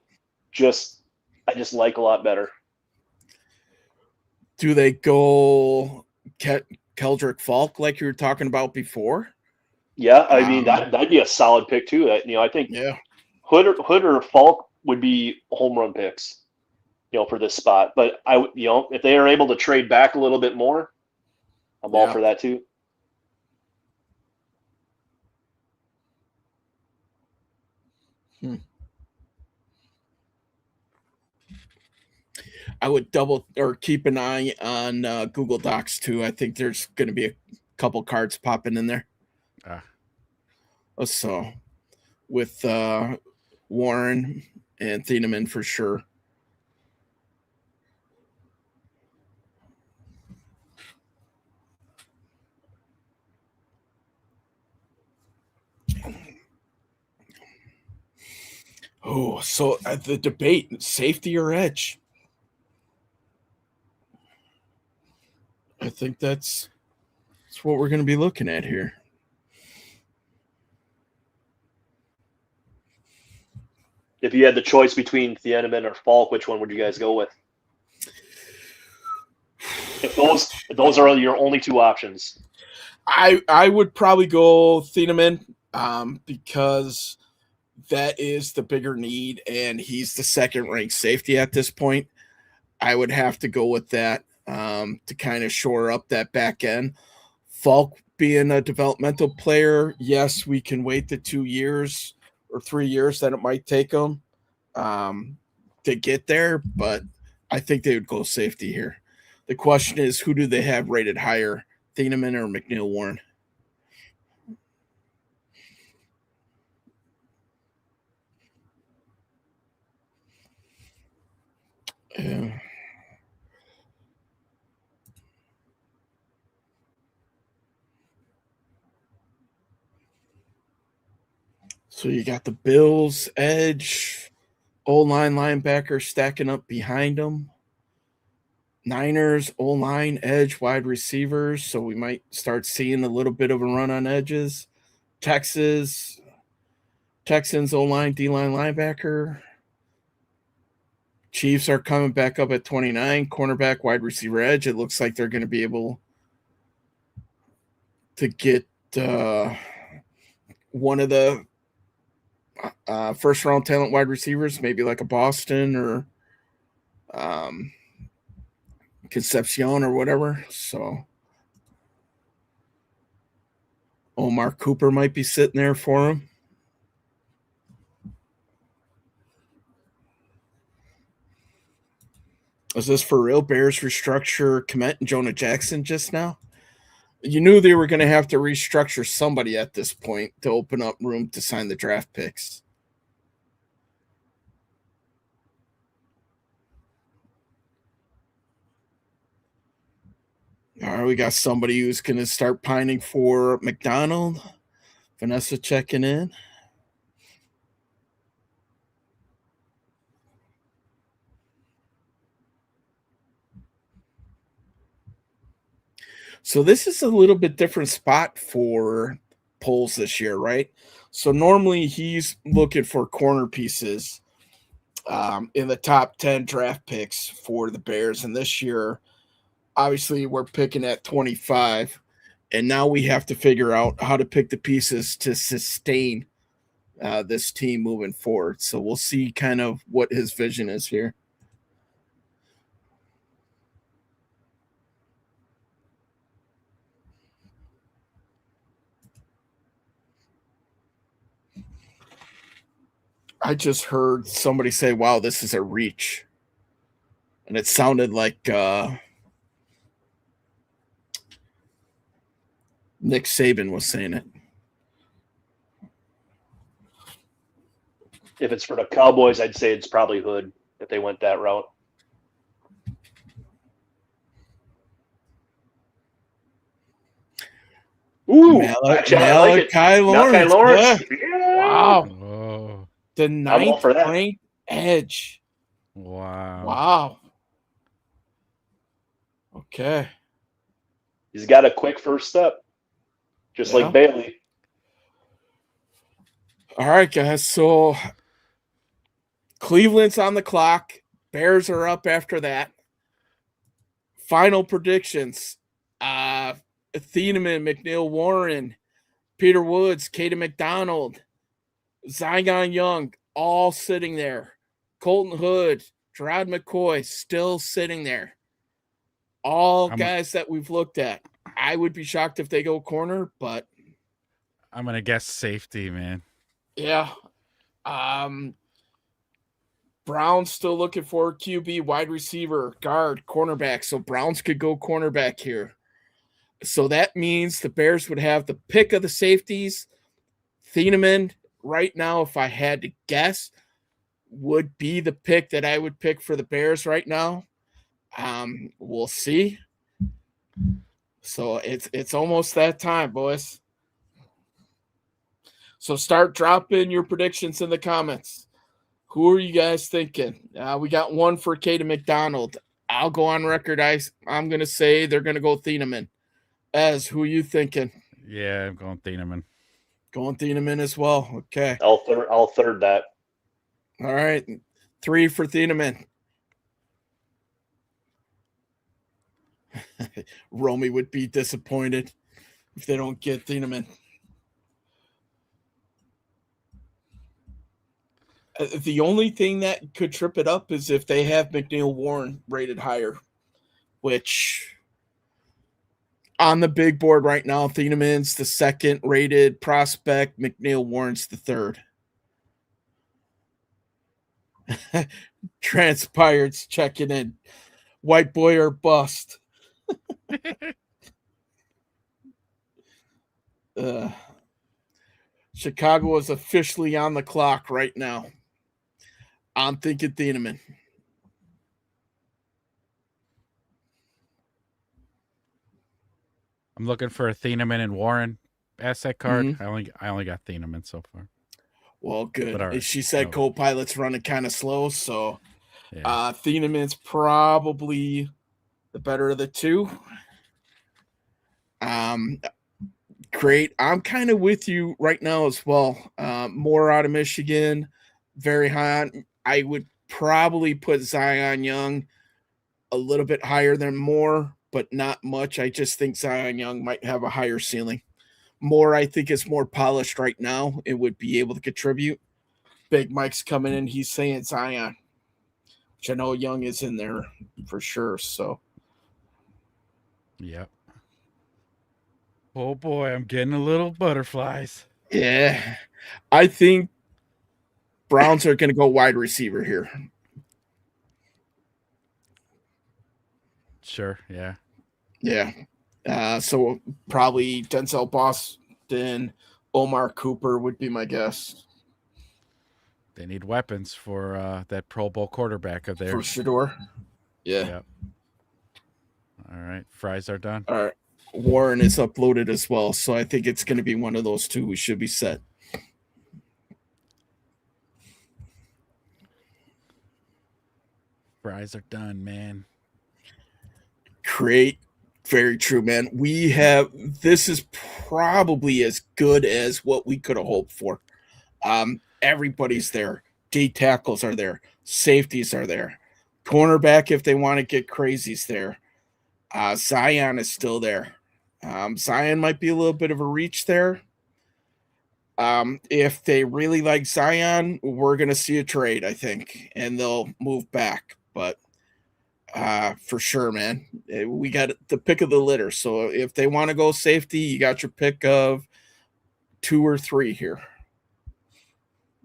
I just like a lot better. Do they go Keldrick Falk like you were talking about before? Yeah, I mean that'd be a solid pick too. I think Hood or Falk would be home run picks, for this spot. But if they are able to trade back a little bit more, I'm all for that too. I would keep an eye on Google Docs too. I think there's going to be a couple cards popping in there. So with Warren and Thieneman for sure. Oh, so the debate, safety or edge? I think that's what we're going to be looking at here. If you had the choice between Thieneman or Falk, which one would you guys go with? If those are your only two options. I would probably go Thieneman because that is the bigger need, and he's the second-ranked safety at this point. I would have to go with that to kind of shore up that back end. Falk being a developmental player, yes, we can wait the 2 years or 3 years that it might take them to get there, but I think they would go safety here. The question is, who do they have rated higher, Thieneman or McNeil Warren? Yeah. So you got the Bills edge, O-line linebacker stacking up behind them. Niners, O-line, edge, wide receivers. So we might start seeing a little bit of a run on edges. Texans, O-line, D-line linebacker. Chiefs are coming back up at 29. Cornerback, wide receiver, edge. It looks like they're going to be able to get one of the first-round talent wide receivers, maybe like a Boston or Concepcion or whatever. So Omar Cooper might be sitting there for him. Is this for real? Bears restructure Kmet and Jonah Jackson just now? You knew they were going to have to restructure somebody at this point to open up room to sign the draft picks. All right, we got somebody who's going to start pining for McDonald. Vanessa checking in. So this is a little bit different spot for polls this year, right? So normally he's looking for corner pieces in the top 10 draft picks for the Bears. And this year, obviously, we're picking at 25. And now we have to figure out how to pick the pieces to sustain this team moving forward. So we'll see kind of what his vision is here. I just heard somebody say, wow, this is a reach. And it sounded like Nick Saban was saying it. If it's for the Cowboys, I'd say it's probably Hood if they went that route. Ooh, Malachi Lawrence. Lawrence. Yeah. Wow. Oh, The all for that. 9th ranked edge. wow. Wow. Okay. He's got a quick first step, just like Bailey. All right, guys. So Cleveland's on the clock. Bears are up after that. Final predictions. Thieneman, McNeil Warren, Peter Woods, Caden McDonald, Zygon Young, all sitting there. Colton Hood, Gerard McCoy, still sitting there. All guys that we've looked at. I would be shocked if they go corner, but I'm going to guess safety, man. yeah. Brown's still looking for QB, wide receiver, guard, cornerback. So Browns could go cornerback here. So that means the Bears would have the pick of the safeties. Thieneman, right now, if I had to guess, would be the pick that I would pick for the Bears right now. We'll see. So it's almost that time, boys. So start dropping your predictions in the comments. Who are you guys thinking? We got one for Caden McDonald. I'll go on record. I'm going to say they're going to go Thieneman. Ez, who are you thinking? Yeah, I'm going Thieneman. Going Thieneman as well. Okay. I'll third that. All right. 3 for Thieneman. Romy would be disappointed if they don't get Thieneman. The only thing that could trip it up is if they have McNeil Warren rated higher, which on the big board right now, Thieneman's the second rated prospect, McNeil Warren's the third. Transpired's checking in. White boy or bust. Chicago is officially on the clock right now. I'm thinking Thieneman. I'm looking for a Thieneman and Warren asset card. Mhm. I only got Thieneman so far. Well, good. But all right. She said No. co-pilot's running kind of slow, so Yeah. Thieneman's probably the better of the two. Great. I'm kind of with you right now as well. More out of Michigan, very high on. I would probably put Zion Young a little bit higher than Moore, but not much. I just think Zion Young might have a higher ceiling. Moore, I think, is more polished right now and would be able to contribute. Big Mike's coming in. He's saying Zion, which I know Young is in there for sure. So, Yep. Oh boy, I'm getting a little butterflies. yeah, I think Browns are going to go wide receiver here. Sure, yeah. Yeah. So probably Denzel Boston, Omar Cooper would be my guess. They need weapons for that Pro Bowl quarterback of For theirs. Shador. Yeah. Yep. All right, fries are done. All right. Warren is uploaded as well, so I think it's going to be one of those two. We should be set. Fries are done, man. Great. Very true, man. This is probably as good as what we could have hoped for. Everybody's there. D tackles are there. Safeties are there. Cornerback, if they want to get crazy's there. Zion is still there. Zion might be a little bit of a reach there. If they really like Zion, we're going to see a trade, I think, and they'll move back. But for sure, man, we got the pick of the litter. So if they want to go safety, you got your pick of 2 or 3 here.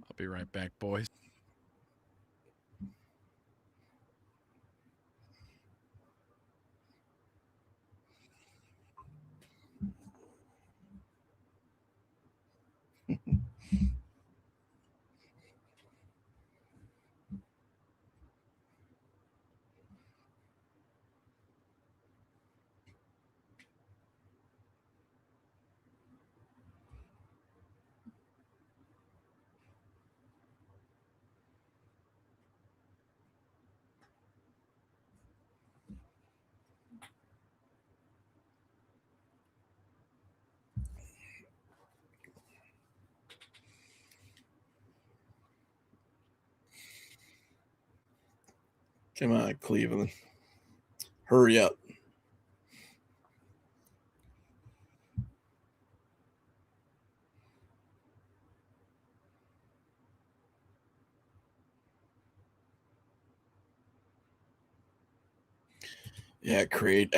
I'll be right back, boys. Come on, Cleveland. Hurry up. Yeah, great.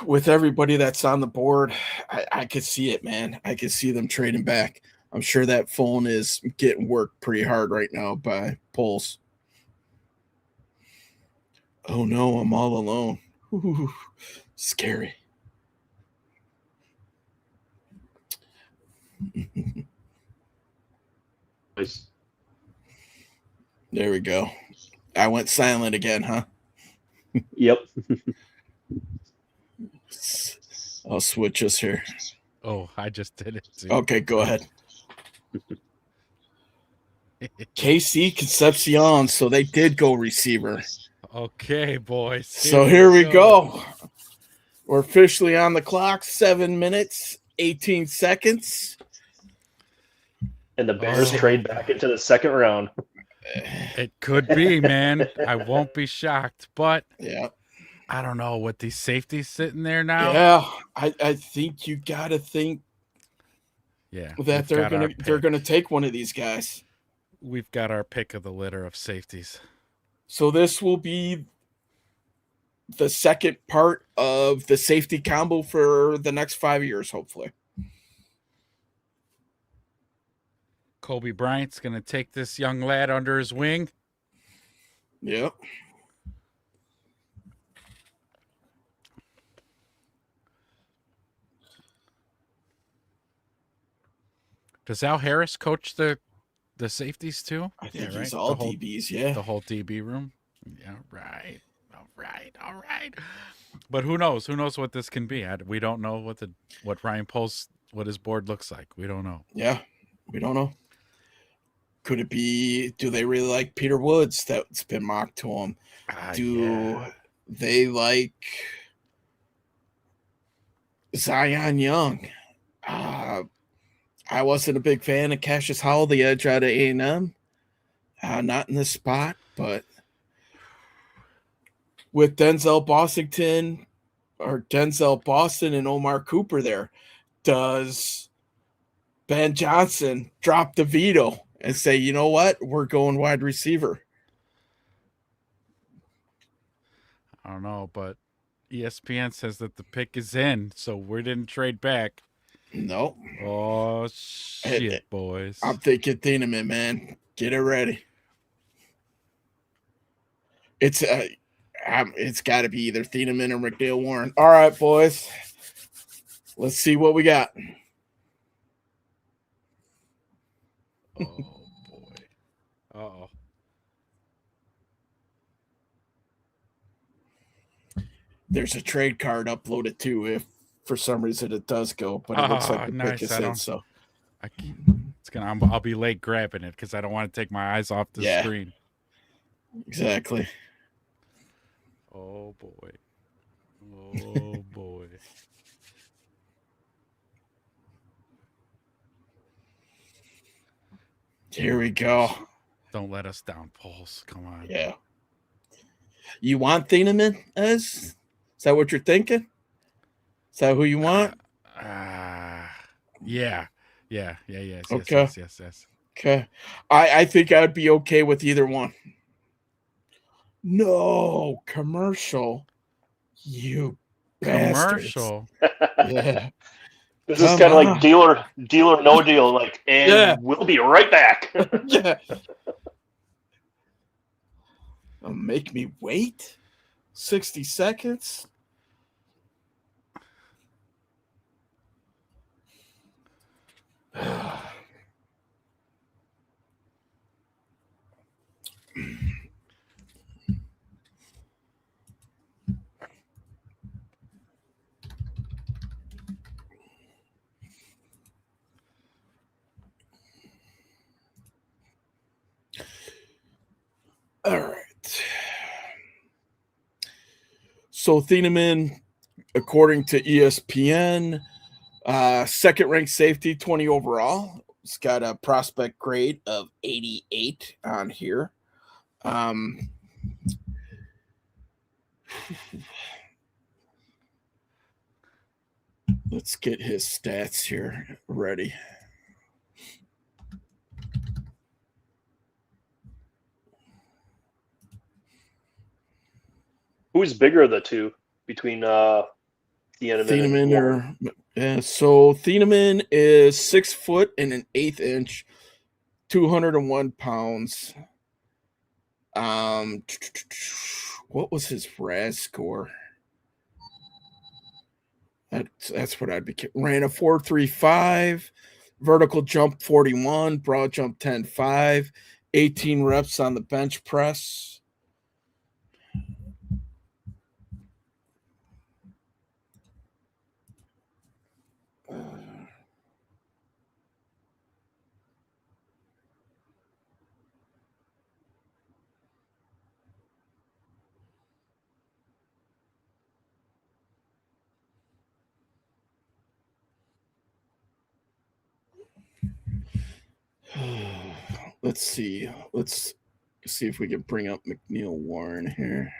With everybody that's on the board, I could see it, man. I could see them trading back. I'm sure that phone is getting worked pretty hard right now by polls. Oh no, I'm all alone. Ooh, scary. There we go. I went silent again, huh? Yep. I'll switch us here. Oh, I just did it too. Okay, go ahead. KC Concepcion, so they did go receiver. Okay, boys. So here we go. We're officially on the clock. 7 minutes, 18 seconds. And the Bears trade back into the second round. It could be, man. I won't be shocked, but Yeah. I don't know with these safeties sitting there now. Yeah, I think you got to think Yeah, that we've got our they're gonna take one of these guys. we've got our pick of the litter of safeties. So this will be the second part of the safety combo for the next 5 years, hopefully. Kobe Bryant's going to take this young lad under his wing. Yep. Does Al Harris coach the safeties too? I think Yeah, he's right? all DBs, yeah. The whole DB room. Yeah, right. All right. But who knows? Who knows what this can be? We don't know what Ryan Post, what his board looks like. We don't know. Yeah, we don't know. Could it be, do they really like Peter Woods that's been mocked to them? Do they like Zion Young? I wasn't a big fan of Cassius Howell, the edge out of A&M. Not in this spot, but with Denzel Boston and Omar Cooper there, does Ben Johnson drop the veto and say, you know what, we're going wide receiver? I don't know, but ESPN says that the pick is in, so we didn't trade back. No. Oh, shit, boys. I'm thinking Thieneman, man. Get it ready. It's got to be either Thieneman or McNeil Warren. All right, boys. Let's see what we got. Oh, boy. Uh-oh. There's a trade card uploaded, too, if for some reason it does go, but it looks like the pick is in, so. I'll be late grabbing it because I don't want to take my eyes off the screen. Exactly. Oh boy. Oh boy. Here we go. Don't let us down, Pauls. Come on. Yeah. You want Thieneman, Ez? Is that what you're thinking? Is that who you want? Yeah. Yes. Okay. Yes. Okay. I think I'd be okay with either one. No, commercial. You commercial. Yeah. This is kind of like dealer no deal, like, and we'll be right back. Yeah. Make me wait 60 seconds. All right. So Thieneman, according to ESPN, second-ranked safety, 20 overall. It's got a prospect grade of 88 on here. Let's get his stats here ready. Who's bigger of the two between Thieneman and so Thieneman is 6 foot and an 1/8 inch, 201 pounds. What was his RAS score? That's what I'd be. Ran a 4.35, vertical jump 41, broad jump 10.5, 18 reps on the bench press. Let's see. Let's see if we can bring up McNeil Warren here.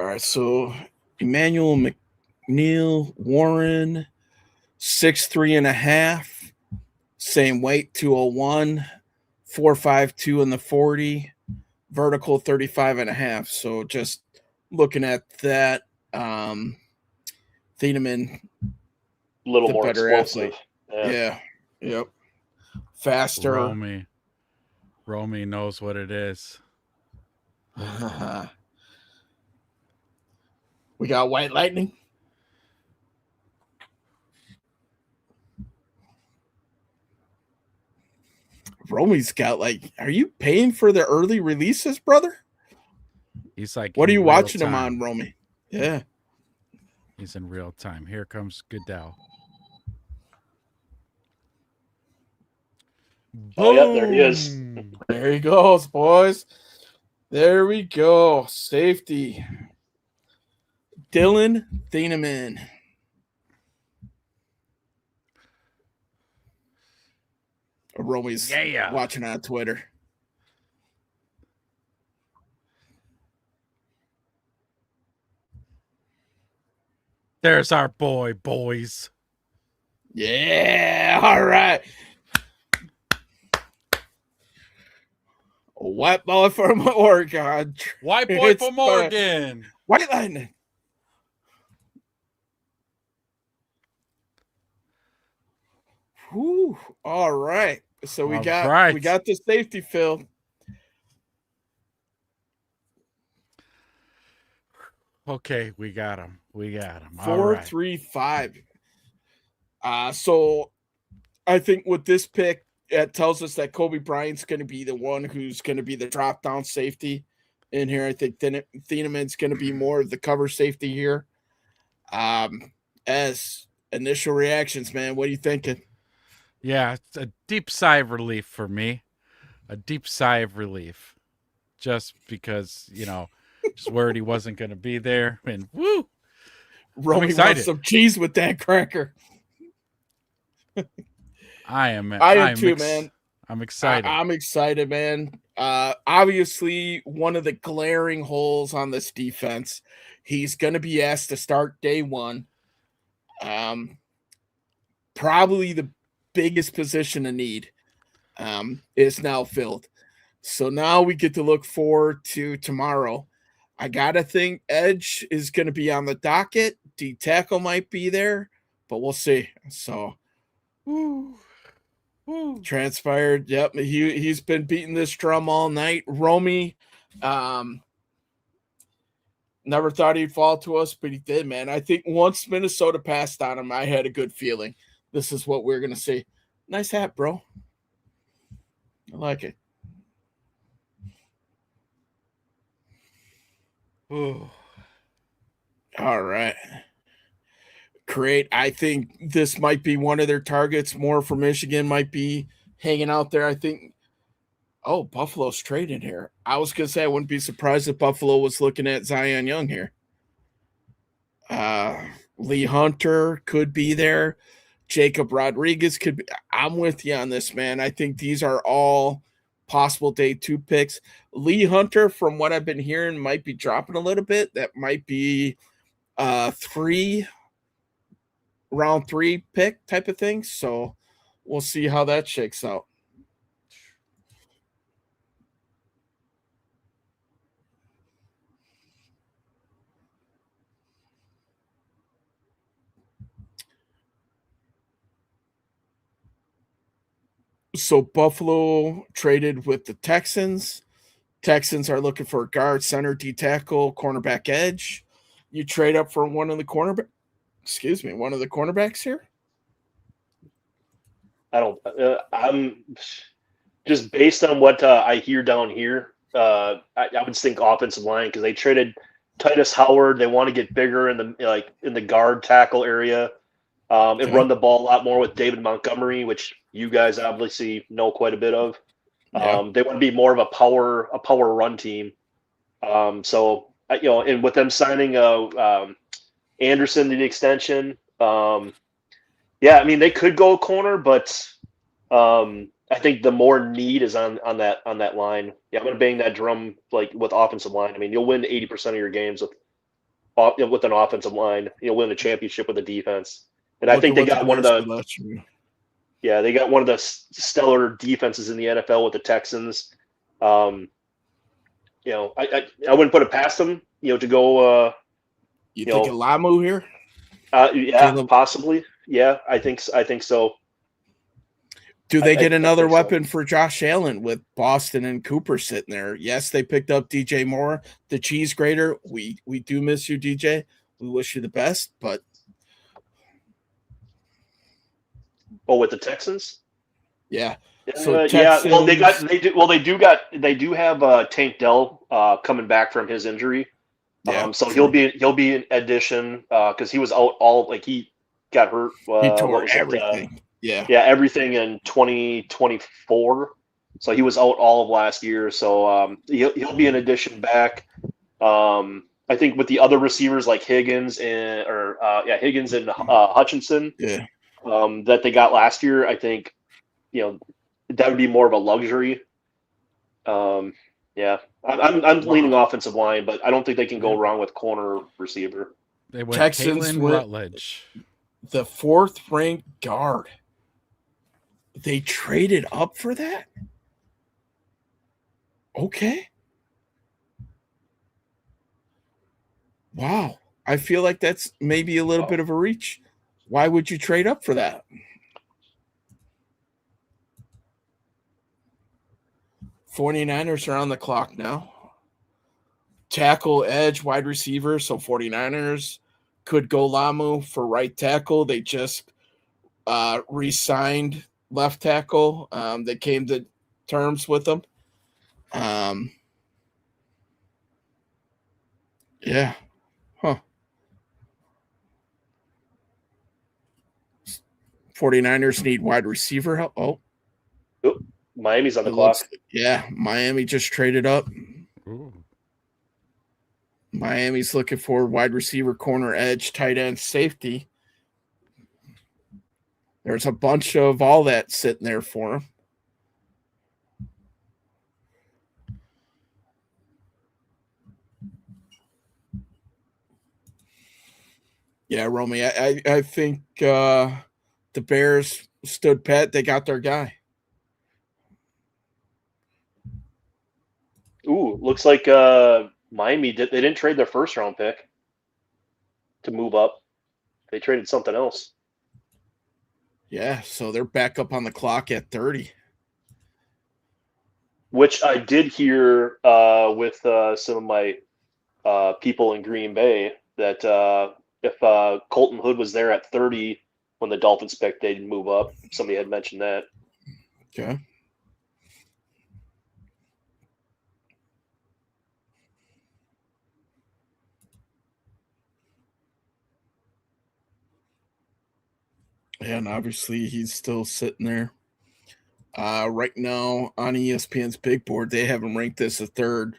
right, so Emmanuel McNeil, Warren, 6'3.5", same weight, 201, 4.52 in the 40, vertical 35.5. So just looking at that, Thieneman, A little the more better explosive. athlete. Yeah. Yep. Faster. Romy knows what it is. We got White Lightning. Romy's got are you paying for the early releases, brother? He's like, what are you watching time. him on, Romy? Yeah. He's in real time. Here comes Goodell. Oh, yeah, there he is. There he goes, boys. There we go. Safety. Dylan Thieneman. Romy's watching on Twitter. There's our boy, boys. Yeah, all right. White boy from Oregon. White boy from Oregon. White Lightning. Whew. All right. So we got the safety fill. Okay, we got him. 4.35. So I think with this pick, it tells us that Kobe Bryant's going to be the one who's going to be the drop down safety in here. I think Thieneman's going to be more of the cover safety here. As initial reactions, man, what are you thinking? Yeah, it's a deep sigh of relief for me. A deep sigh of relief. Just because, just worried he wasn't going to be there. And woo! Romy wants some cheese with that cracker. I am too, man. I'm excited. I'm excited, man. Obviously, one of the glaring holes on this defense. He's going to be asked to start day one. Probably the biggest position of need is now filled. So now we get to look forward to tomorrow. I got to think Edge is going to be on the docket. D tackle might be there, but we'll see. So transpired. Yep. He's been beating this drum all night. Romy, never thought he'd fall to us, but he did, man. I think once Minnesota passed on him, I had a good feeling. This is what we're going to see. Nice hat, bro. I like it. Ooh. All right. Great. I think this might be one of their targets. More for Michigan might be hanging out there. I think. Oh, Buffalo's trading here. I was going to say I wouldn't be surprised if Buffalo was looking at Zion Young here. Lee Hunter could be there. Jacob Rodriguez could be. I'm with you on this, man. I think these are all possible day 2 picks. Lee Hunter, from what I've been hearing, might be dropping a little bit. That might be round 3 pick type of thing. So we'll see how that shakes out. So Buffalo traded with the Texans. Texans are looking for a guard, center, D tackle, cornerback, edge. You trade up for one of the cornerbacks here. I'm just based on what I hear down here. I would think offensive line because they traded Titus Howard. They want to get bigger in the guard tackle area. And run the ball a lot more with David Montgomery, which you guys obviously know quite a bit of. Yeah. They want to be more of a power run team. And with them signing Anderson to the extension, they could go corner, but I think the more need is on that line. Yeah, I'm going to bang that drum with offensive line. I mean, you'll win 80% of your games with an offensive line, win a championship with a defense. And I think they got one of the they got one of the stellar defenses in the NFL with the Texans. I wouldn't put it past them, to go. You think of Lamu here? Possibly. Yeah, I think so. Do they get another weapon for Josh Allen with Boston and Cooper sitting there? Yes, they picked up DJ Moore, the cheese grater. We do miss you, DJ. We wish you the best, but with the Texans? Yeah. So Texans, well, they do have Tank Dell coming back from his injury. Yeah, so he'll be an addition because he was out he got hurt. He tore everything. Everything in 2024. So he was out all of last year. So he'll be an addition back. I think with the other receivers like Higgins and Hutchinson, that they got last year, I think that would be more of a luxury. I'm leaning offensive line, but I don't think they can go wrong with corner receiver. They went Texans Caitlin Rutledge, the 4th ranked guard. They traded up for that? Okay. Wow. I feel like that's maybe a little bit of a reach. Why would you trade up for that? '49ers are on the clock now. Tackle, edge, wide receiver. So 49ers could go Lamu for right tackle. They just re-signed left tackle. They came to terms with them. Yeah. Huh. 49ers need wide receiver help. Oh. Miami's on the clock. Miami just traded up. Ooh. Miami's looking for wide receiver, corner, edge, tight end, safety. There's a bunch of all that sitting there for him. Yeah, Romy, I think the Bears stood pat. They got their guy. Ooh, looks like Miami they didn't trade their first round pick to move up. They traded something else. Yeah, so they're back up on the clock at 30. Which I did hear with some of my people in Green Bay that if Colton Hood was there at 30 when the Dolphins picked, they'd move up. Somebody had mentioned that. Okay. And obviously he's still sitting there. Right now on ESPN's big board, they have him ranked as the 3rd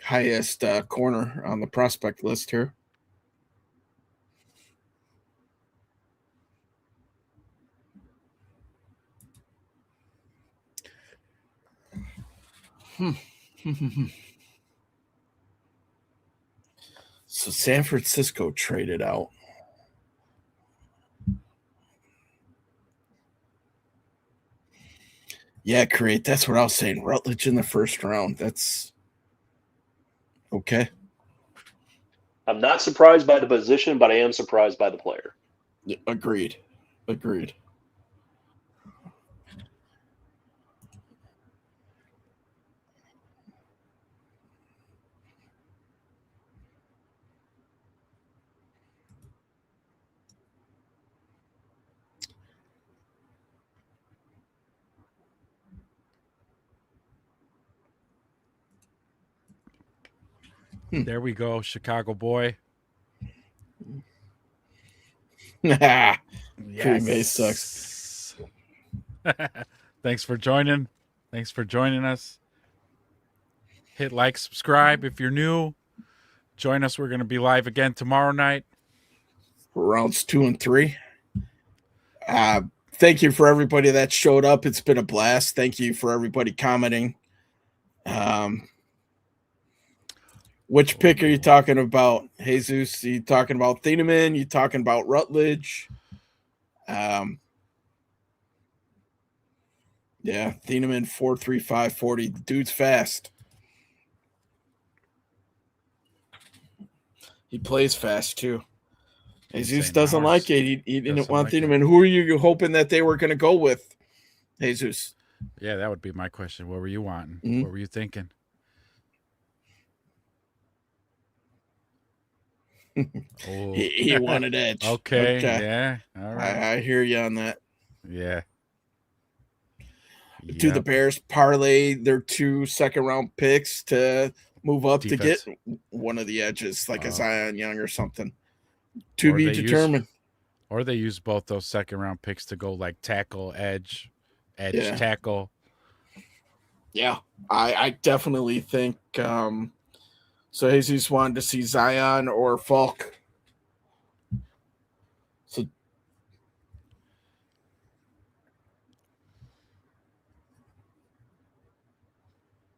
highest corner on the prospect list here. So San Francisco traded out. Yeah, great. That's what I was saying. Rutledge in the first round. That's okay. I'm not surprised by the position, but I am surprised by the player. Yeah, agreed. There we go, Chicago boy. Green Bay sucks. Thanks for joining us. Hit like, subscribe if you're new. Join us. We're going to be live again tomorrow night. Rounds 2 and 3. Thank you for everybody that showed up. It's been a blast. Thank you for everybody commenting. Which pick are you talking about, Jesus? Are you talking about Thieneman? You talking about Rutledge? Yeah, Thieneman 4.3540. The dude's fast. He plays fast too. Jesus doesn't like it. He didn't want Thieneman. Who are you hoping that they were going to go with, Jesus? Yeah, that would be my question. What were you wanting? Mm-hmm. What were you thinking? He wanted Edge. Okay. Yeah. All right. I hear you on that. Yeah. Do the Bears parlay their 2 second-round picks to move up defense to get one of the edges, like a Zion Young or something? To be determined. Or they use both those second-round picks to go like tackle, edge, tackle. Yeah, I definitely think so. Jesus wanted to see Zion or Falk.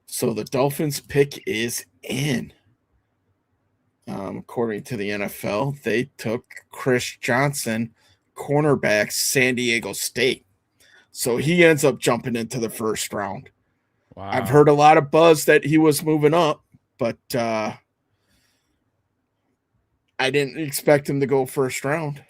So the Dolphins pick is in. According to the NFL, they took Chris Johnson, cornerback, San Diego State. So he ends up jumping into the first round. Wow. I've heard a lot of buzz that he was moving up, but I didn't expect him to go first round.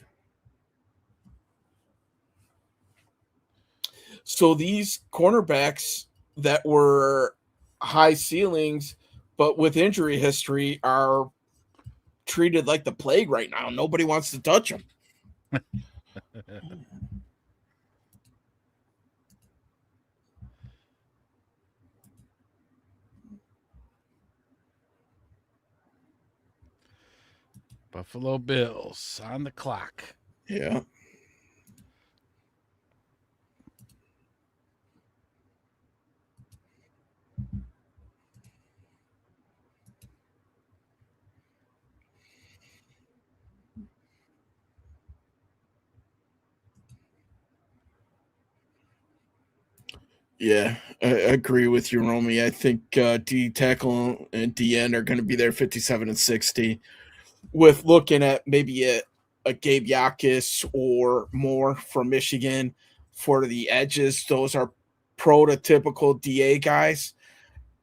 So these cornerbacks that were high ceilings, but with injury history, are treated like the plague right now. Nobody wants to touch them. Buffalo Bills on the clock. Yeah. Yeah, I agree with you, Romy. I think D tackle and DN are going to be there 57 and 60. With looking at maybe a Gabe Yakis or more from Michigan for the edges, those are prototypical DA guys.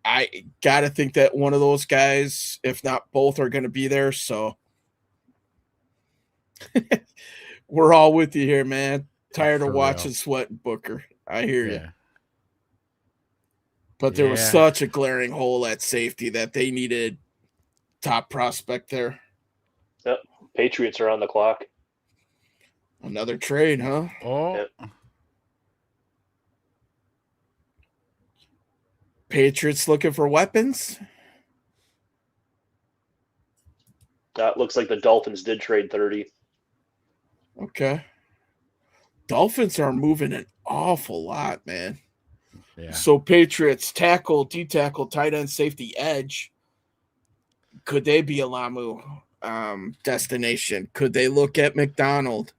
I got to think that one of those guys, if not both, are going to be there. So we're all with you here, man. Tired of watching Sweat Booker. I hear you. But there was such a glaring hole at safety that they needed top prospect there. Yep. Patriots are on the clock. Another trade, huh? Oh. Yep. Patriots looking for weapons? That looks like the Dolphins did trade 30. Okay. Dolphins are moving an awful lot, man. Yeah. So Patriots tackle, D-tackle, tight end, safety, edge. Could they be a Lamu destination? Could they look at McDonald?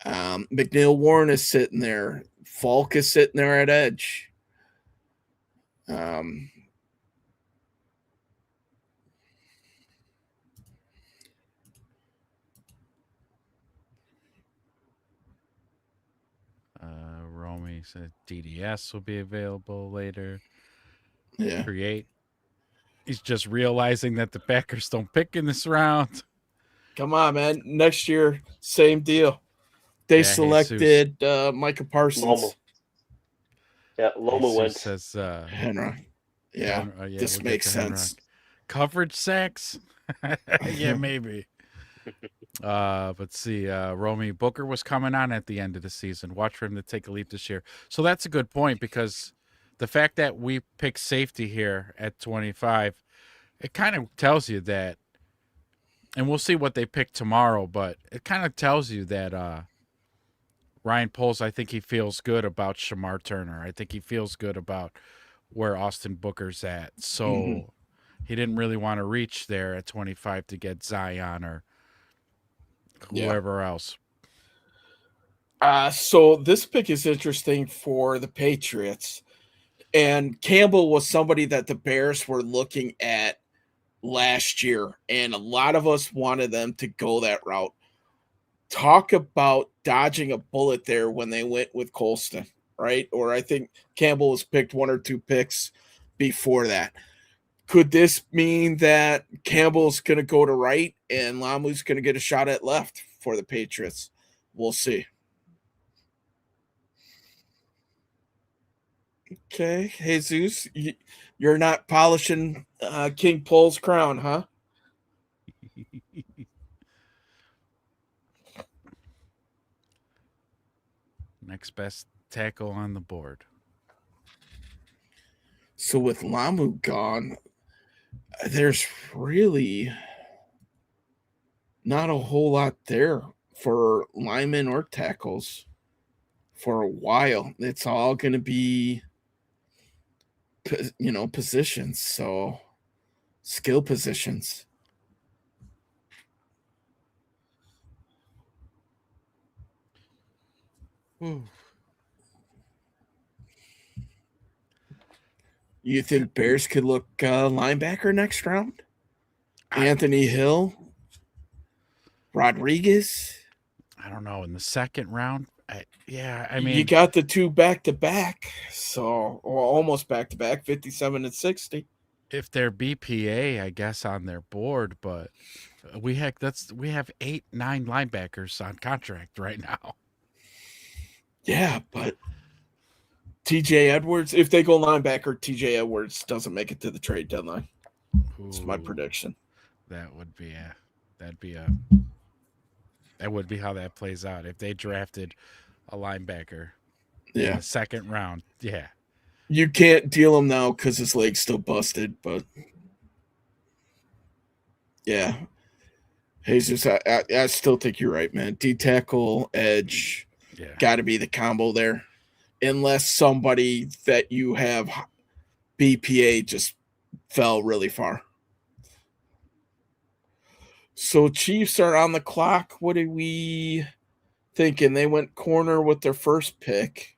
McNeil Warren is sitting there. Falk is sitting there at edge. Romy said DDS will be available later. Yeah. Create. He's just realizing that the Packers don't pick in this round. Come on, man. Next year, same deal. They selected Micah Parsons. Loma. Yeah, Loma went. Says, Henry. Yeah, this makes sense. Coverage sacks? Yeah, maybe. Let's see. Romy Booker was coming on at the end of the season. Watch for him to take a leap this year. So that's a good point, because the fact that we pick safety here at 25, it kind of tells you that, and we'll see what they pick tomorrow, but it kind of tells you that Ryan Poles, I think he feels good about Shamar Turner. I think he feels good about where Austin Booker's at. So he didn't really want to reach there at 25 to get Zion or whoever else. So this pick is interesting for the Patriots. And Campbell was somebody that the Bears were looking at last year, and a lot of us wanted them to go that route. Talk about dodging a bullet there when they went with Colston, right? Or I think Campbell was picked 1 or 2 picks before that. Could this mean that Campbell's going to go to right and Lamu's going to get a shot at left for the Patriots? We'll see. Okay, Jesus, you're not polishing King Pole's crown, huh? Next best tackle on the board. So with Lamu gone, there's really not a whole lot there for linemen or tackles for a while. It's all going to be, positions. So skill positions. Ooh. You think Bears could look linebacker next round? Anthony Hill, Rodriguez. I don't know. In the second round, I mean, you got the 2 back-to-back, or almost back-to-back, 57 and 60. If they're BPA, I guess on their board, but we have 8-9 linebackers on contract right now. Yeah, but TJ Edwards, if they go linebacker, TJ Edwards doesn't make it to the trade deadline. That's my prediction. That would be how that plays out. If they drafted a linebacker in the second round, yeah. You can't deal him now because his leg's still busted, but yeah. Jesus, I still think you're right, man. D-tackle, edge, got to be the combo there. Unless somebody that you have BPA just fell really far. So Chiefs are on the clock. What are we thinking? They went corner with their first pick.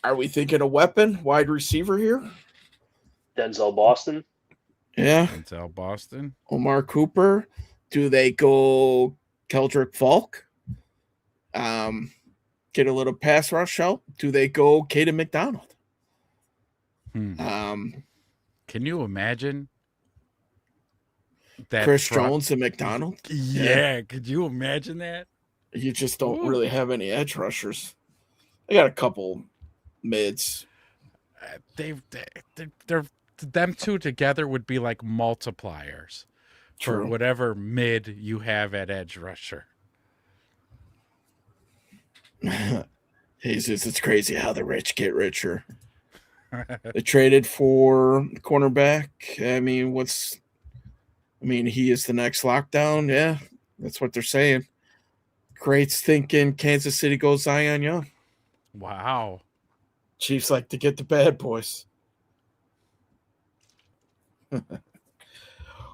Are we thinking a weapon, wide receiver here? Denzel Boston. Yeah. Denzel Boston. Omar Cooper. Do they go Keldrick Falk? Get a little pass rush out? Do they go Caden McDonald? Can you imagine that Chris Jones and McDonald? Yeah, could you imagine that? You just don't really have any edge rushers. I got a couple mids. They're them two together would be like multipliers for whatever mid you have at edge rusher. Jesus, it's crazy how the rich get richer. They traded for cornerback. He is the next lockdown. Yeah, that's what they're saying. Greats thinking Kansas City goes Zion Young. Wow. Chiefs like to get the bad boys.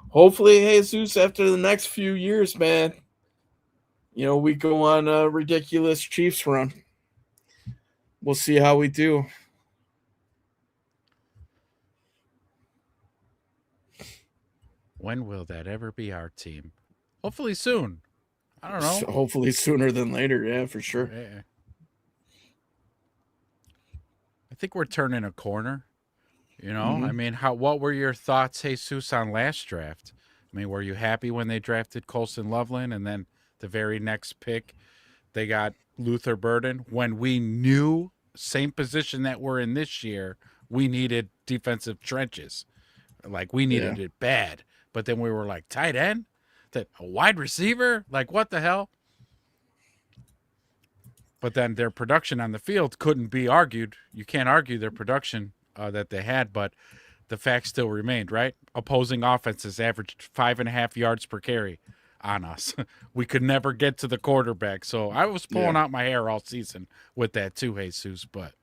Hopefully, Jesus, after the next few years, man, we go on a ridiculous Chiefs run. We'll see how we do. When will that ever be our team? Hopefully soon. I don't know. Hopefully sooner than later. Yeah, for sure. Yeah. I think we're turning a corner. What were your thoughts, Jesus, on last draft? Were you happy when they drafted Colston Loveland and then the very next pick they got Luther Burden when we knew, same position that we're in this year, we needed defensive trenches. Like we needed it bad. But then we were like, tight end? A wide receiver? Like what the hell? But then their production on the field couldn't be argued. You can't argue their production that they had, but the fact still remained, right? Opposing offenses averaged 5.5 yards per carry on us. We could never get to the quarterback. So I was pulling out my hair all season with that too, Jesus. But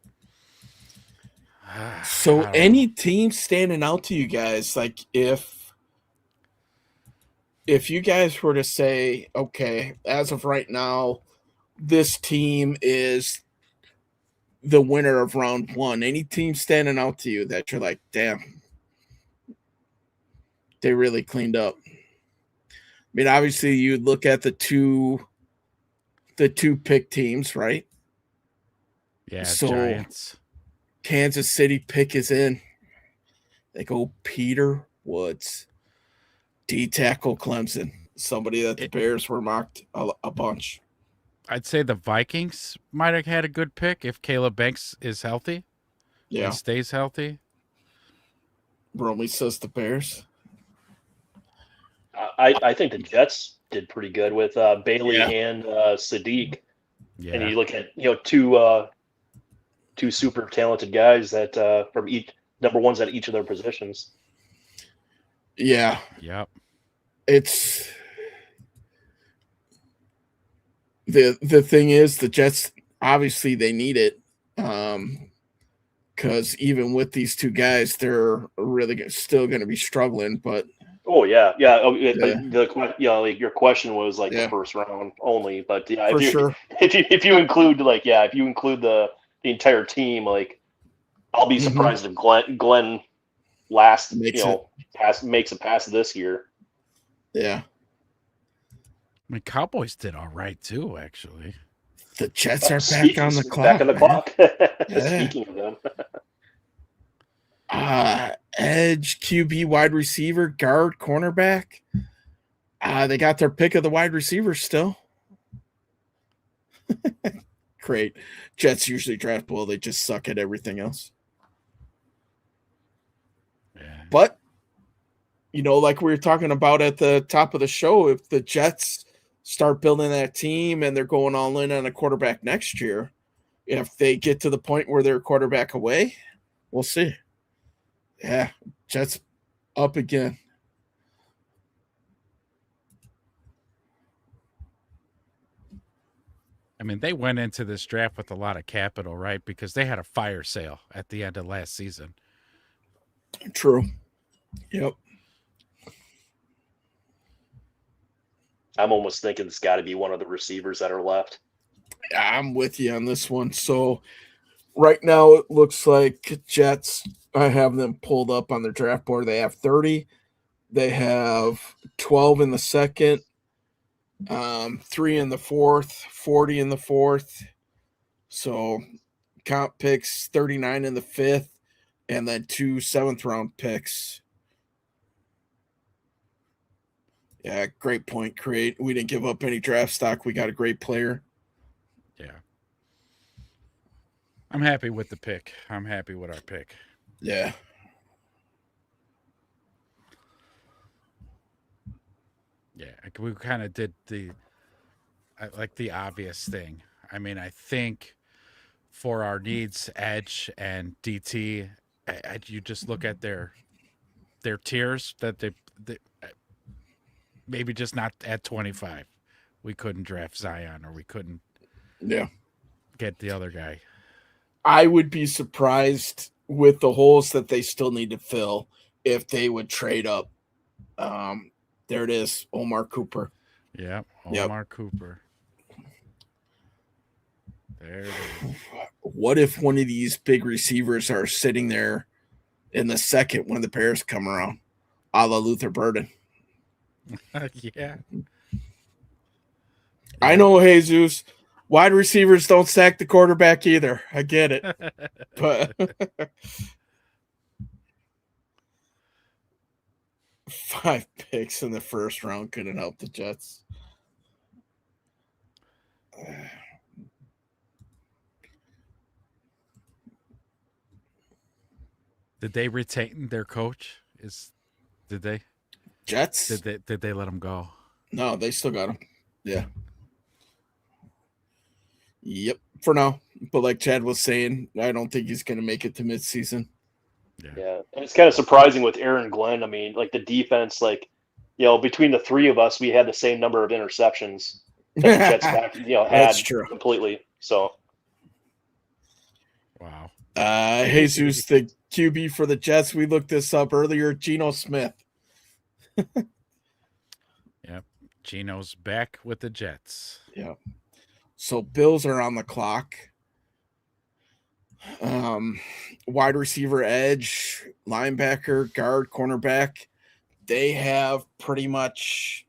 so any team standing out to you guys, like if you guys were to say, okay, as of right now, this team is the winner of round one, any team standing out to you that you're like, damn? They really cleaned up. I mean, obviously, you look at the two pick teams, right? Yeah, So Giants. Kansas City pick is in. They go Peter Woods, D tackle Clemson, somebody that the Bears were mocked a bunch. I'd say the Vikings might have had a good pick if Caleb Banks is healthy Yeah, and stays healthy. Romy says the Bears. I think the Jets did pretty good with Bailey Yeah. and Sadiq. Yeah. And you look at two super talented guys that from each number ones at each of their positions. Yeah, Yep. it's the thing is the Jets obviously they need it because even with these two guys they're really still going to be struggling. But Oh yeah. Yeah. Like your question was like Yeah. the first round only, but yeah, for sure, if you include the entire team, like I'll be surprised if Glenn last Makes makes it past this year. yeah, I mean, Cowboys did all right too, actually. the Jets are back on the clock. Back on the man. clock. Yeah. Speaking of them, Edge, QB, wide receiver, guard, cornerback. They got their pick of the wide receivers still. Great. Jets usually draft well. They just suck at everything else. Yeah. But, like we were talking about at the top of the show, if the Jets start building that team and they're going all in on a quarterback next year, if they get to the point where they're a quarterback away, we'll see. Yeah, Jets up again. I mean, they went into this draft with a lot of capital, right? Because they had a fire sale at the end of last season. True. Yep. I'm almost thinking it's got to be one of the receivers that are left. I'm with you on this one. So right now it looks like Jets, I have them pulled up on their draft board. They have 30. They have 12 in the second, 3 in the fourth, 40 in the fourth. So comp picks 39 in the fifth, and then 2 7th-round picks. Yeah, great point, Create. We didn't give up any draft stock. We got a great player. Yeah. I'm happy with the pick. I'm happy with our pick. Yeah. Yeah, we kind of did the obvious thing. I mean, I think for our needs, Edge and DT, you just look at their tiers that they maybe just not at 25. We couldn't draft Zion, or we couldn't get the other guy. I would be surprised with the holes that they still need to fill if they would trade up. There it is, Omar Cooper. Yeah, Omar Cooper. There it is. What if one of these big receivers are sitting there in the second when the Bears come around, a la Luther Burden? Yeah. I know, Jesus. Wide receivers don't sack the quarterback either. I get it. But 5 picks in the first round couldn't help the Jets. Did they retain their coach? Did they? Jets? Did they let him go? No, they still got him. Yeah. Yep, for now. But like Chad was saying, I don't think he's going to make it to midseason. Yeah, and it's kind of surprising with Aaron Glenn. I mean, like the defense, between the three of us, we had the same number of interceptions that the Jets back, That's had true. completely. So, Wow. Jesus, the QB for the Jets, we looked this up earlier, Geno Smith. Yep. Geno's back with the Jets. Yeah. So Bills are on the clock. Wide receiver, edge, linebacker, guard, cornerback. they have pretty much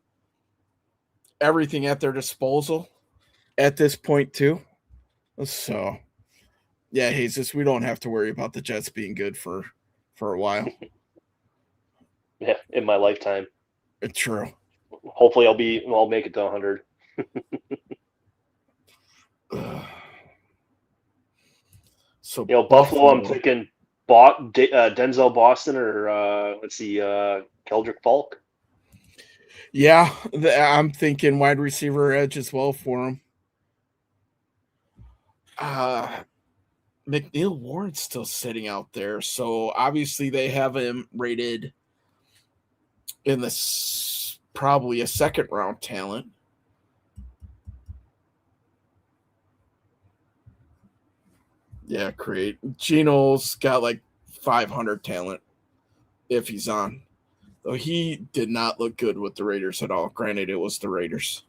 everything at their disposal at this point too. So, yeah, Jesus, we don't have to worry about the Jets being good for a while. Yeah, in my lifetime. It's true. Hopefully, I'll make it to 100. So Buffalo, I'm thinking Denzel Boston or let's see, Keldrick Falk. Yeah, I'm thinking wide receiver edge as well for him. McNeil Warren's still sitting out there, so obviously they have him rated in this probably a second round talent. Yeah, great. Gino's got like 500 talent if he's on. Though he did not look good with the Raiders at all. Granted, it was the Raiders.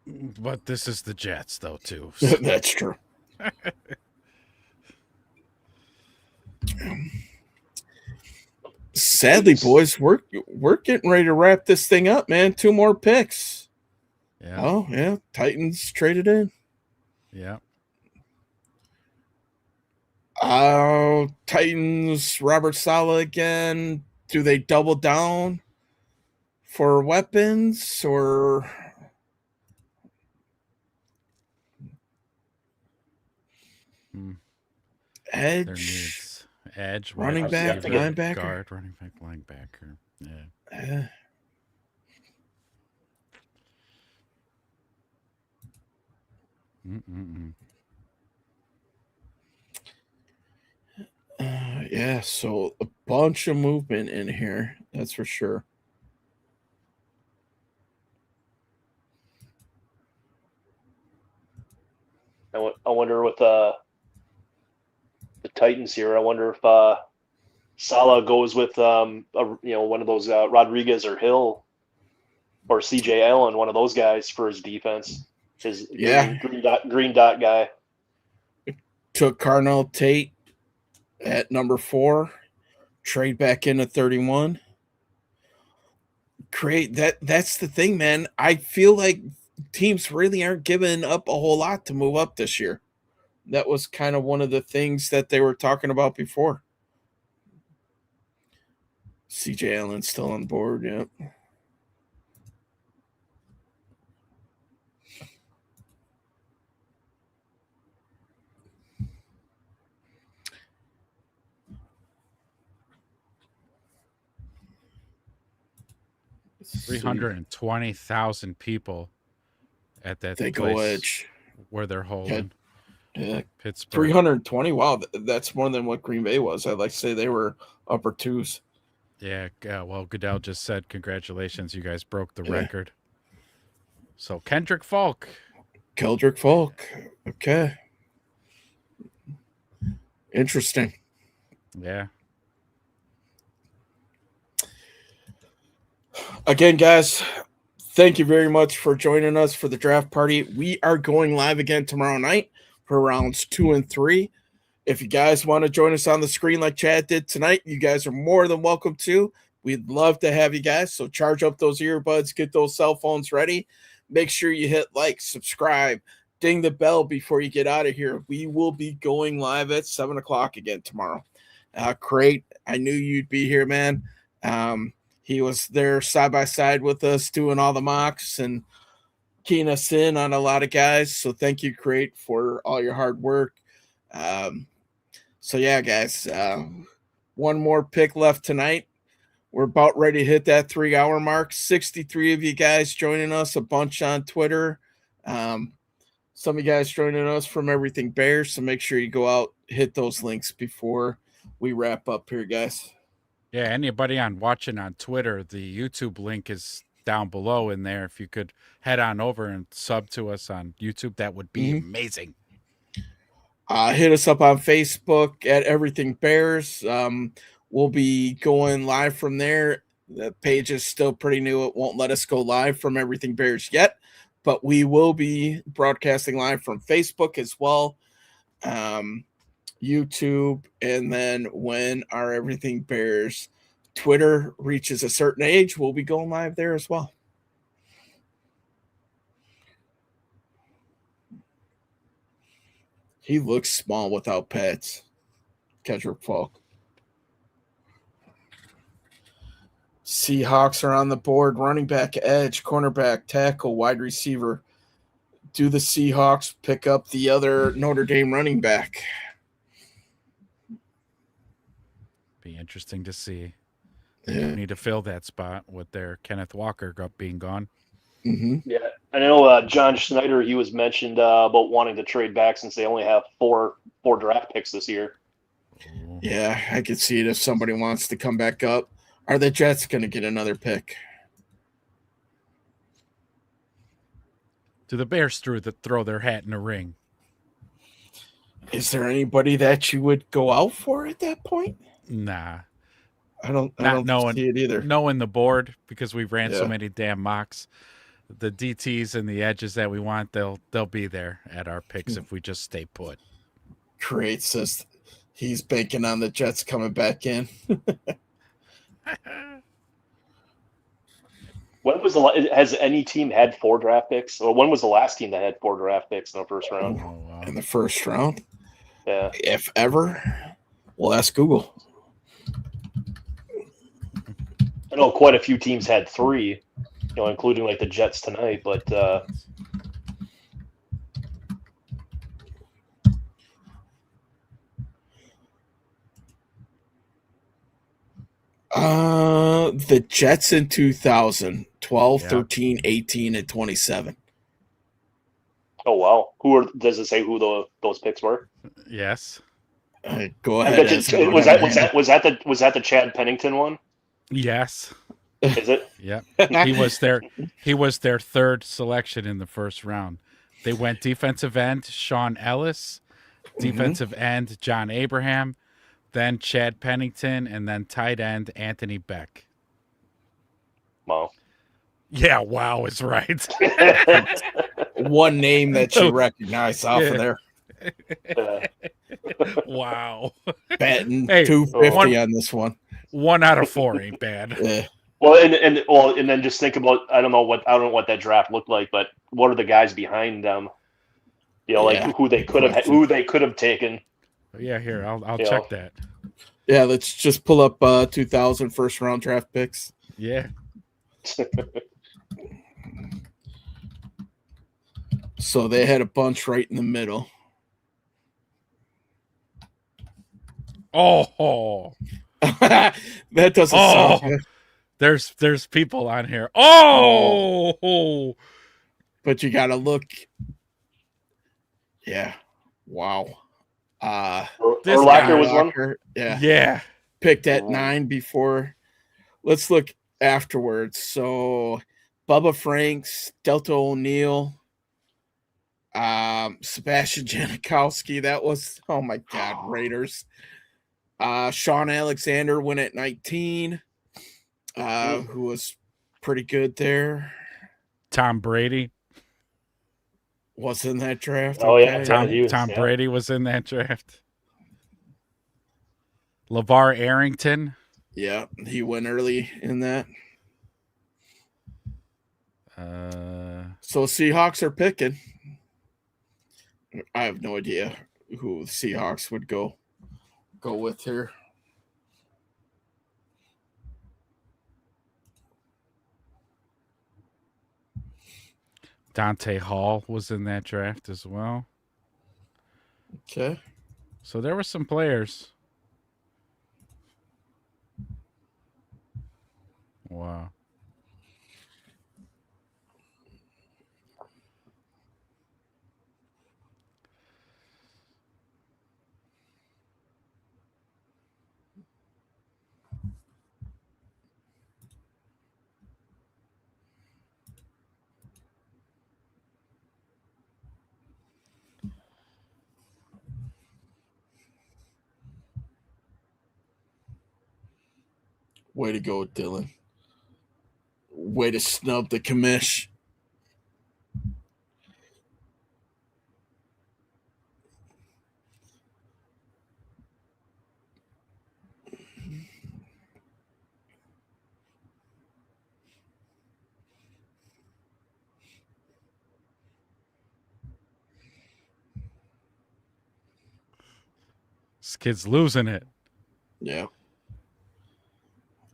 But this is the Jets, though, too. So. That's true. Sadly, boys, we're getting ready to wrap this thing up, man. 2 more picks. Yeah. Oh, yeah. Titans traded in. Yeah. Titans, Robert Saleh again. Do they double down for weapons or edge? Their needs. Edge, running back, linebacker, guard, running back, linebacker. Yeah. Yeah, so a bunch of movement in here, that's for sure. I wonder with the Titans here. I wonder if Salah goes with one of those Rodriguez or Hill or CJ Allen, one of those guys for his defense. His green dot guy. Took Carnell Tate at number 4, trade back into 31. Great. That's the thing, man. I feel like teams really aren't giving up a whole lot to move up this year. That was kind of one of the things that they were talking about before. CJ Allen's still on board, yep. $320,000 people at that they place go edge where they're holding. Yeah. Pittsburgh. 320. Wow, that's more than what Green Bay was. I'd like to say they were upper 2s. Yeah, well, Goodell just said congratulations, you guys broke the record. So Keldrick Falk. Okay. Interesting. Yeah. Again, guys, thank you very much for joining us for the draft party. We are going live again tomorrow night for rounds 2 and 3. If you guys want to join us on the screen like Chad did tonight, you guys are more than welcome to. We'd love to have you guys. So charge up those earbuds, get those cell phones ready. Make sure you hit like, subscribe, ding the bell before you get out of here. We will be going live at 7 o'clock again tomorrow. Great. I knew you'd be here, man. He was there side by side with us doing all the mocks and keying us in on a lot of guys. So thank you, Crate, for all your hard work. So yeah, guys, 1 more pick left tonight. We're about ready to hit that 3-hour mark. 63 of you guys joining us, a bunch on Twitter. Some of you guys joining us from Everything Bears. So make sure you go out, hit those links before we wrap up here, guys. Yeah, anybody watching on Twitter, the YouTube link is down below in there. If you could head on over and sub to us on YouTube, that would be amazing. Hit us up on Facebook at Everything Bears. We'll be going live from there. The page is still pretty new. It won't let us go live from Everything Bears yet, but we will be broadcasting live from Facebook as well. YouTube, and then when our Everything Bears Twitter reaches a certain age, we'll be going live there as well. He looks small without pads. Kedrick Falk. Seahawks are on the board. Running back, edge, cornerback, tackle, wide receiver. Do the Seahawks pick up the other Notre Dame running back? Be interesting to see. They Yeah. need to fill that spot with their Kenneth Walker being gone. Mm-hmm. Yeah, I know John Schneider. He was mentioned about wanting to trade back since they only have four draft picks this year. Yeah, I could see it if somebody wants to come back up. Are the Jets going to get another pick? Do the Bears throw their hat in the ring? Is there anybody that you would go out for at that point? Nah. I don't knowing, see it either. Knowing the board, because we've ran so Yeah. many damn mocks, the DTs and the edges that we want, they'll be there at our picks if we just stay put. Create says he's banking on the Jets coming back in. When was has any team had 4 draft picks? Or when was the last team that had 4 draft picks in the first round? Oh, wow. In the first round, Yeah. if ever. Well, ask Google. I know quite a few teams had 3, including like the Jets tonight, but The Jets in 2000, 12, Yeah. 13, 18, and 27. oh wow. Does it say who those picks were? Yes. Go ahead. Was that the Chad Pennington one? Yes. Is it? Yep. He was their third selection in the first round. They went defensive end Sean Ellis, defensive end John Abraham, then Chad Pennington, and then tight end Anthony Beck. Wow. Yeah, wow is right. One name that you recognize off of there. Wow. Betting Hey, 250 on this one. 1 out of 4 ain't bad. Yeah. Well, and then just think about I don't know what that draft looked like, but what are the guys behind them? Like who they could have taken. Yeah, here I'll check that. Yeah, let's just pull up 2000 first round draft picks. Yeah. So they had a bunch right in the middle. Oh. That doesn't sound good. There's people on here. Oh. But you got to look. Yeah. Wow. Urlacher was one. Yeah. Yeah. Picked at 9 before. Let's look afterwards. So Bubba Franks, Delta O'Neal, Sebastian Janikowski. That was, oh my God, Raiders. Sean Alexander went at 19, who was pretty good there. Tom Brady. Was in that draft. Oh, yeah. Tom Brady was in that draft. LeVar Arrington. Yeah, he went early in that. So Seahawks are picking. I have no idea who the Seahawks would go with here. Dante Hall was in that draft as well. Okay. So there were some players. Wow. Way to go, Dylan. Way to snub the commish. This kid's losing it. Yeah.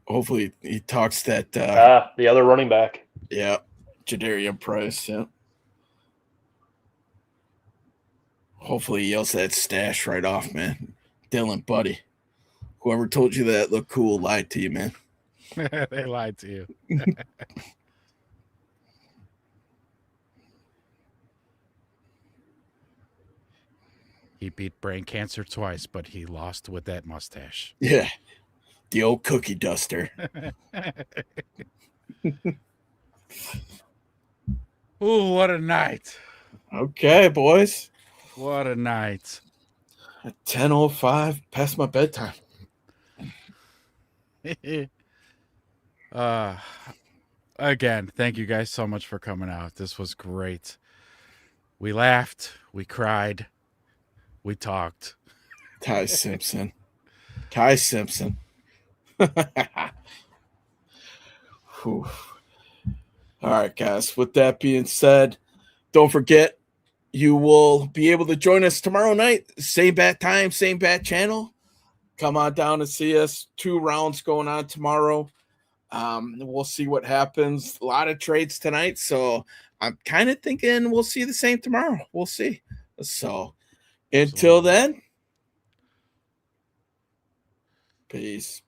Hopefully he talks that. The other running back. Yeah, Jadarian Price. Yeah. Hopefully he yells that stash right off, man. Dylan, buddy. Whoever told you that looked cool lied to you, man. They lied to you. He beat brain cancer twice, but he lost with that mustache. Yeah. The old cookie duster. Ooh, what a night. Okay, boys. What a night. At 10:05, past my bedtime. Again, thank you guys so much for coming out. This was great. We laughed, we cried, we talked. Ty Simpson. Ty Simpson. Whew. All right, guys. With that being said, don't forget you will be able to join us tomorrow night. Same bat time, same bat channel. Come on down and see us. 2 rounds going on tomorrow. We'll see what happens. A lot of trades tonight, so I'm kind of thinking we'll see the same tomorrow. We'll see. So until then, peace.